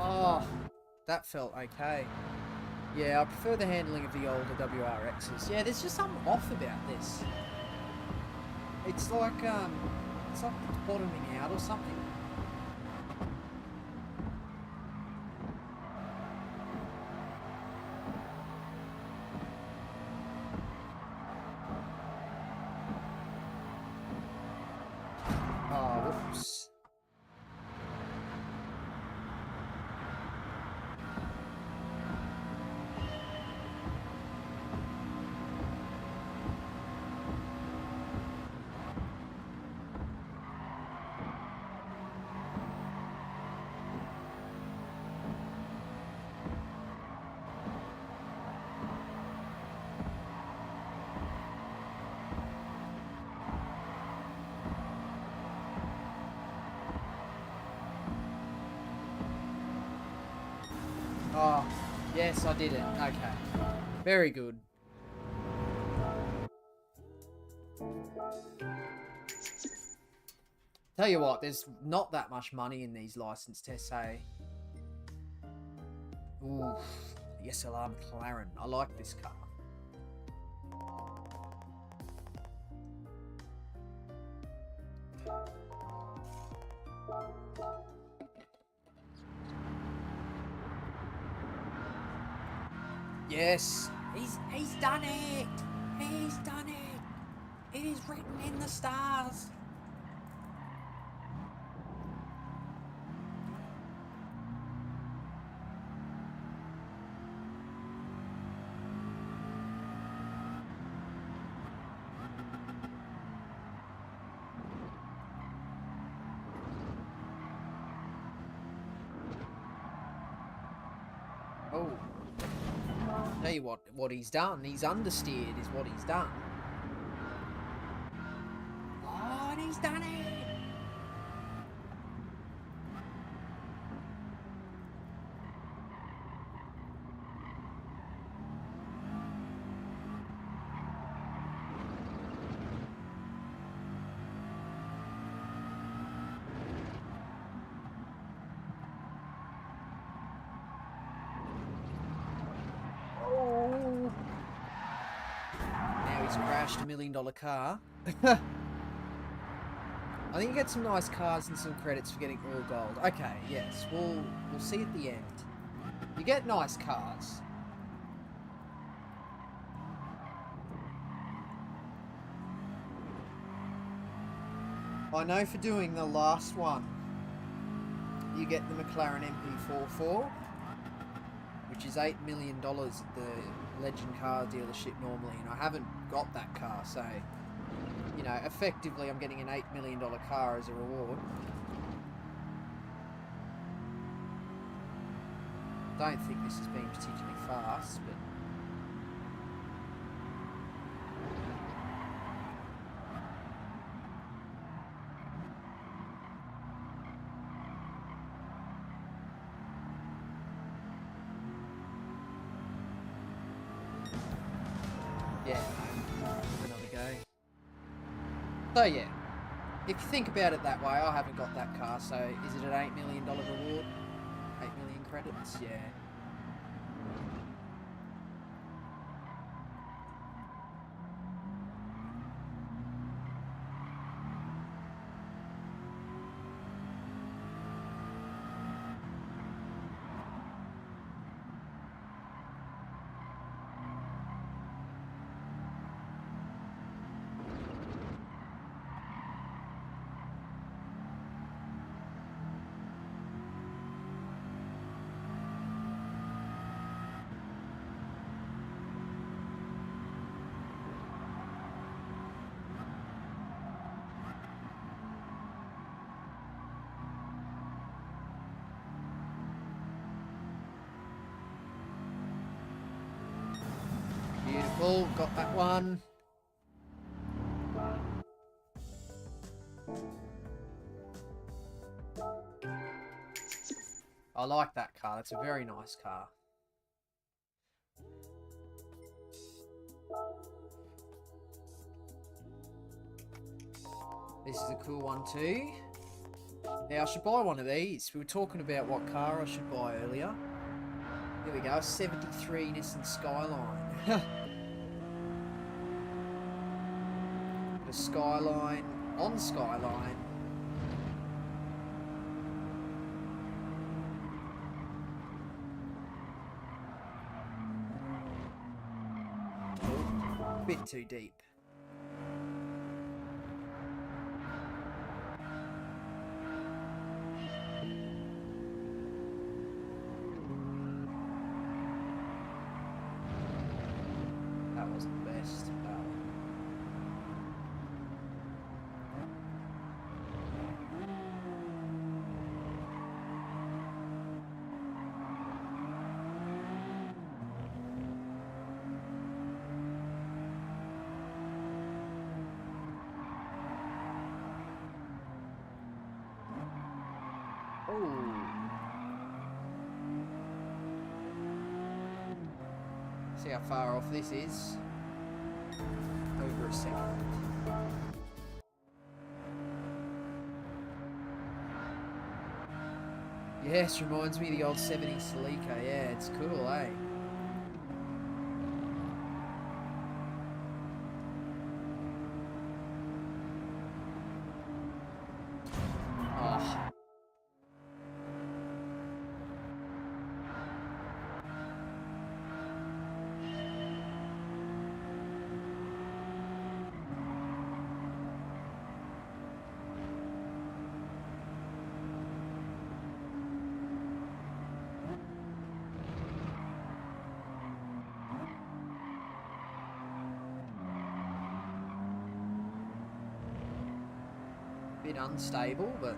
Oh, that felt okay. Yeah, I prefer the handling of the older WRXs. Yeah, there's just something off about this. It's like it's bottoming out or something. Oh, whoops. Oh, yes, I did it. Okay. Very good. Tell you what, there's not that much money in these license tests, hey? Ooh, the SLR McLaren. I like this car. Yes, he's done it. He's done it. It is written in the stars. Oh. Tell you what he's done. He's understeered is what he's done. Oh, and he's done it! Crashed $1 million car. I think you get some nice cars and some credits for getting all gold. Okay, yes, we'll see at the end. You get nice cars. I know for doing the last one, you get the McLaren MP44, which is $8 million at the Legend car dealership normally, and I haven't got that car, so, you know, effectively I'm getting an $8 million car as a reward. Don't think this has been particularly fast, but... yeah, another go. So yeah, if you think about it that way, I haven't got that car, so is it an $8 million reward? 8 million credits? Yeah. Beautiful, got that one. I like that car, that's a very nice car. This is a cool one too. Now I should buy one of these. We were talking about what car I should buy earlier. There we go, a 73 Nissan Skyline. The Skyline on Skyline. Oh, bit too deep. That wasn't the best. See how far off this is. Over a second. Yes, reminds me of the old 70s Celica. Yeah, it's cool, eh? Oh. Bit unstable, but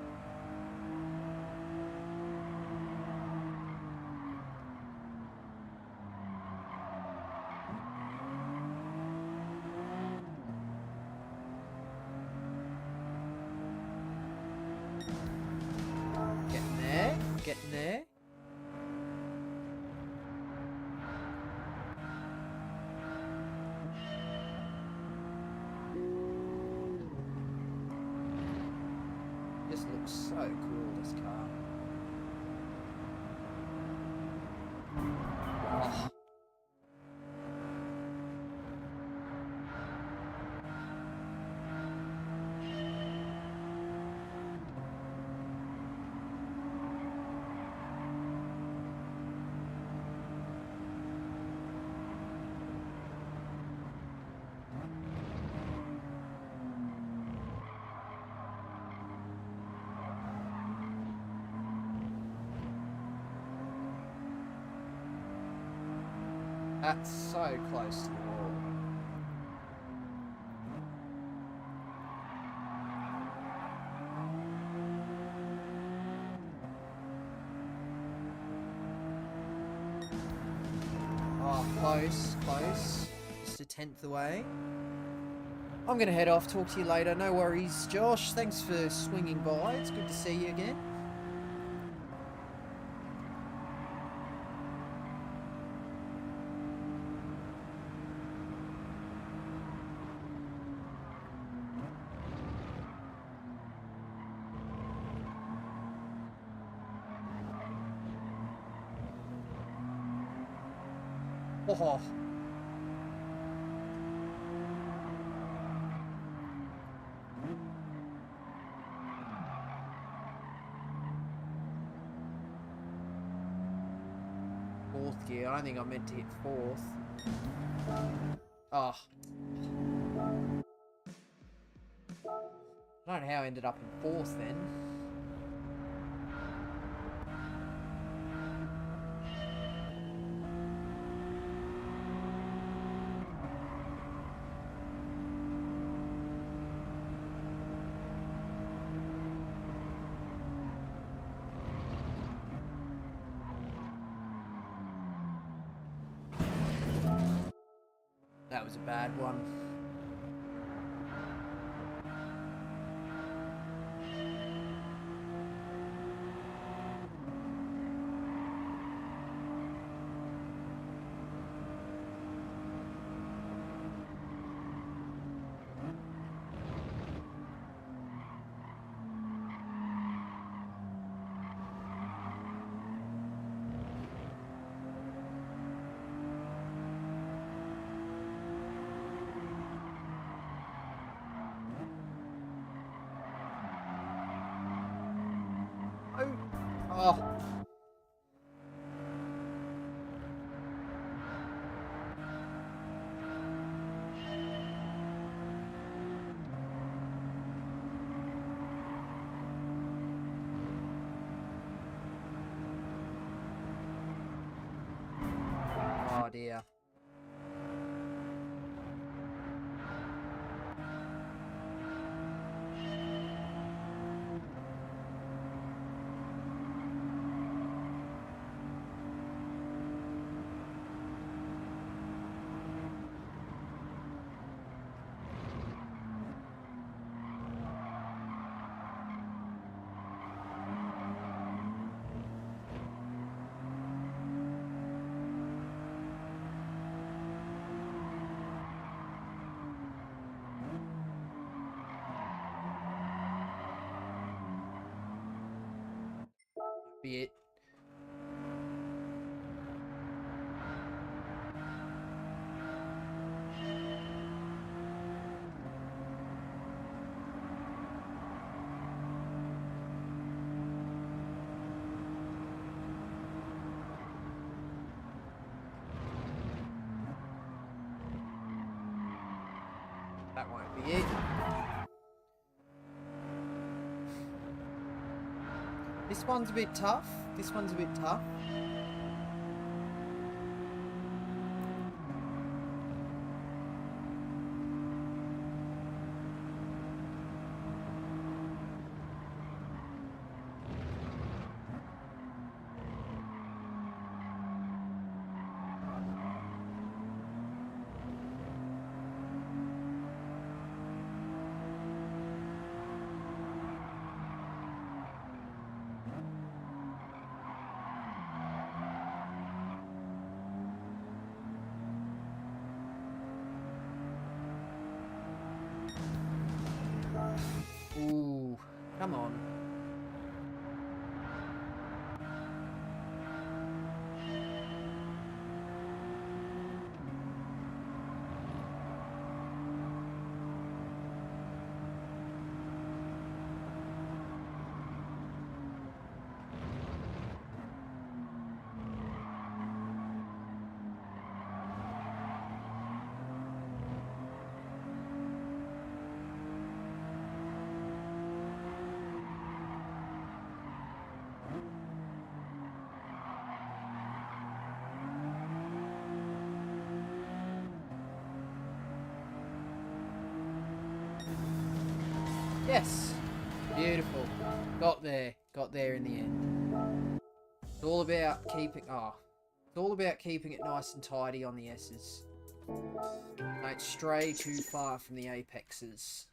getting there, getting there. Looks That's so close to the wall. Oh, close, close. Just a tenth away. I'm going to head off. Talk to you later. No worries, Josh. Thanks for swinging by. It's good to see you again. Oh. Fourth gear. I think I meant to hit fourth. Oh. I don't know how I ended up in fourth then. That was a bad one. Oh. Oh dear. Be it. That won't be it. This one's a bit tough. This one's a bit tough. Ooh, come on. Yes! Beautiful. Got there. Got there in the end. It's all about keeping... Oh. It's all about keeping it nice and tidy on the S's. Don't stray too far from the apexes.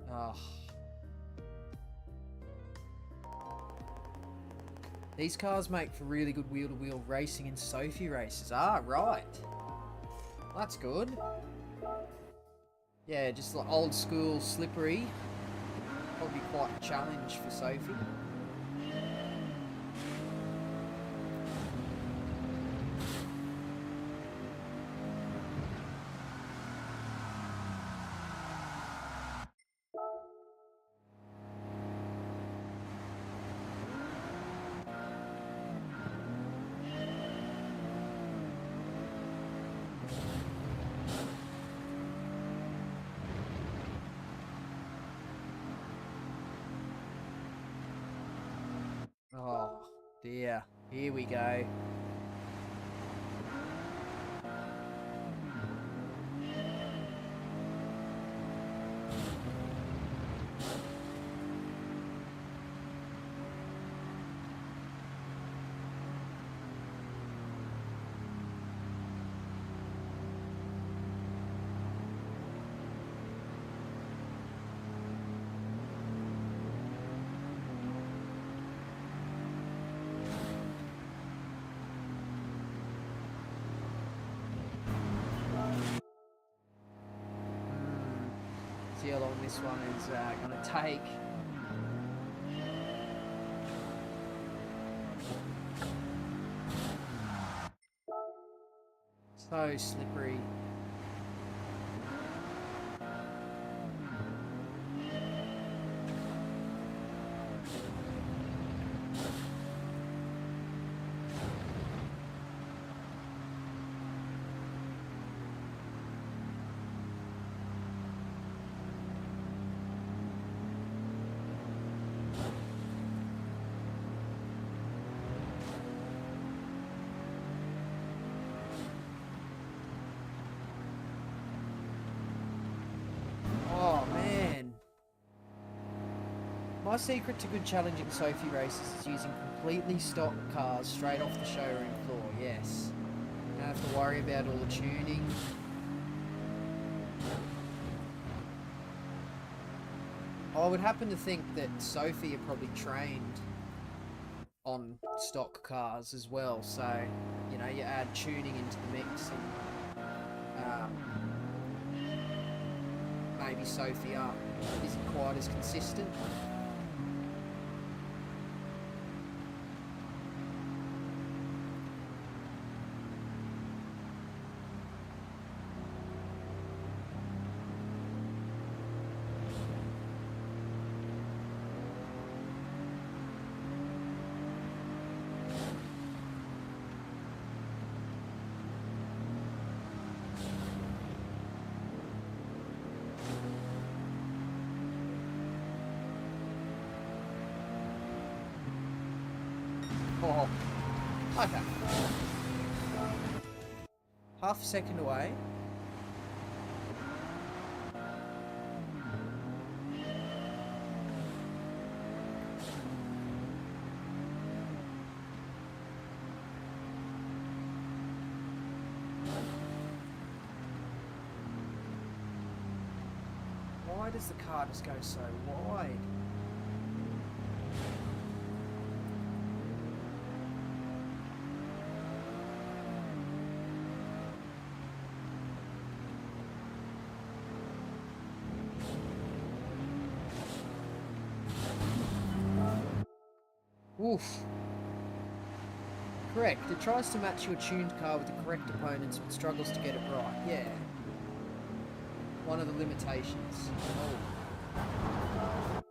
Oh. These cars make for really good wheel-to-wheel racing in Sophie races. Ah, right. That's good. Yeah, just like old school slippery. Probably quite a challenge for Sophie. Oh dear, here we go. See how long this one is going to take. So slippery. My secret to good challenging Sophie races is using completely stock cars straight off the showroom floor, yes. You don't have to worry about all the tuning. I would happen to think that Sophie are probably trained on stock cars as well, so, you know, you add tuning into the mix and maybe Sophie isn't quite as consistent. Oh, okay. Half a second away. Why does the car just go so wide? Oof. Correct. It tries to match your tuned car with the correct opponents but struggles to get it right. Yeah. One of the limitations. Oh.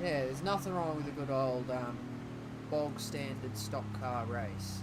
Yeah, there's nothing wrong with a good old bog standard stock car race.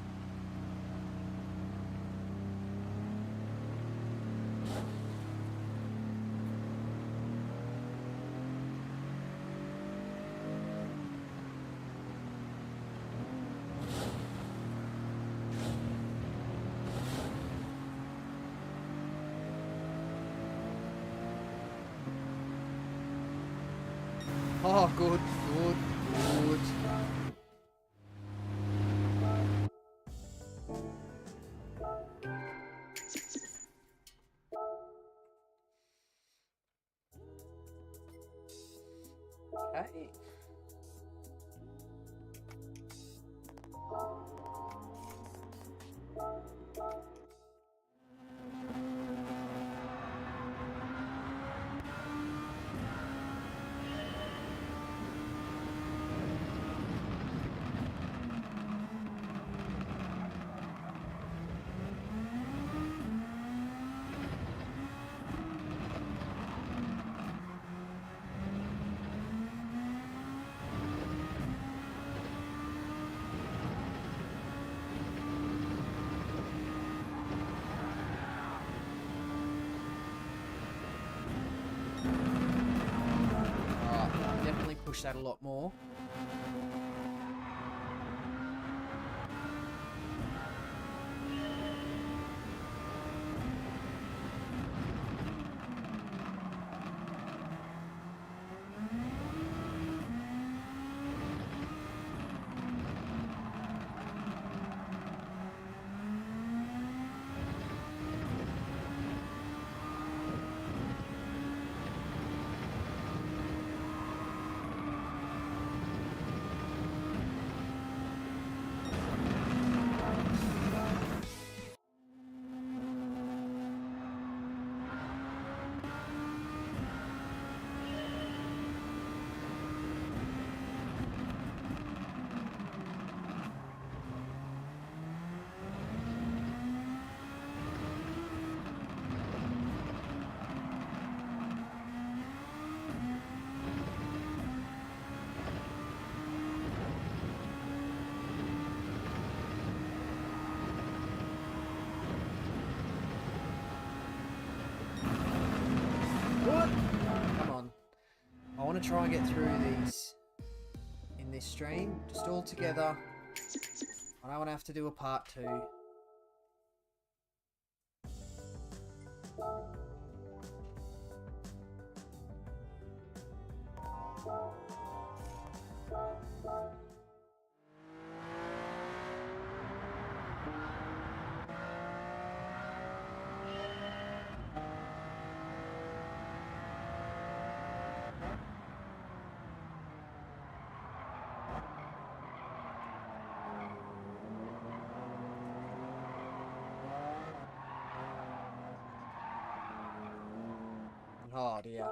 Oh, good, good, good. Okay. Definitely push that a lot more. Come on. I want to try and get through these in this stream, just all together. I don't want to have to do a part 2. Oh dear.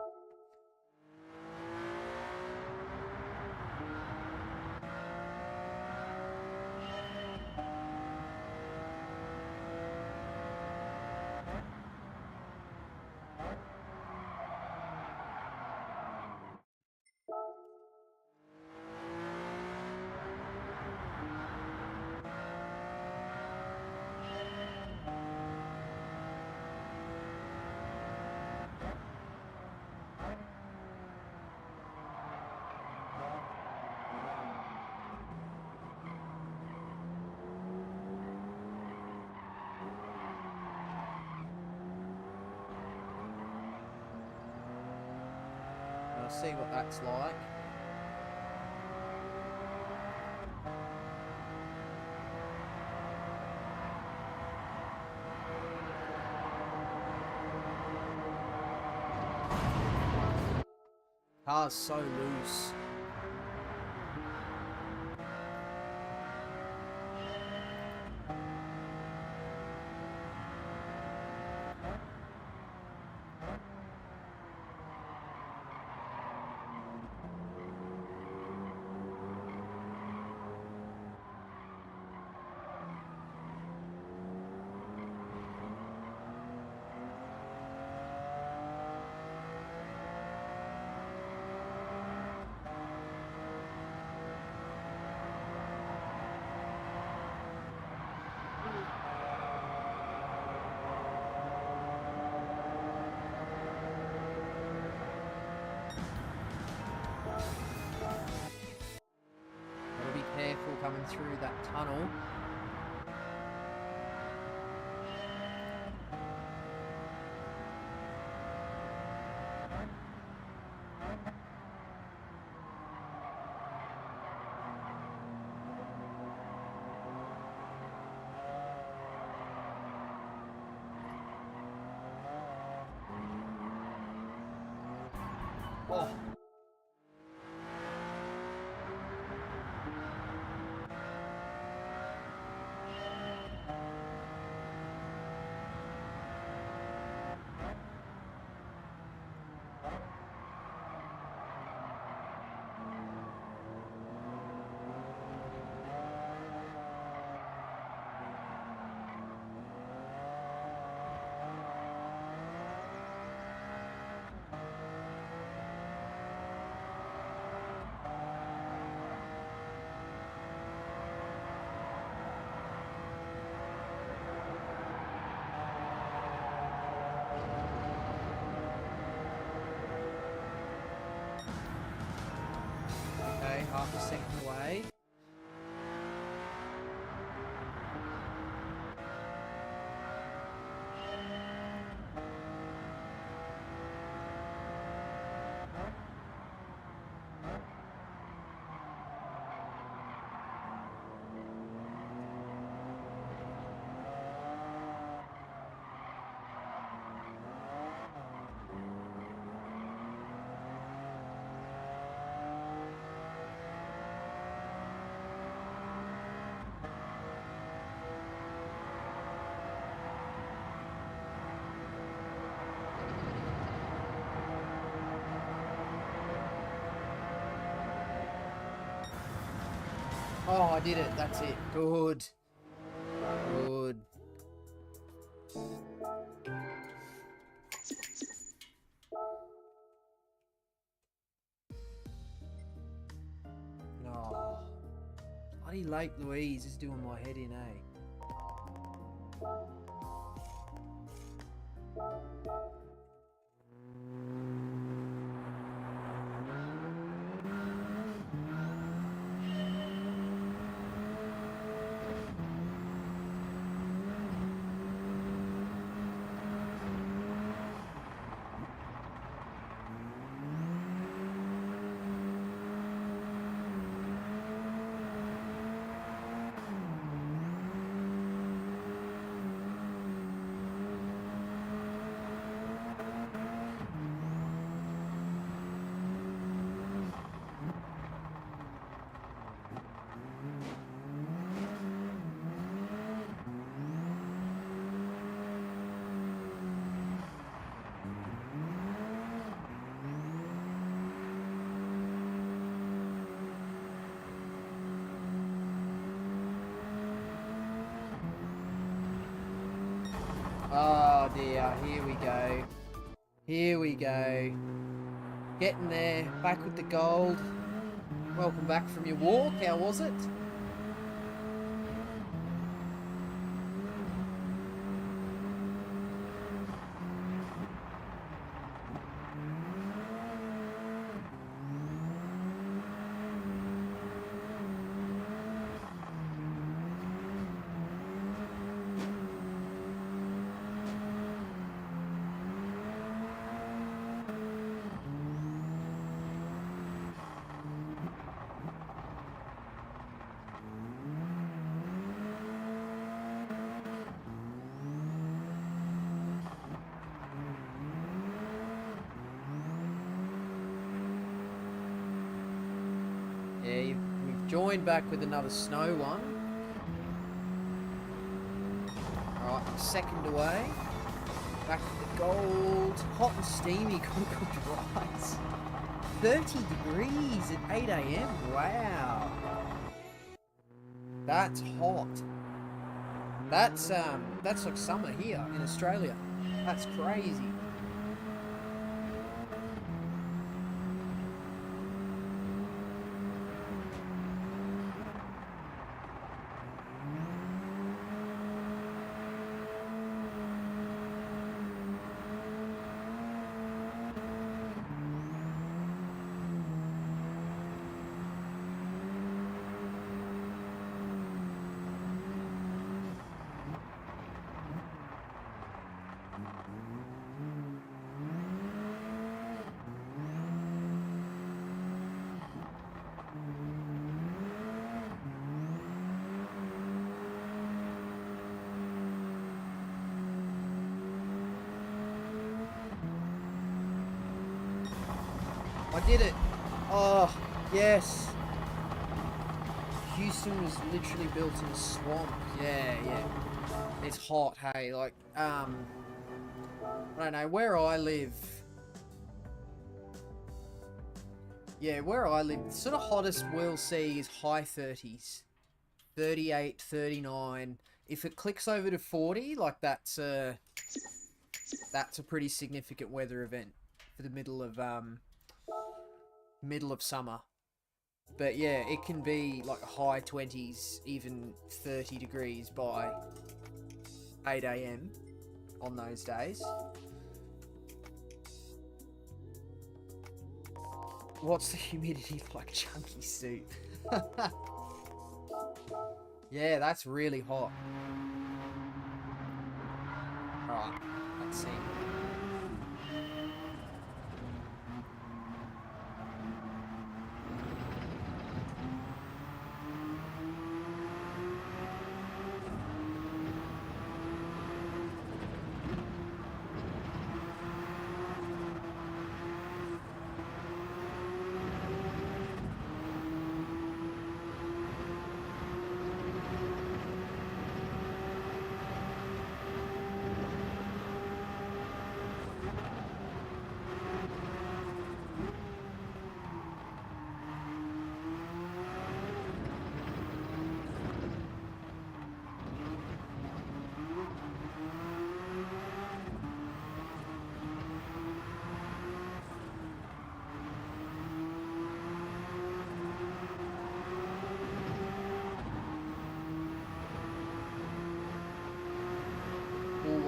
We'll see what that's like. Car's so loose. Careful coming through that tunnel. half a second away. Oh, I did it. That's it. Good. Good. Oh. Bloody Lake Louise is doing my head in, eh? Oh dear, here we go. Here we go. Getting there, back with the gold. Welcome back from your walk, how was it? Yeah, we've joined back with another snow one. Alright, second away. Back with the gold. Hot and steamy cooked rice. 30 degrees at 8 AM. Wow. That's hot. That's like summer here in Australia. That's crazy. I did it. Oh, yes. Houston was literally built in a swamp. Yeah, yeah. It's hot, hey. Like, I don't know, where I live. Yeah, where I live, the sort of hottest we'll see is high 30s. 38, 39. If it clicks over to 40, like that's a pretty significant weather event for the middle of summer. But yeah, it can be like high 20s, even 30 degrees by 8 AM on those days. What's the humidity like? Chunky soup. Yeah, that's really hot. Alright, let's see.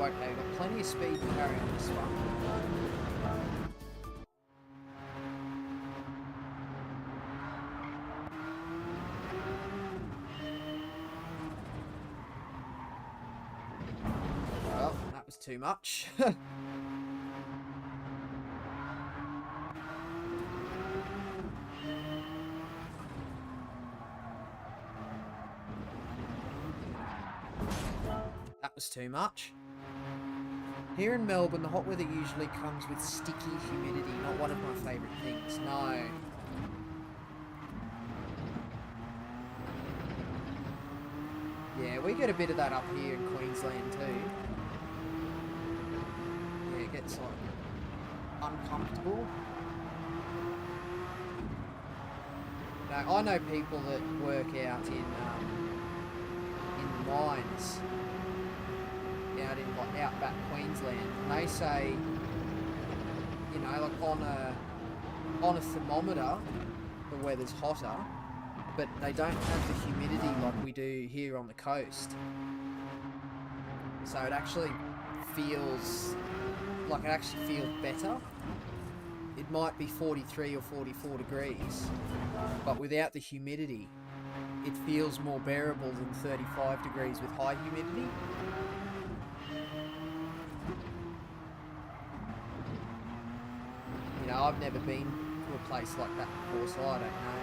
Okay, got plenty of speed to carry on this one. Well, that was too much. That was too much. Here in Melbourne, the hot weather usually comes with sticky humidity, not one of my favourite things, no. Yeah, we get a bit of that up here in Queensland too. Yeah, it gets like uncomfortable. Now, I know people that work out in mines out in like outback Queensland, and they say, you know, like on a thermometer the weather's hotter, but they don't have the humidity like we do here on the coast, so it actually feels better. It might be 43 or 44 degrees, but without the humidity it feels more bearable than 35 degrees with high humidity. You know, I've never been to a place like that before, so I don't know.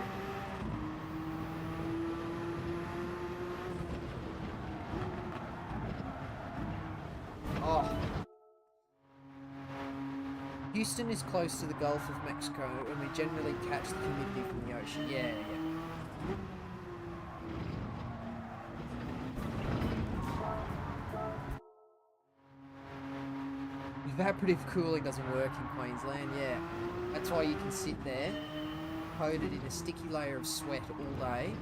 Oh. Houston is close to the Gulf of Mexico, and we generally catch the humidity from the ocean. Yeah, yeah. Evaporative cooling doesn't work in Queensland, yeah. That's why you can sit there, coated in a sticky layer of sweat all day,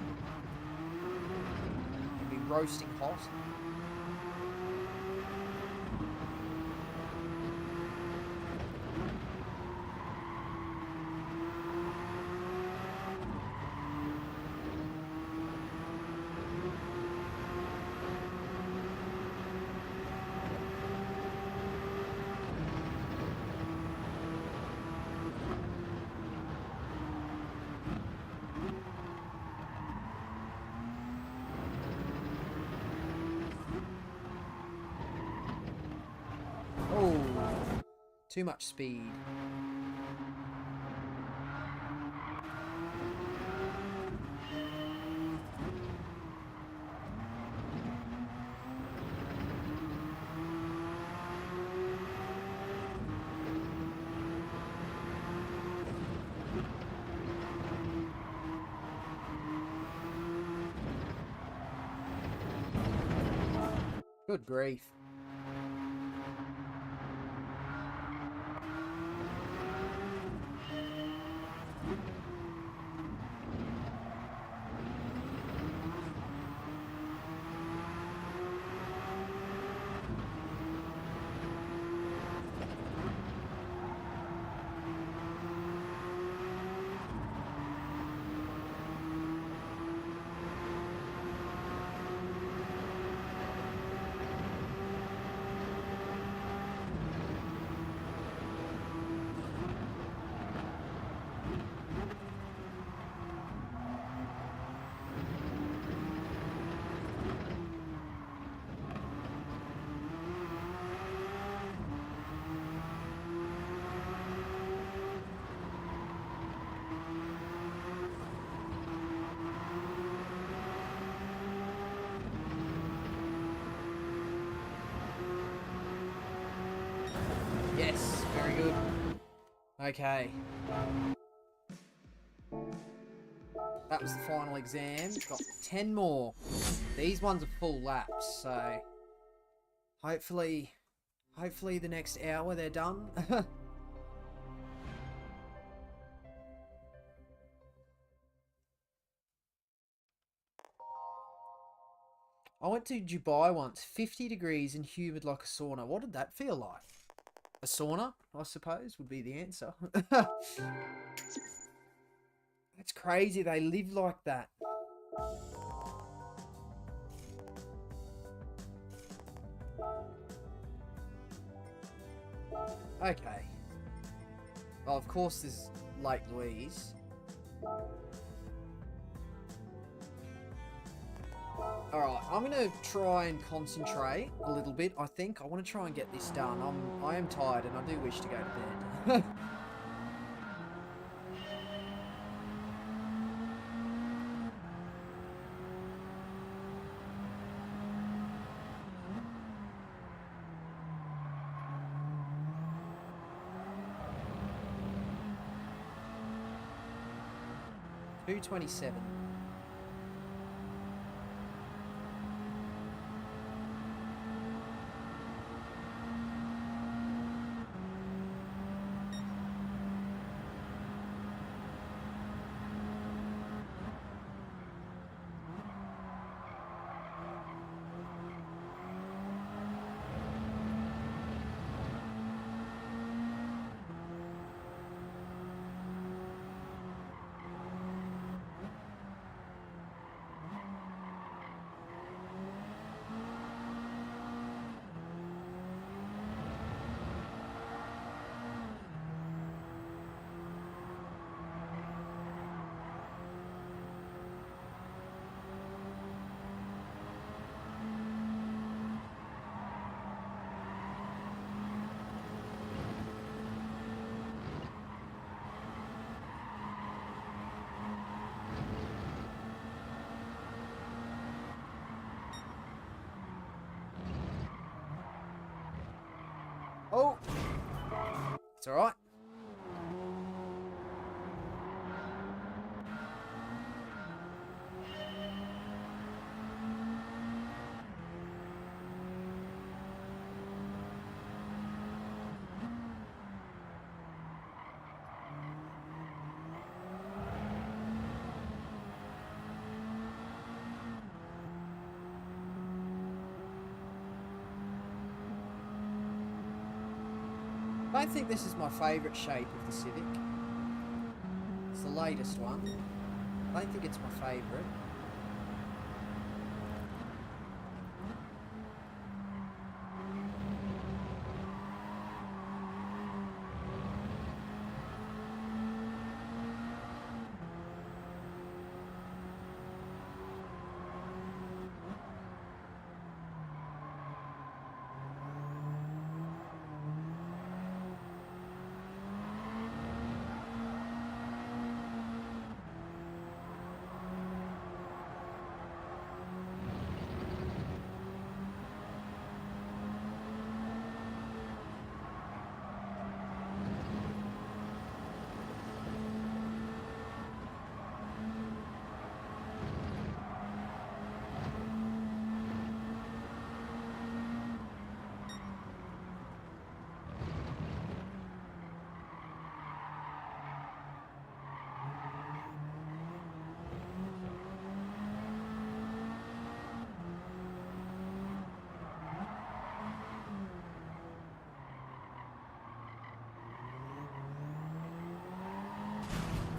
and be roasting hot. Too much speed. Good grief. Okay. That was the final exam. Got 10 more. These ones are full laps, so hopefully the next hour they're done. I went to Dubai once, 50 degrees and humid like a sauna. What did that feel like? A sauna, I suppose, would be the answer. That's crazy, they live like that. Okay. Oh, of course there's Lake Louise. Alright, I'm going to try and concentrate a little bit, I think. I want to try and get this done. I am tired and I do wish to go to bed. $2.27. Oh! It's alright. I don't think this is my favourite shape of the Civic. It's the latest one. I don't think it's my favourite.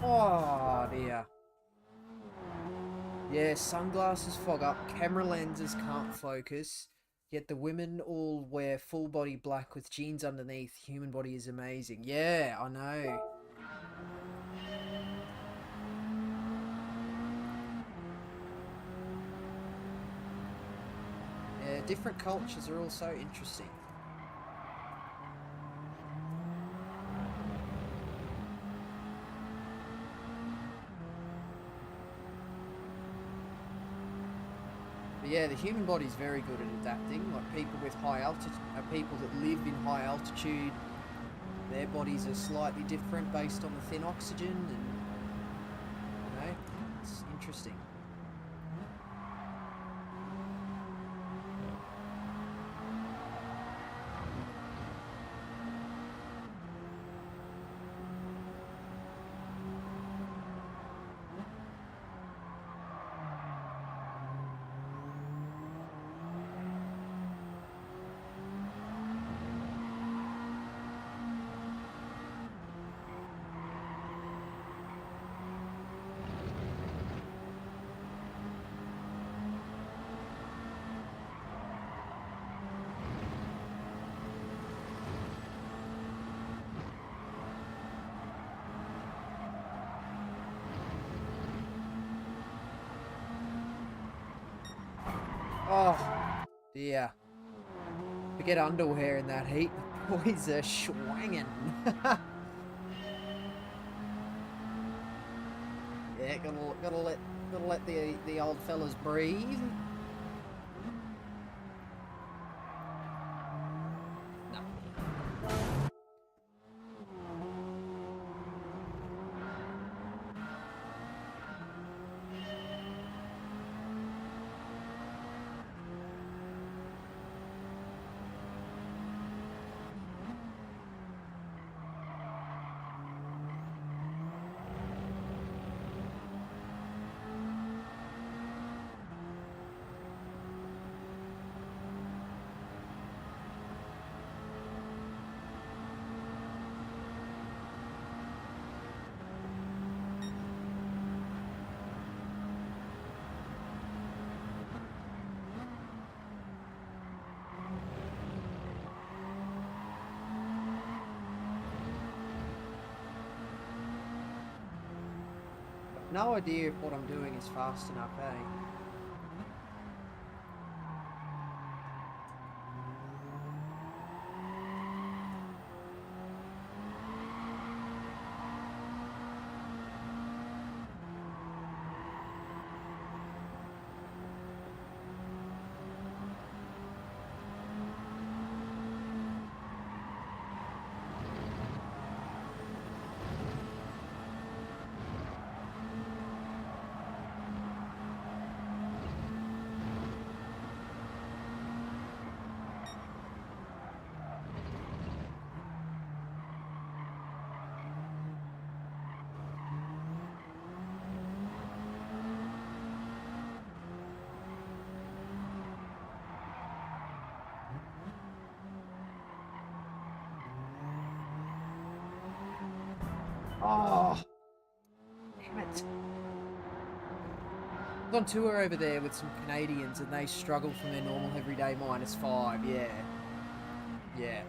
Oh dear. Yeah, sunglasses fog up, camera lenses can't focus, yet the women all wear full body black with jeans underneath. Human body is amazing. Yeah, I know. Yeah, different cultures are all so interesting. But yeah, the human body is very good at adapting. Like people with high altitude, people that live in high altitude, their bodies are slightly different based on the thin oxygen, and you know, it's interesting. Oh, dear. Forget underwear in that heat. The boys are swanging. Yeah, gotta let the old fellas breathe. No. No idea if what I'm doing is fast enough, eh? Oh, damn it. I was on tour over there with some Canadians and they struggle from their normal everyday -5, yeah. Yeah.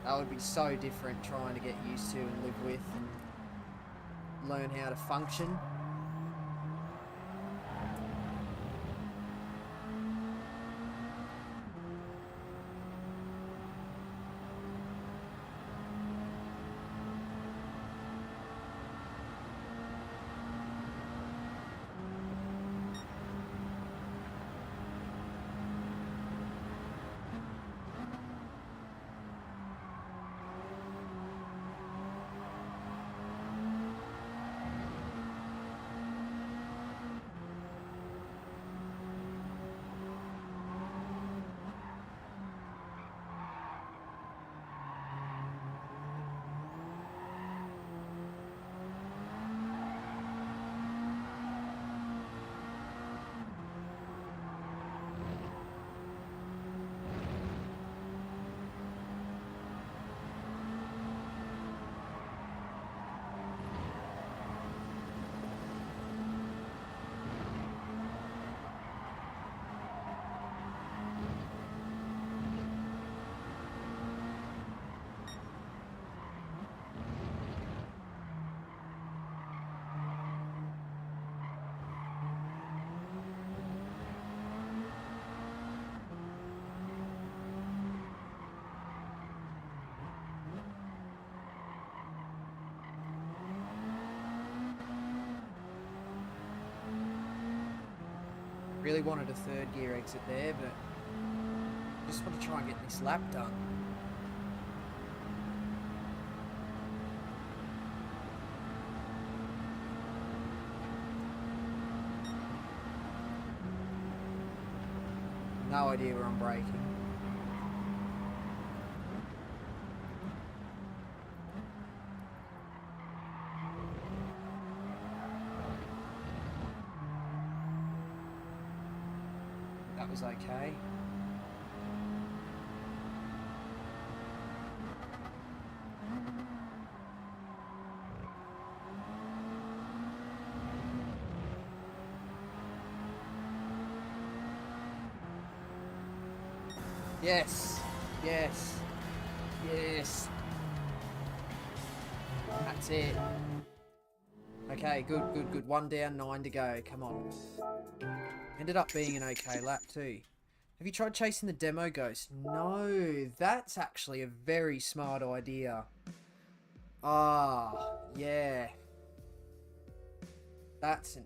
That would be so different trying to get used to and live with and learn how to function. Really wanted a third gear exit there, but just want to try and get this lap done. No idea where I'm braking. That was okay. Yes, yes, yes. That's it. Okay, good, good, good. 1 down, 9 to go. Come on. Ended up being an okay lap too. Have you tried chasing the demo ghost? No, that's actually a very smart idea. Ah, yeah. That's an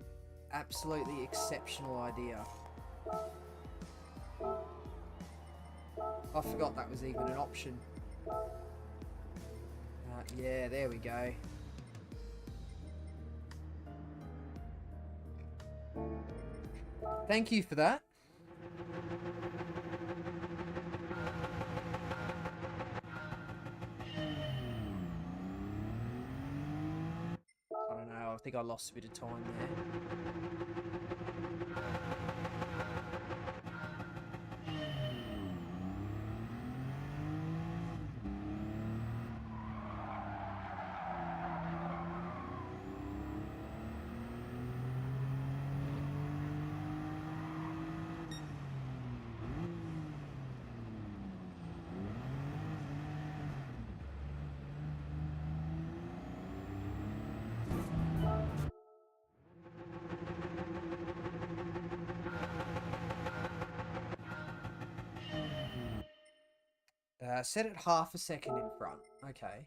absolutely exceptional idea. I forgot that was even an option. Yeah, there we go. Thank you for that. I don't know, I think I lost a bit of time there. Set it half a second in front. Okay.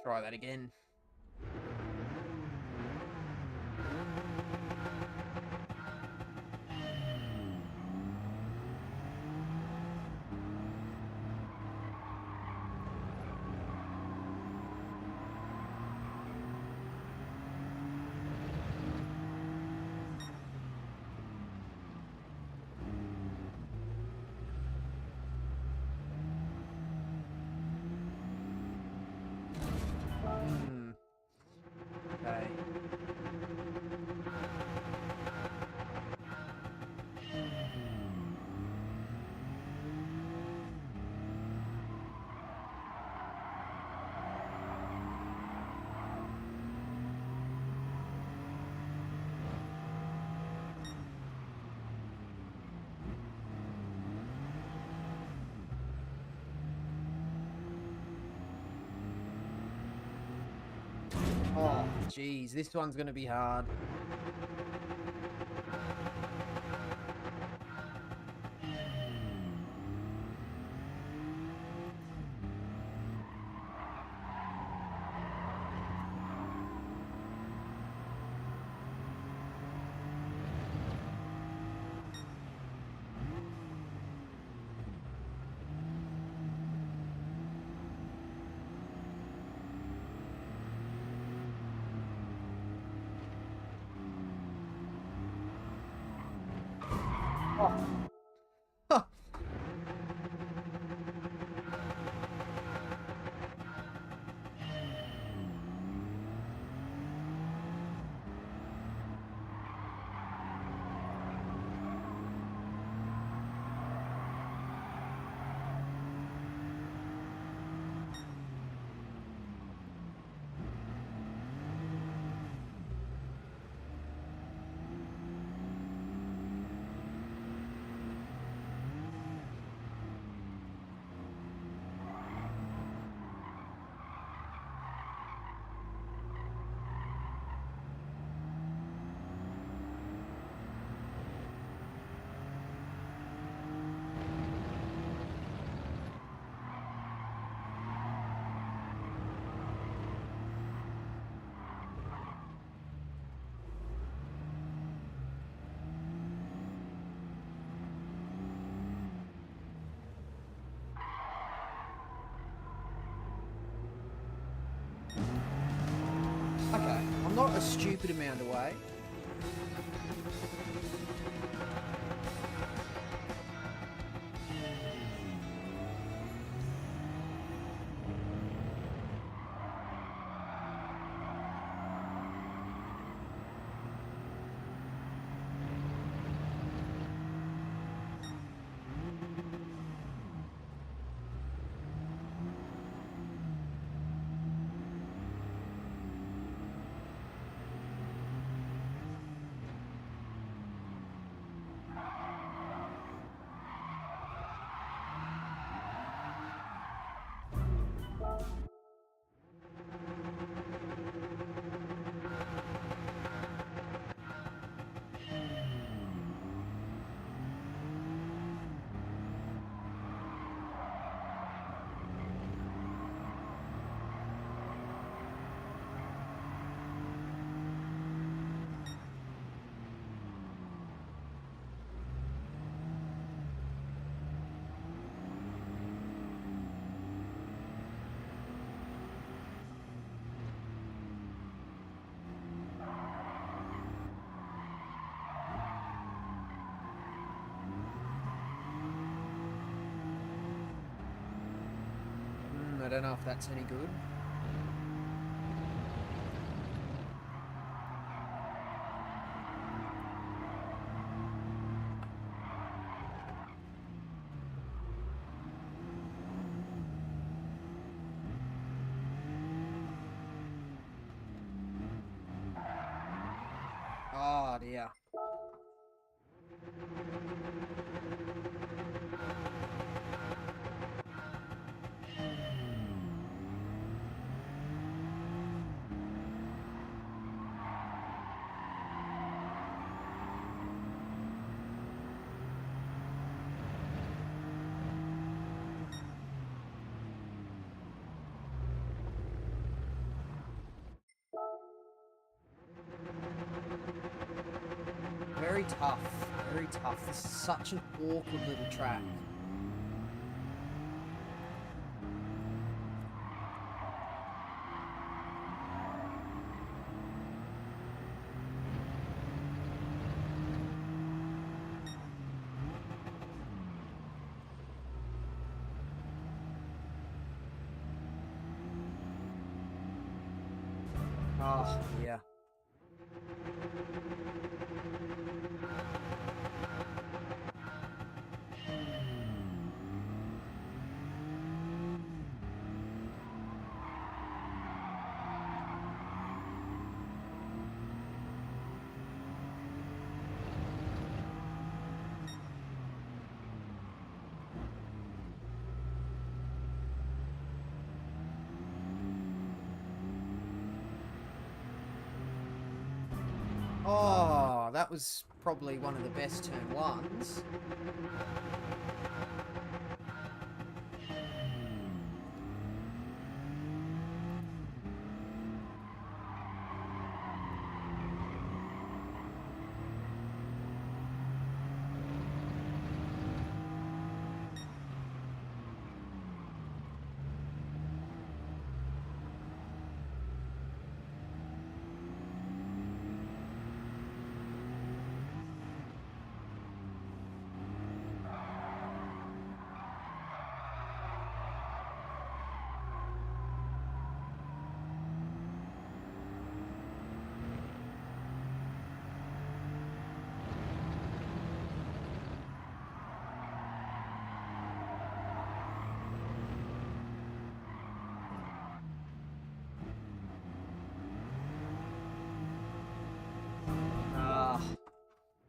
Try that again. Okay. Oh, jeez, this one's gonna be hard. Oh. Huh. a stupid amount away. I don't know if that's any good. Oh dear. Very tough, very tough. This is such an awkward little track. Oh, yeah. Oh, that was probably one of the best turn ones.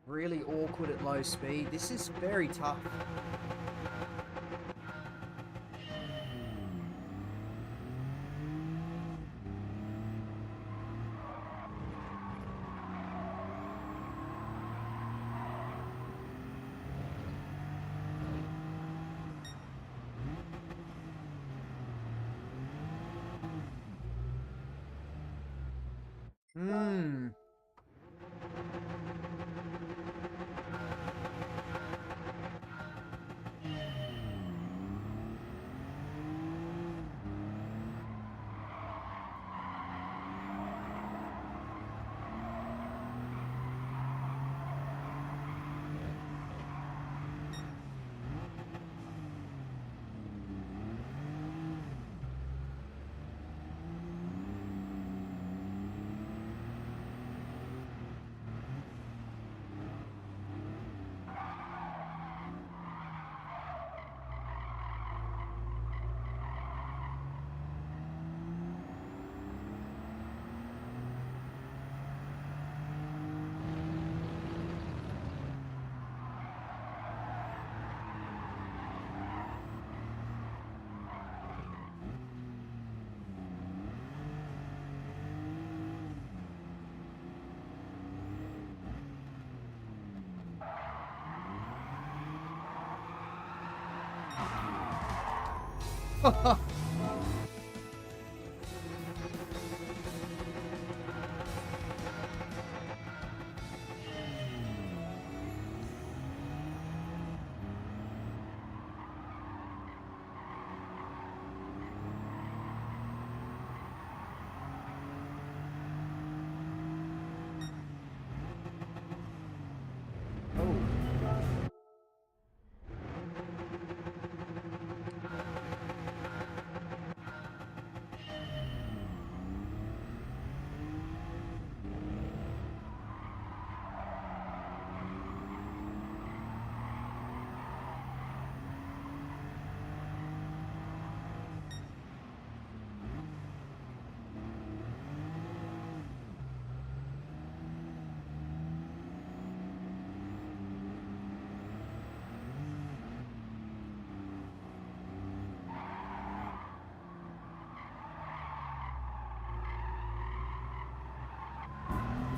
Really awkward at low speed. This is very tough.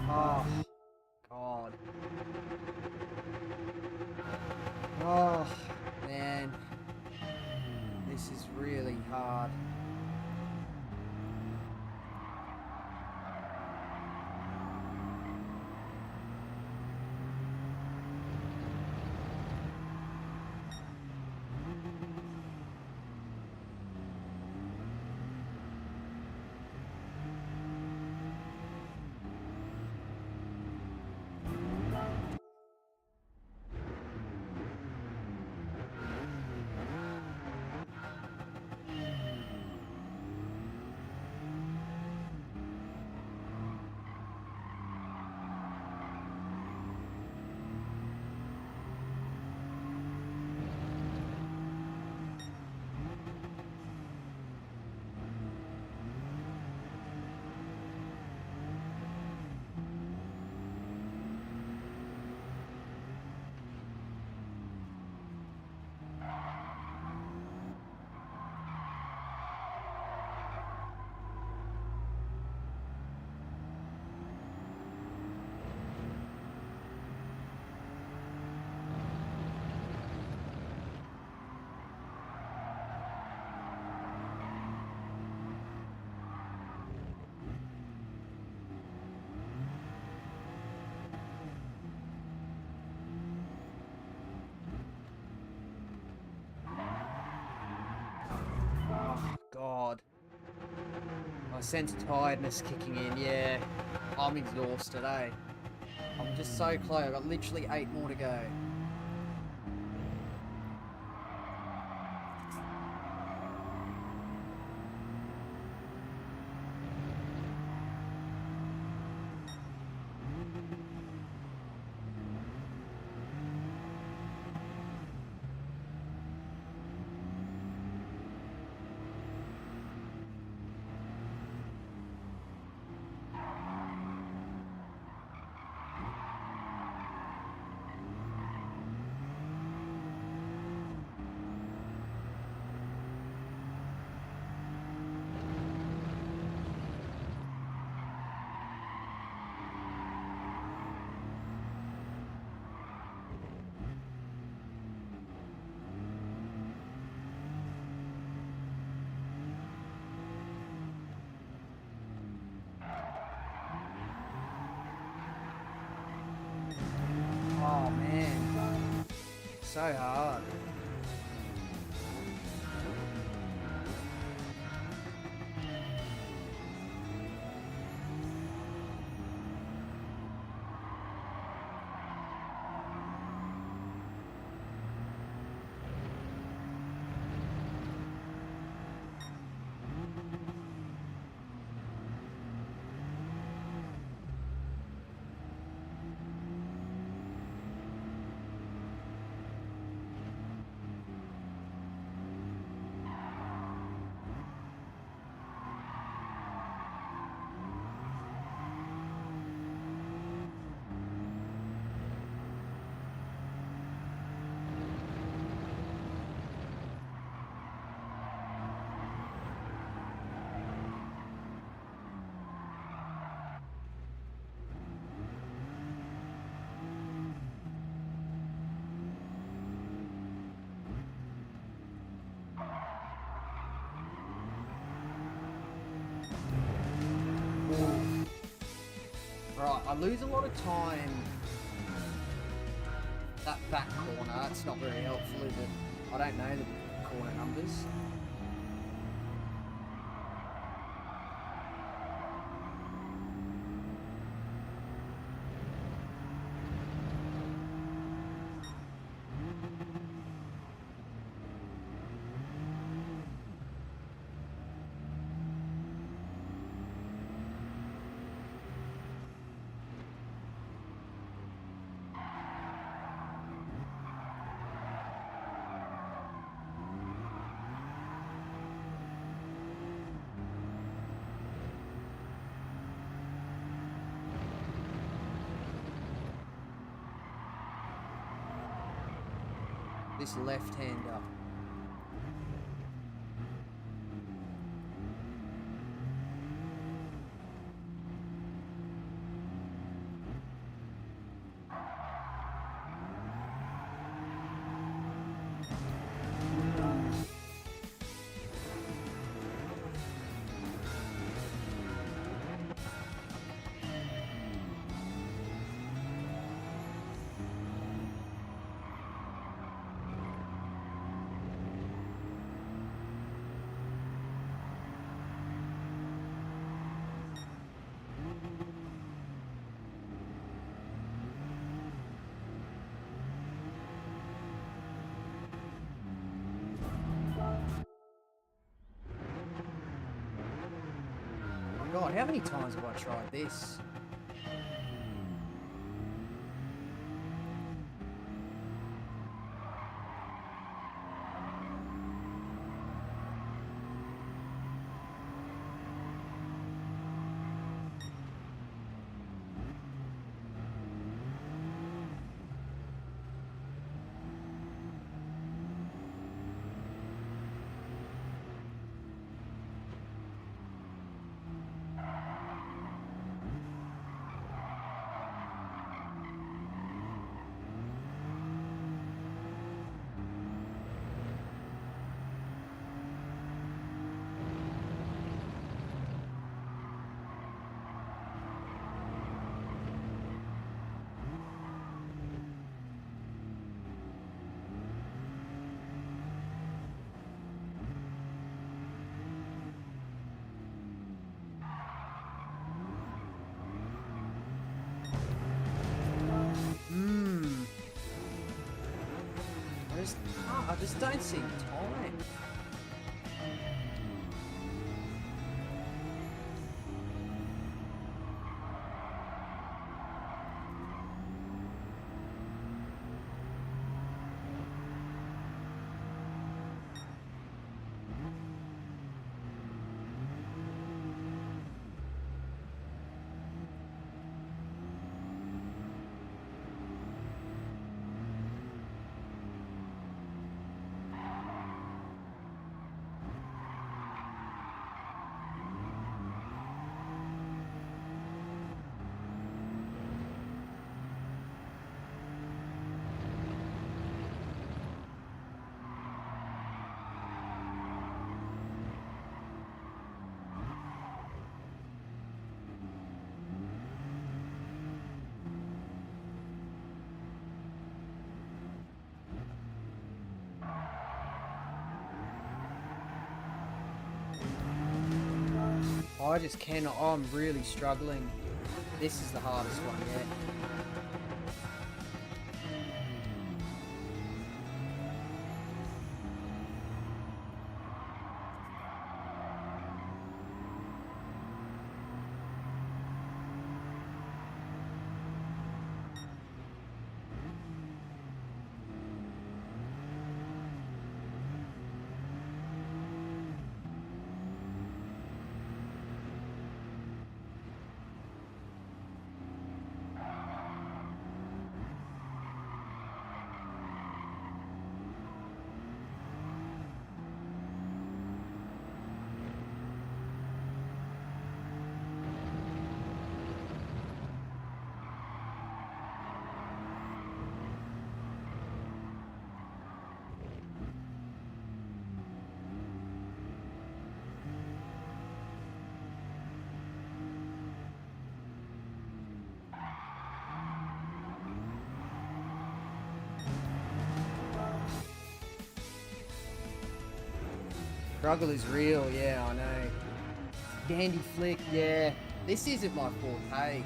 Oh, God. Oh, man. This is really hard. God. I sense tiredness kicking in, yeah. I'm exhausted, eh? I'm just so close. I've got literally 8 more to go. Oh man, so hard. I lose a lot of time. That back corner, that's not very helpful, is it? I don't know the corner numbers. This left-hander. God, how many times have I tried this? I just don't see time. I just cannot. I'm really struggling. This is the hardest one yet. Struggle is real, yeah, I know. Dandy flick, yeah. This isn't my forte.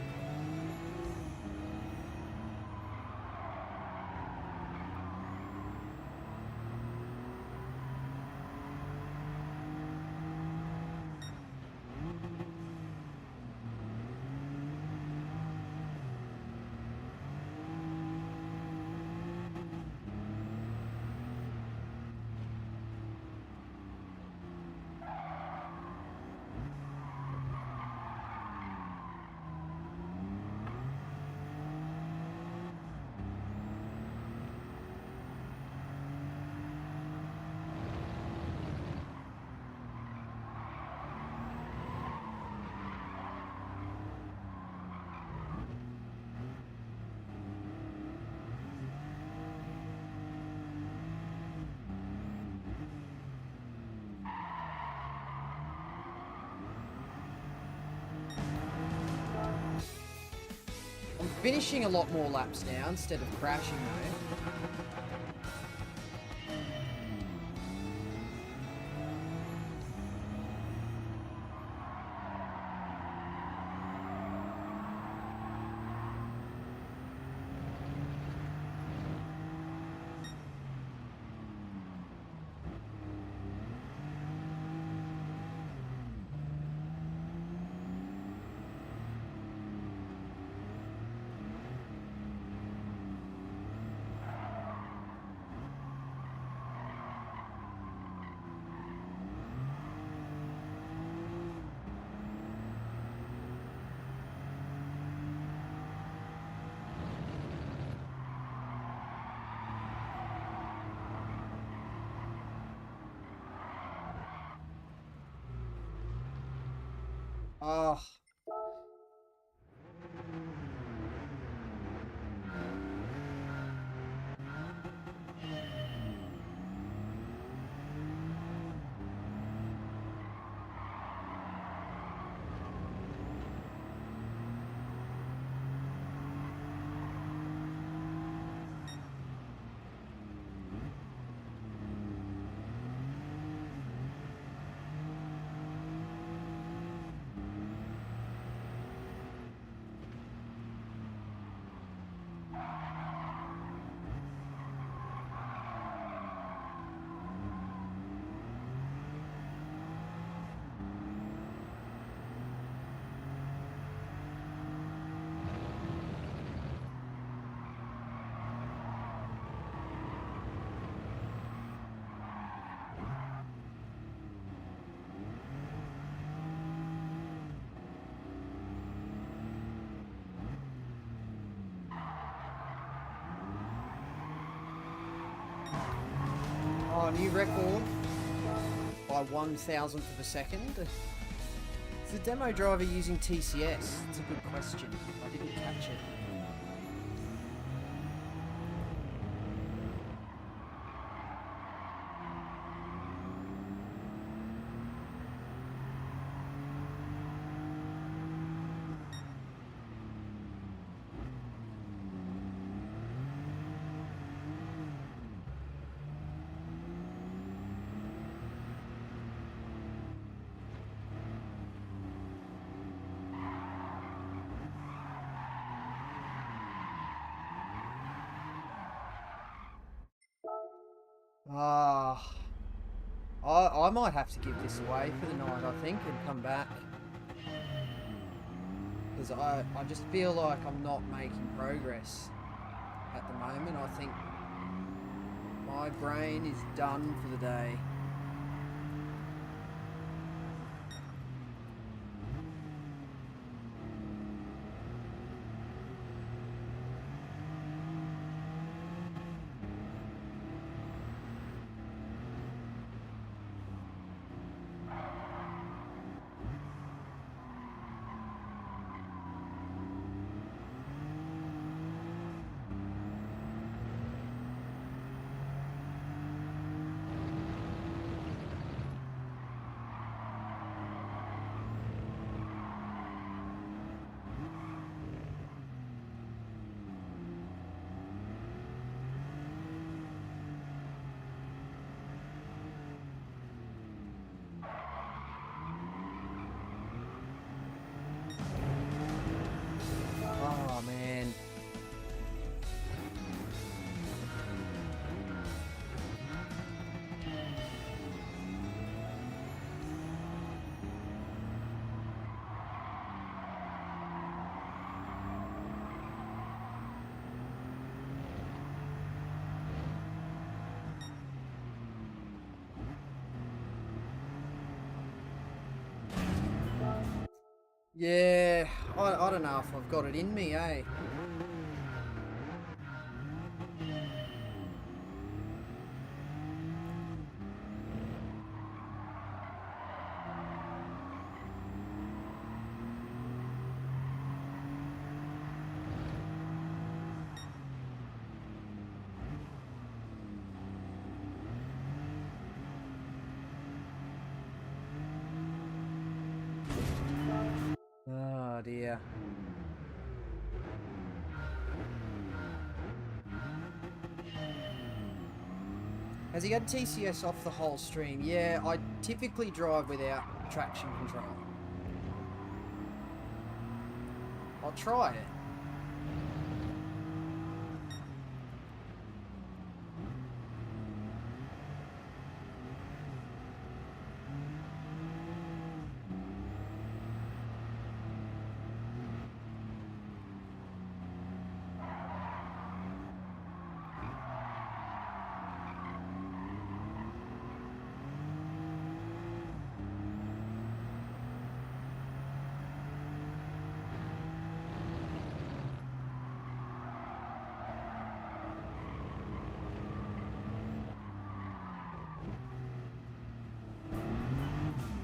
I'm finishing a lot more laps now instead of crashing though. Oh. Oh, new record by 1,000th of a second. Is the demo driver using TCS? It's a good question. I didn't catch it. Ah, I might have to give this away for the night, I think, and come back. Because I just feel like I'm not making progress at the moment. I think my brain is done for the day. Yeah, I don't know if I've got it in me, eh? Oh dear. Has he had TCS off the whole stream? Yeah, I typically drive without traction control. I'll try it.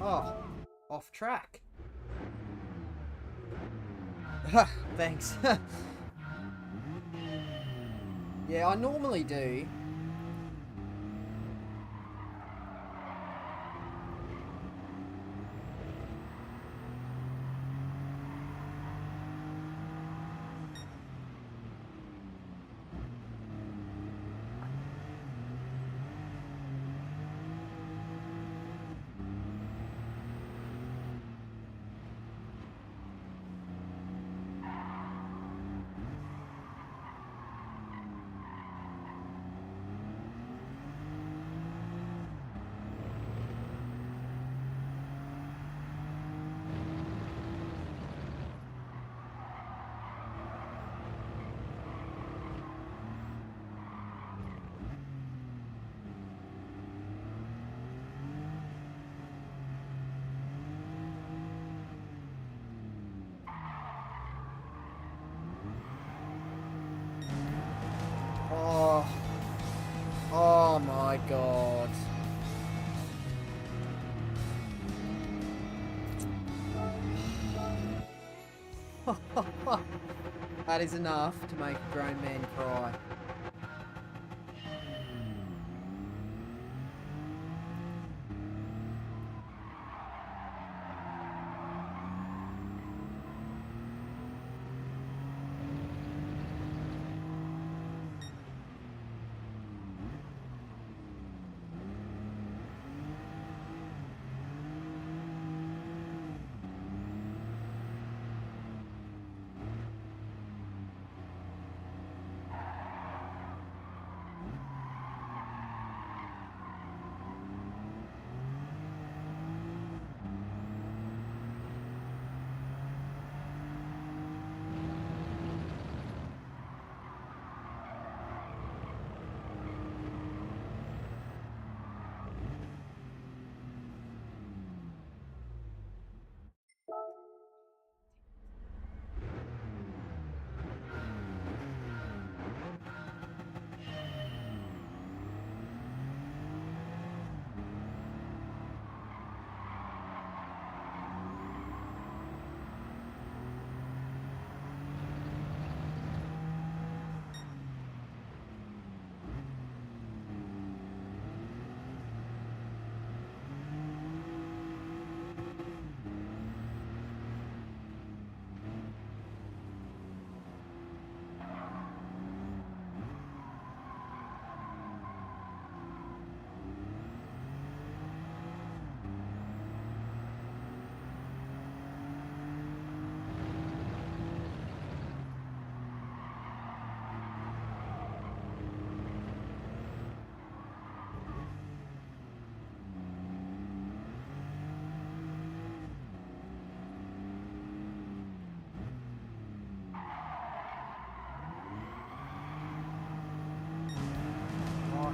Oh, off track. Thanks. Yeah, I normally do. Oh. Oh my god. That is enough to make a grown man cry.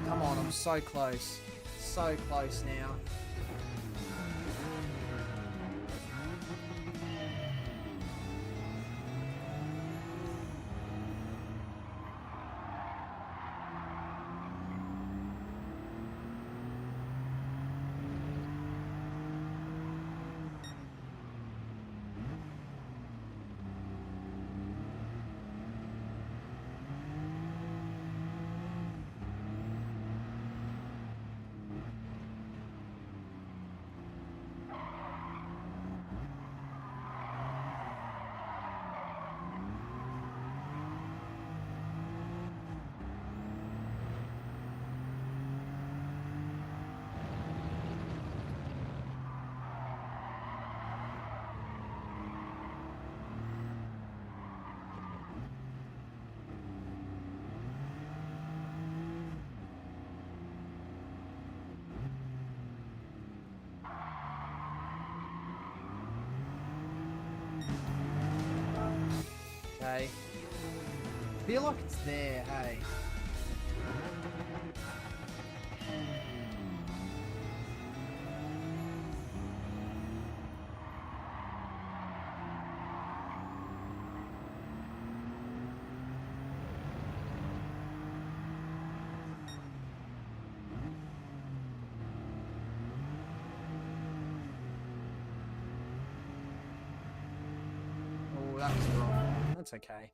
Come on, I'm so close. So close now. okay. Feel like it's there, hey. Oh, that was wrong. That's okay.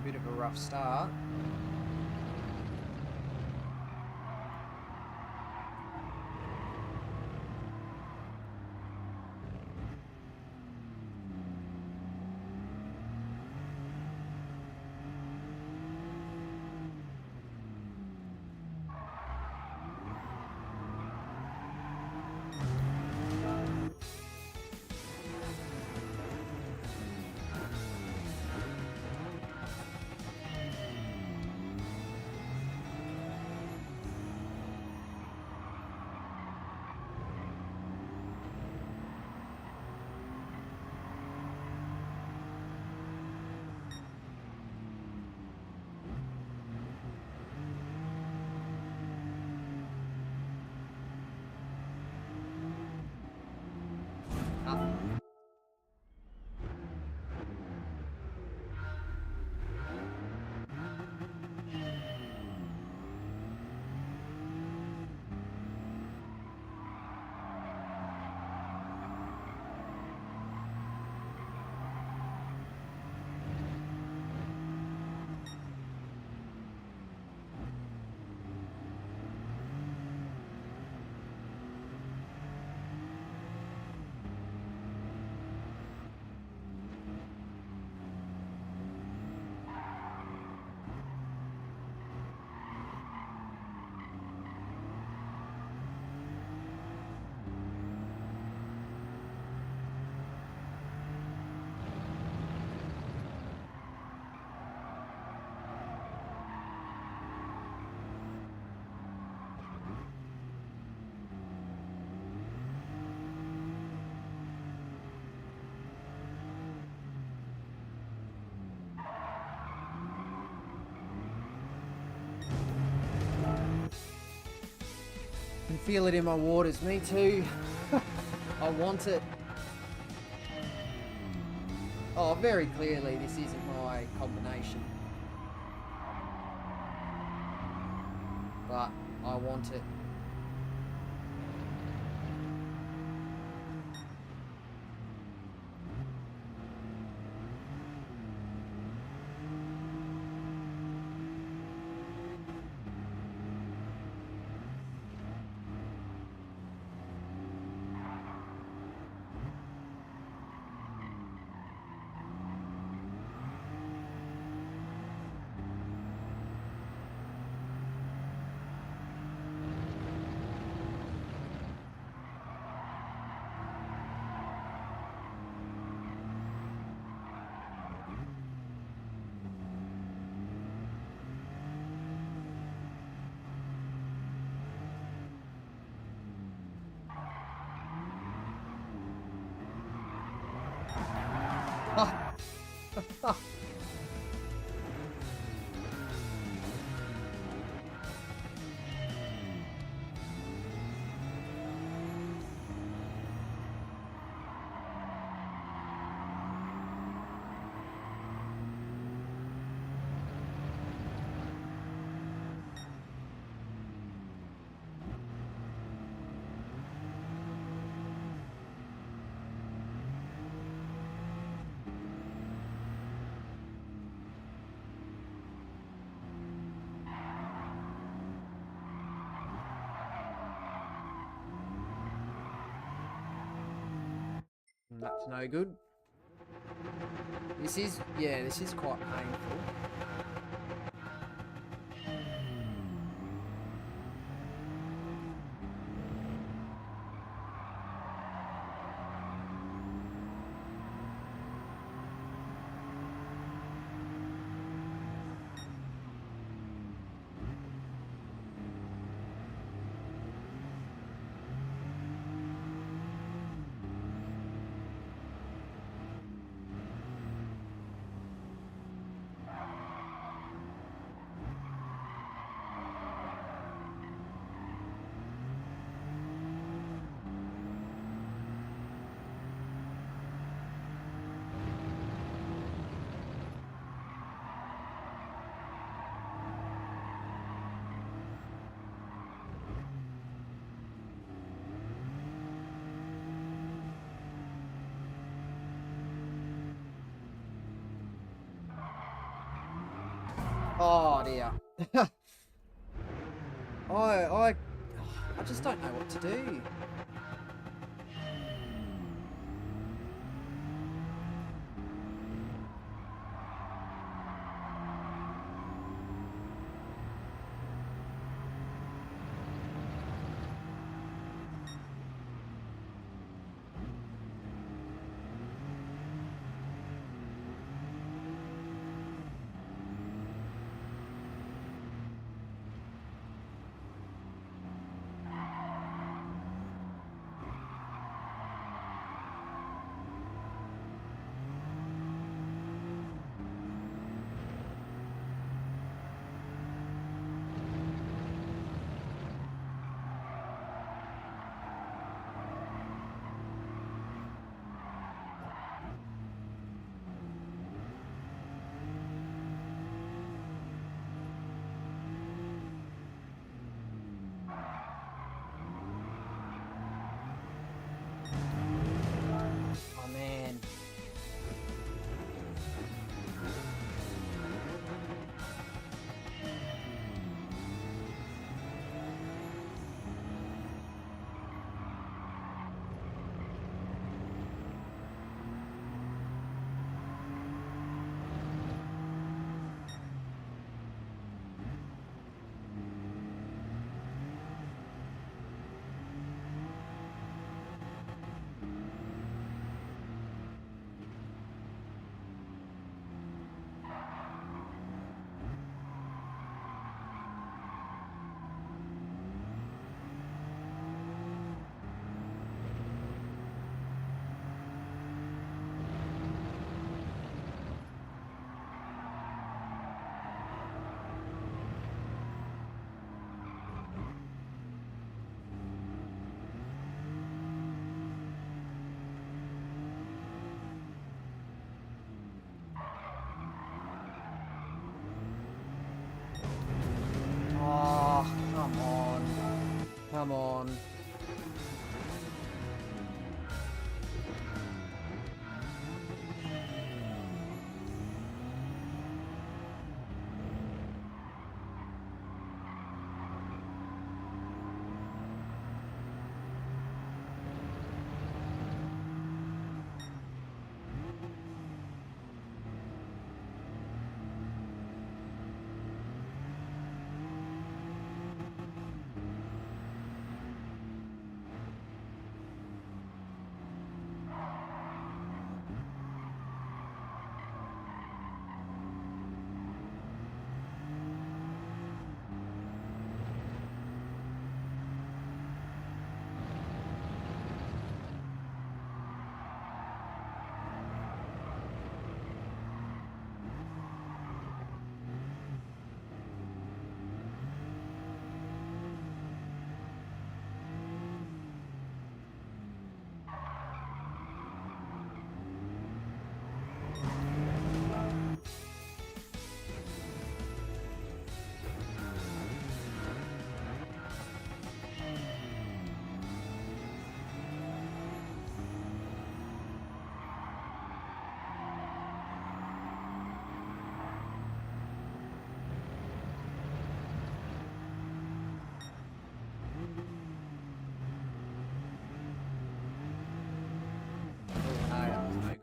Bit of a rough start. Can feel it in my waters. Me too. I want it. Oh, very clearly this isn't my combination. But I want it. That's no good. This is quite painful. Oh dear. I just don't know what to do.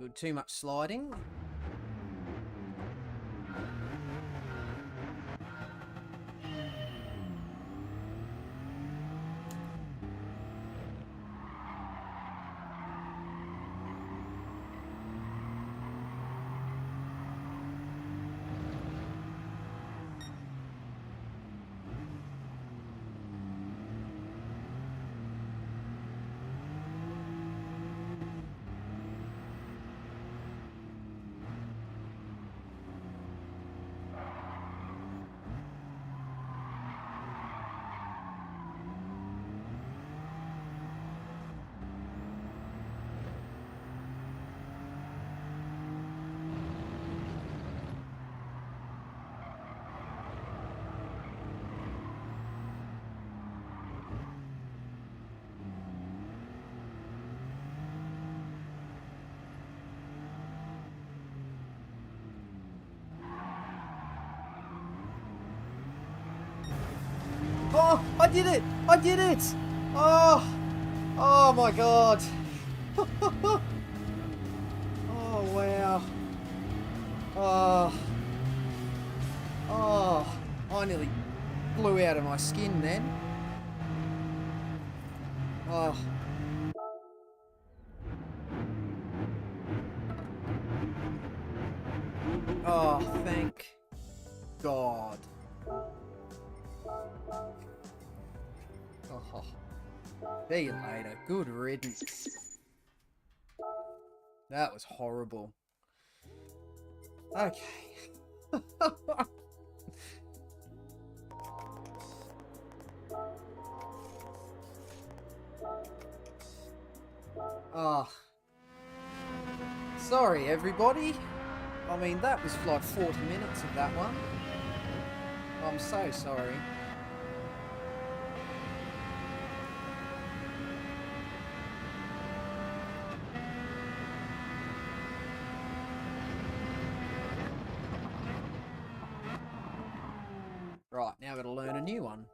good. Too much sliding. Oh, I did it! I did it! Oh! Oh my god! Oh, wow. Oh. Oh. I nearly blew out of my skin then. Oh. Oh, thank God. Oh. See you later. Good riddance. That was horrible. Okay. Oh. Sorry, everybody. I mean, that was like 40 minutes of that one. I'm so sorry. Right, now I've got to learn a new one.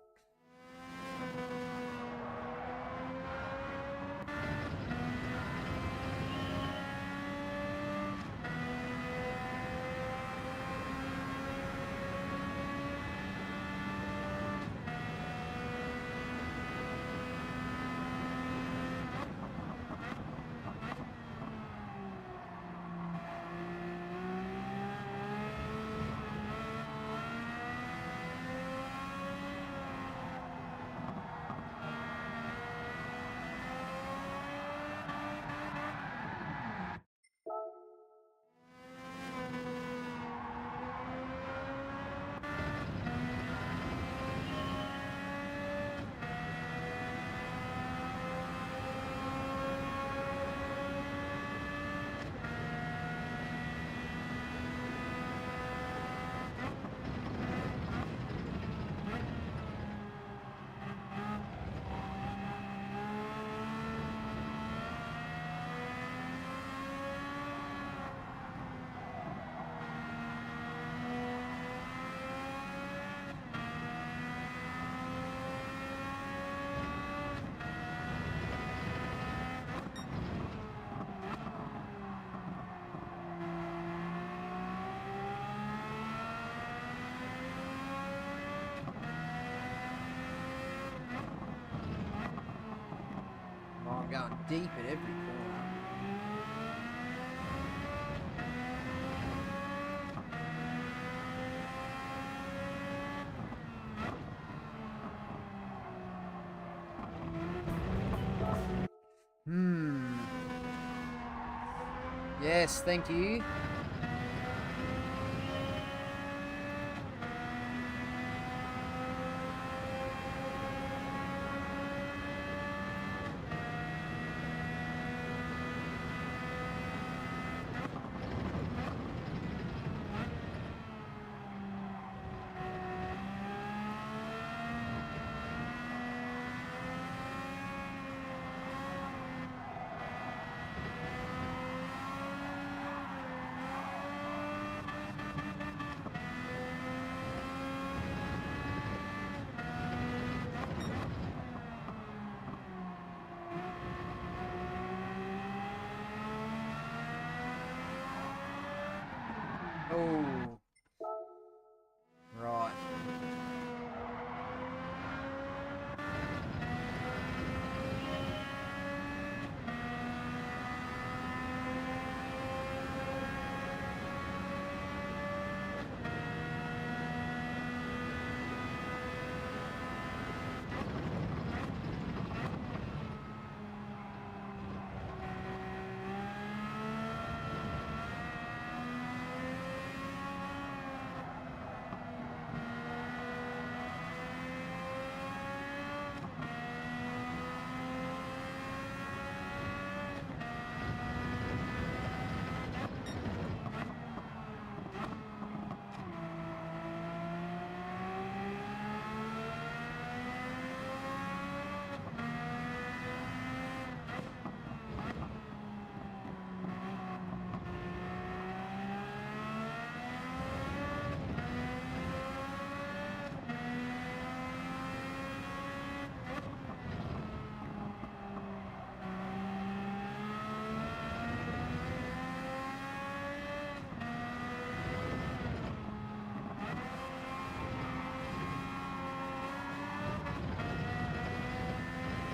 I'm going deep at every corner. Yes, thank you. Oh. Right.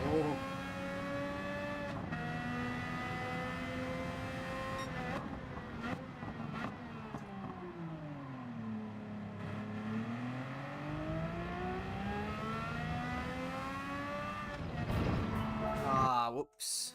Oh. Ah, whoops.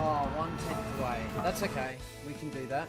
Oh, 1/10 away. That's okay. We can do that.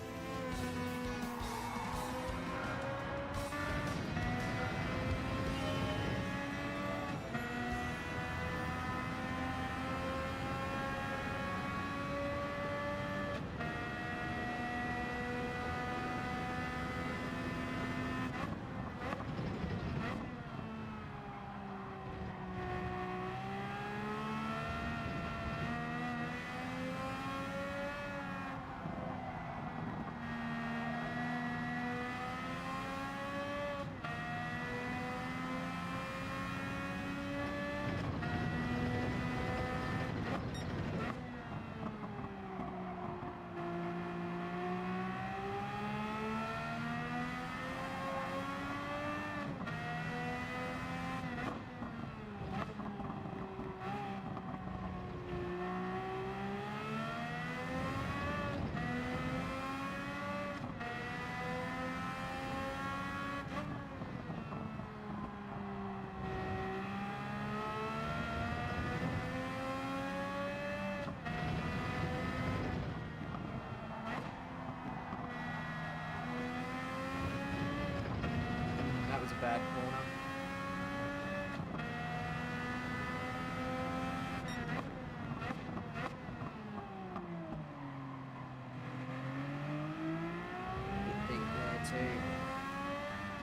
bad corner. Bit deep there too.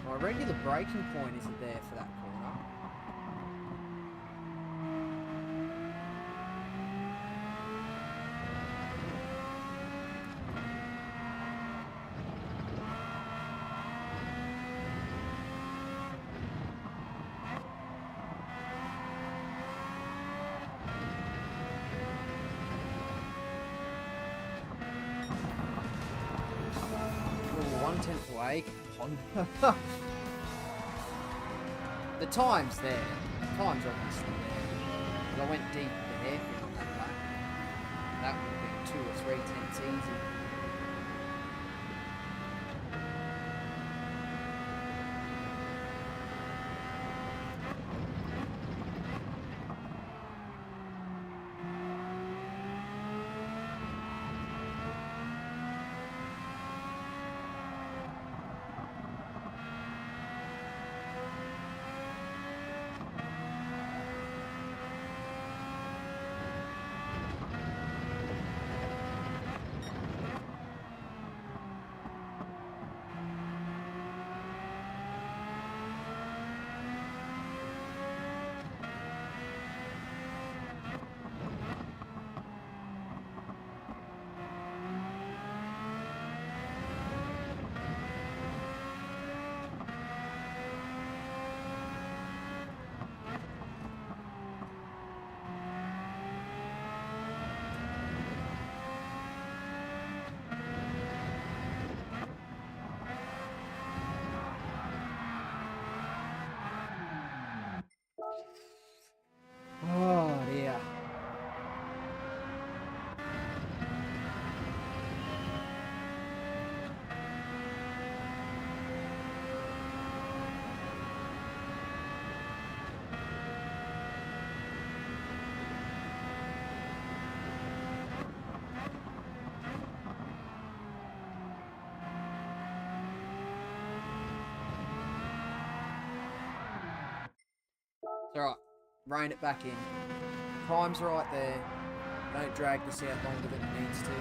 My regular braking point isn't there for that corner. Oh, 1/10 away. Come on. The time's there. The time's obviously there. But I went deep with the hairpin on that lap. That would have been 2 or 3 tenths easy. Oh dear. It's alright. Rein it back in. Time's right there. Don't drag this out longer than it needs to.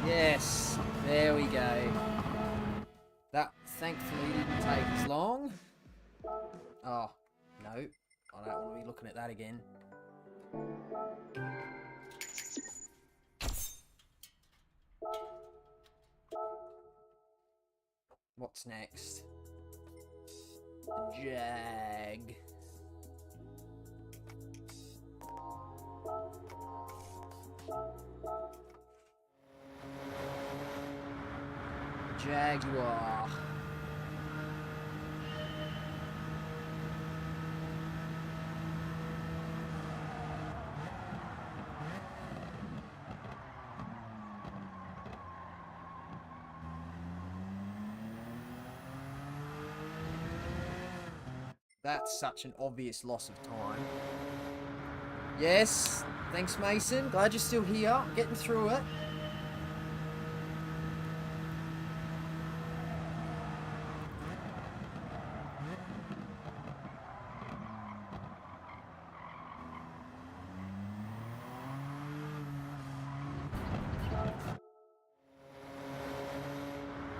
Yes, there we go. That thankfully didn't take as long. Oh, no. I don't want to be looking at that again. What's next? The Jag. Jaguar. That's such an obvious loss of time. Yes, thanks Mason. Glad you're still here. Getting through it.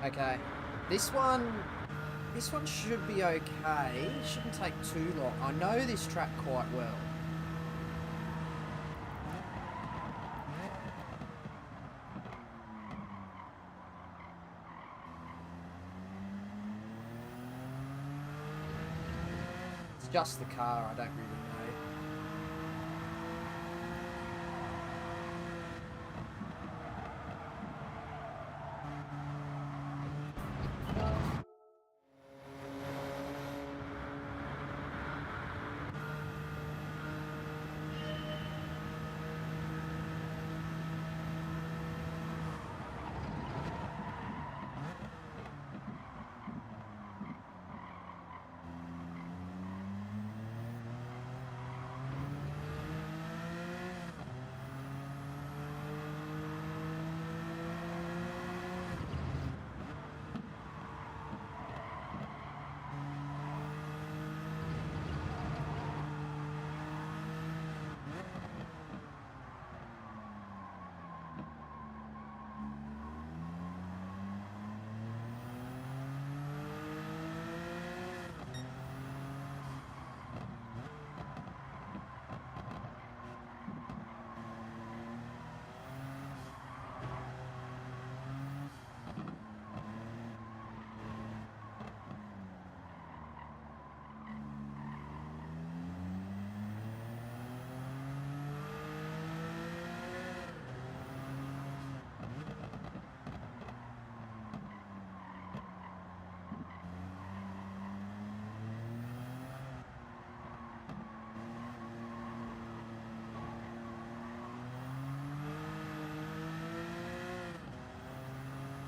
Okay, this one should be okay. It shouldn't take too long. I know this track quite well. It's just the car, I don't really know.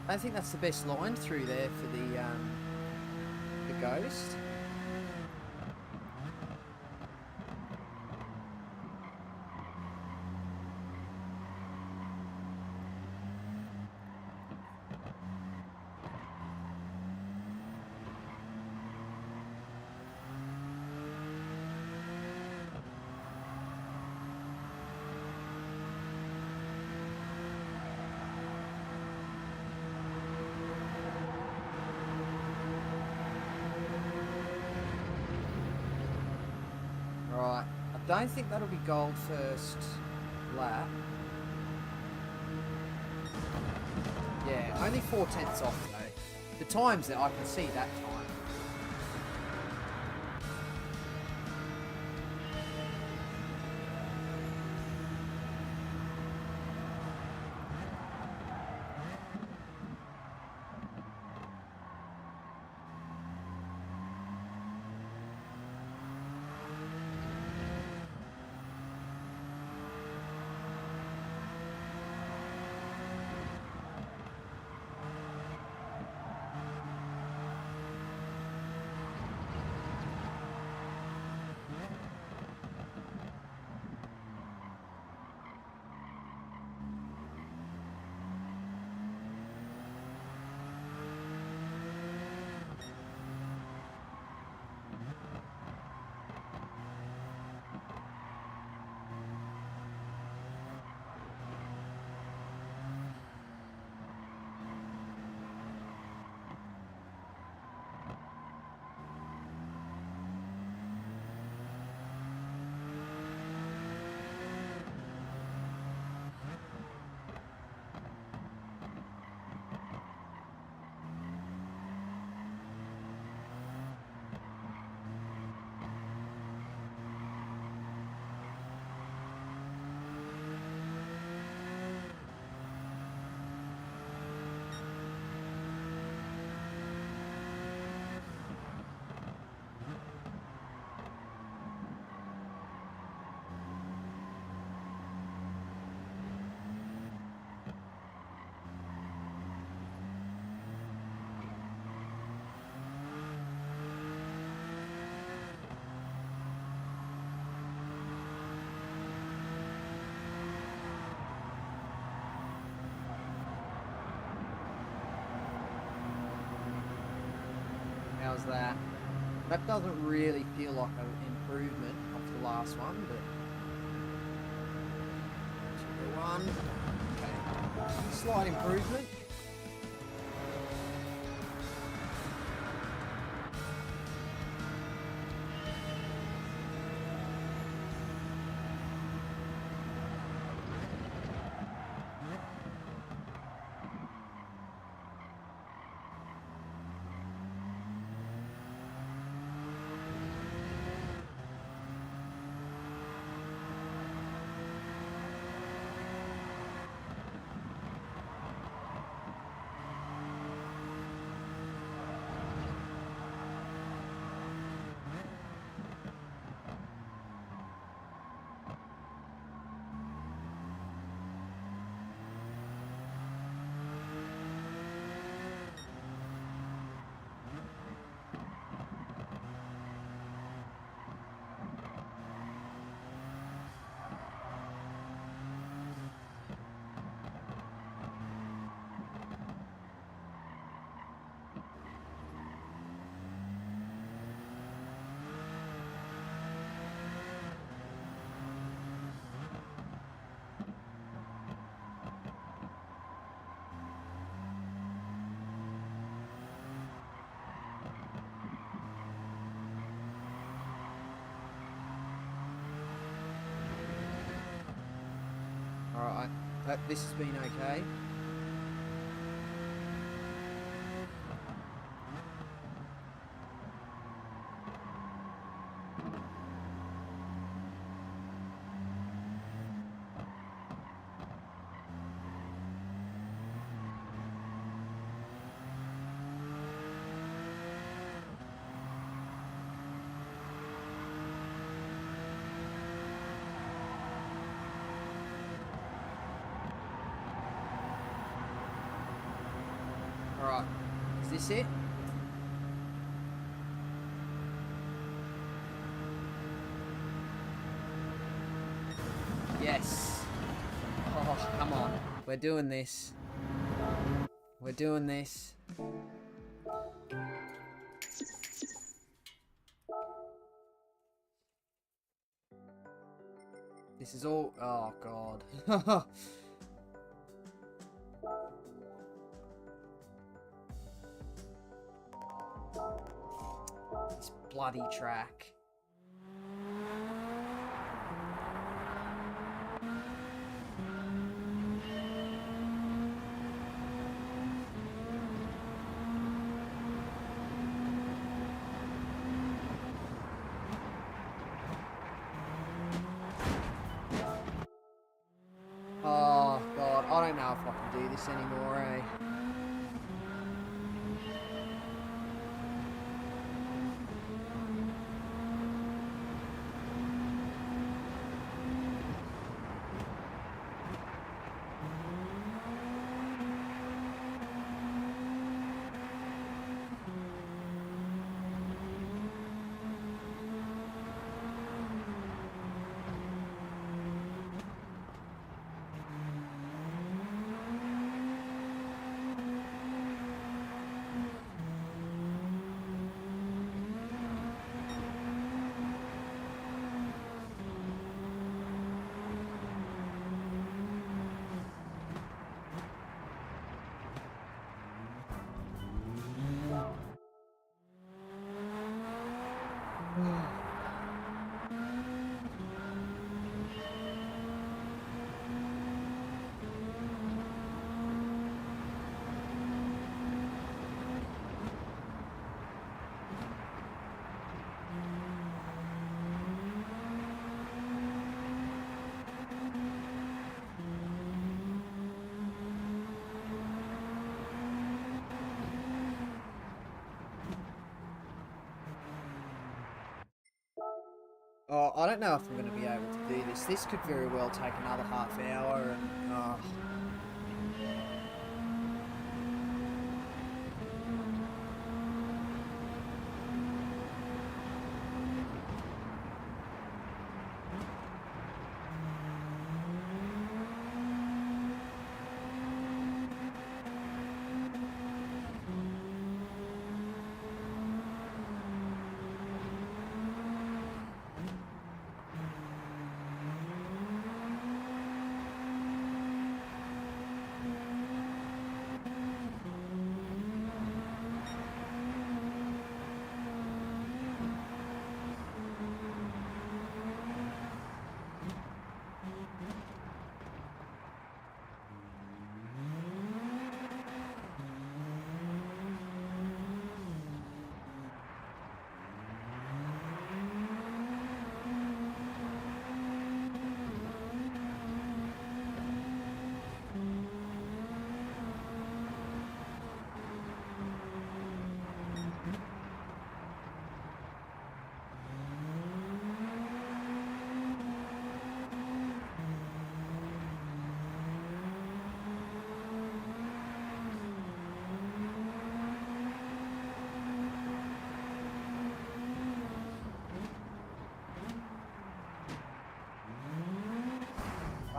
I think that's the best line through there for the Ghost. Right, I don't think that'll be gold first lap. Yeah, only 4/10 off though. The times that I can see that time. That doesn't really feel like an improvement off the last one, but... One. Okay. Slight improvement. Alright, this has been okay. Alright, is this it? Yes. Oh, come on. We're doing this. We're doing this. This is all... Oh, God. This bloody track. Oh, God. I don't know if I can do this anymore, eh? Oh, I don't know if I'm going to be able to do this. This could very well take another half hour and...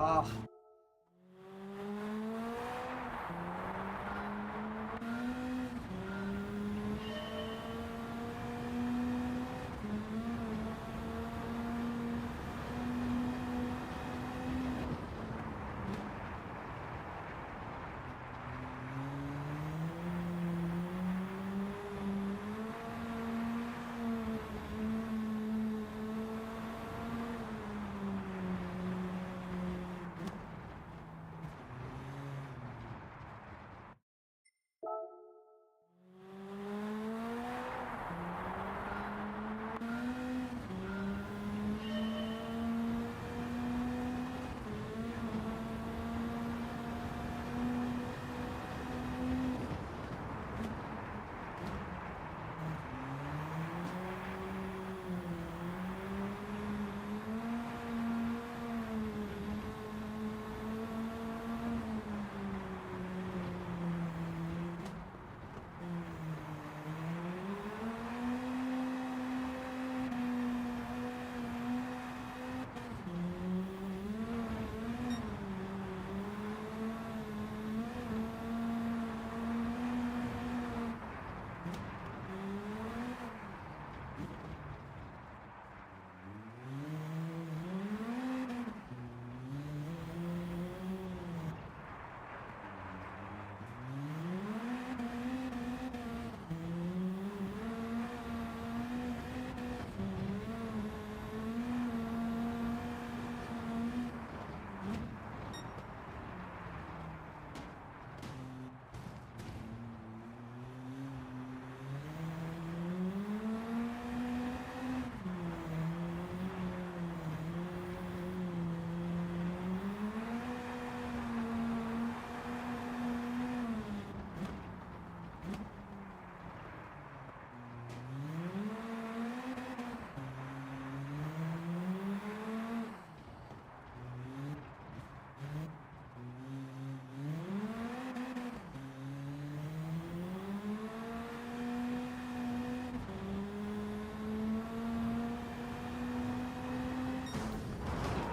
Oh.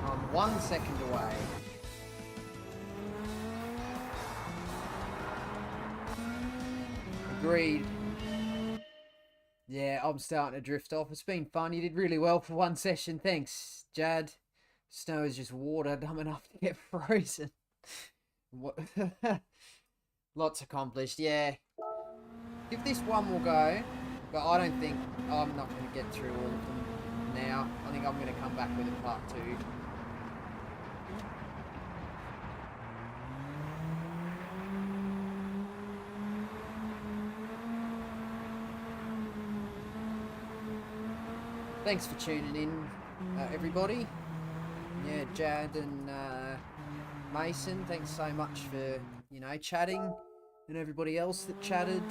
I'm 1 second away. Agreed. Yeah, I'm starting to drift off. It's been fun. You did really well for one session. Thanks, Jad. Snow is just water dumb enough to get frozen. What? Lots accomplished, yeah. Give this one more go, but I don't think I'm not going to get through all of them now. I think I'm going to come back with a part 2. Thanks for tuning in, everybody. Yeah, Jad and Mason, thanks so much for, you know, chatting, and everybody else that chatted.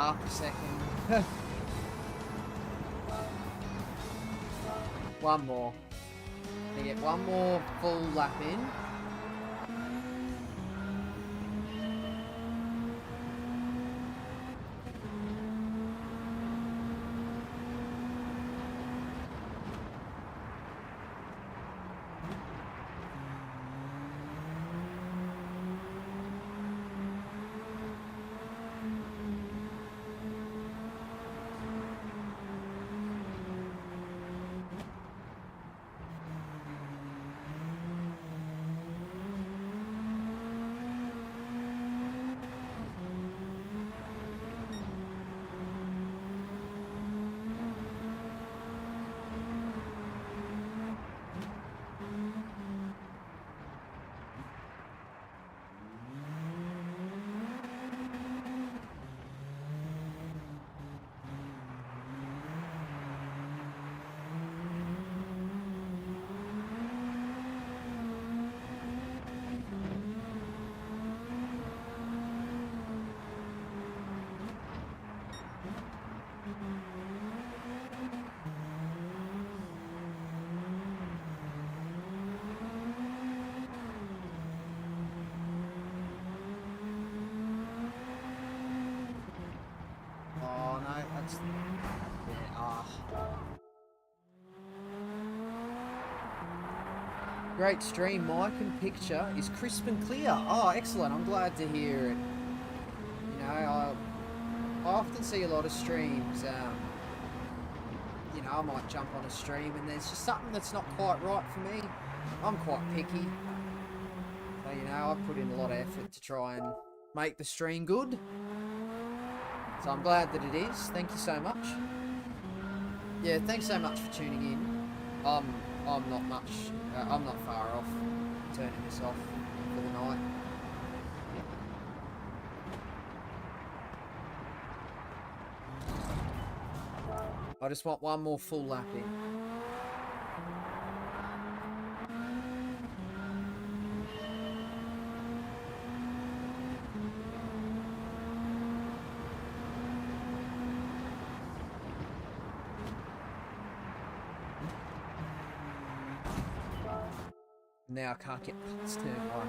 half a second. One more. They get one more full lap in. Great stream, mic and picture is crisp and clear. Oh, excellent. I'm glad to hear it. You know, I often see a lot of streams. You know, I might jump on a stream and there's just something that's not quite right for me. I'm quite picky. So, you know, I put in a lot of effort to try and make the stream good. So I'm glad that it is. Thank you so much. Yeah, thanks so much for tuning in. I'm not much, I'm not far off turning this off for the night. I just want one more full lap in. Now I can't get past turn one.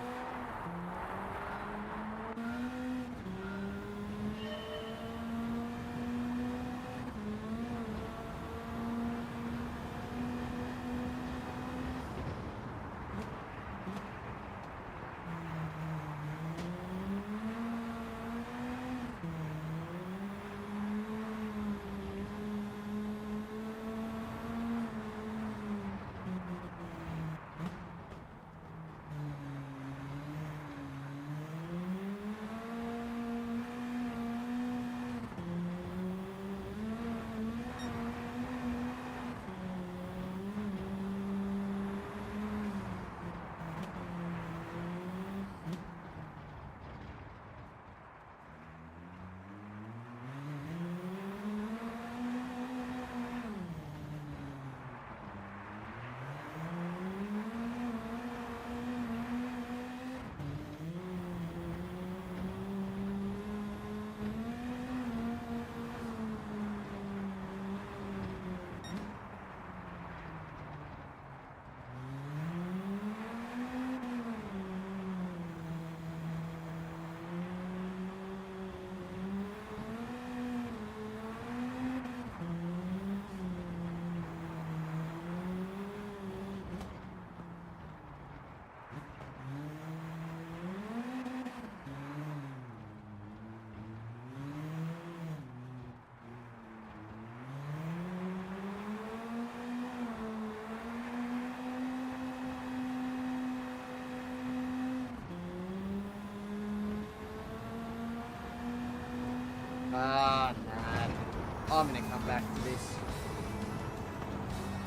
Ah, nah. I'm gonna come back to this.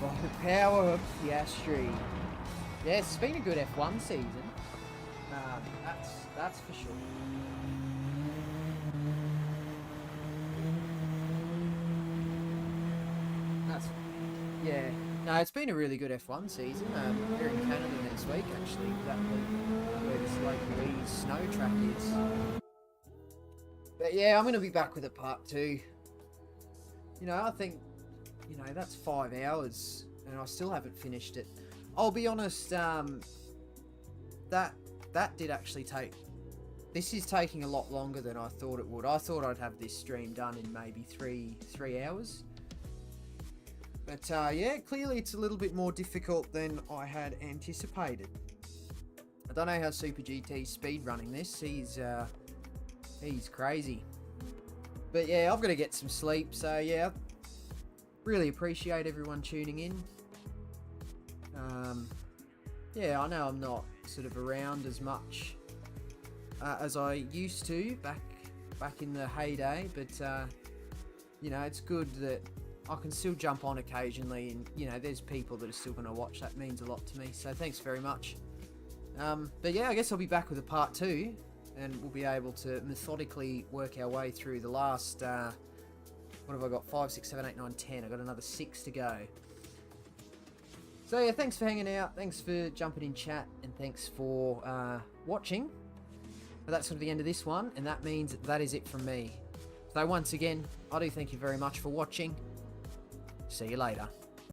By the power of Piastri. Yeah, it's been a good F1 season. That's for sure. Yeah. No, it's been a really good F1 season. We're in Canada next week, actually. Exactly where this locally snow track is. But But yeah, I'm going to be back with a part 2. You know, I think, you know, that's 5 hours and I still haven't finished it. I'll be honest, that did actually take... This is taking a lot longer than I thought it would. I thought I'd have this stream done in maybe three hours. But yeah, clearly it's a little bit more difficult than I had anticipated. I don't know how Super GT's speed running this. He's crazy. But yeah, I've got to get some sleep. So yeah, really appreciate everyone tuning in. Yeah, I know I'm not sort of around as much as I used to back in the heyday, but you know, it's good that I can still jump on occasionally, and you know, there's people that are still going to watch. That means a lot to me, so thanks very much. But yeah, I guess I'll be back with a part 2, and we'll be able to methodically work our way through the last what have I got, 5, 6, 7, 8, 9, 10. I've got another 6 to go. So yeah, thanks for hanging out, thanks for jumping in chat, and thanks for watching. But that's sort of the end of this one, and that means that is it from me. So once again, I do thank you very much for watching. See you later.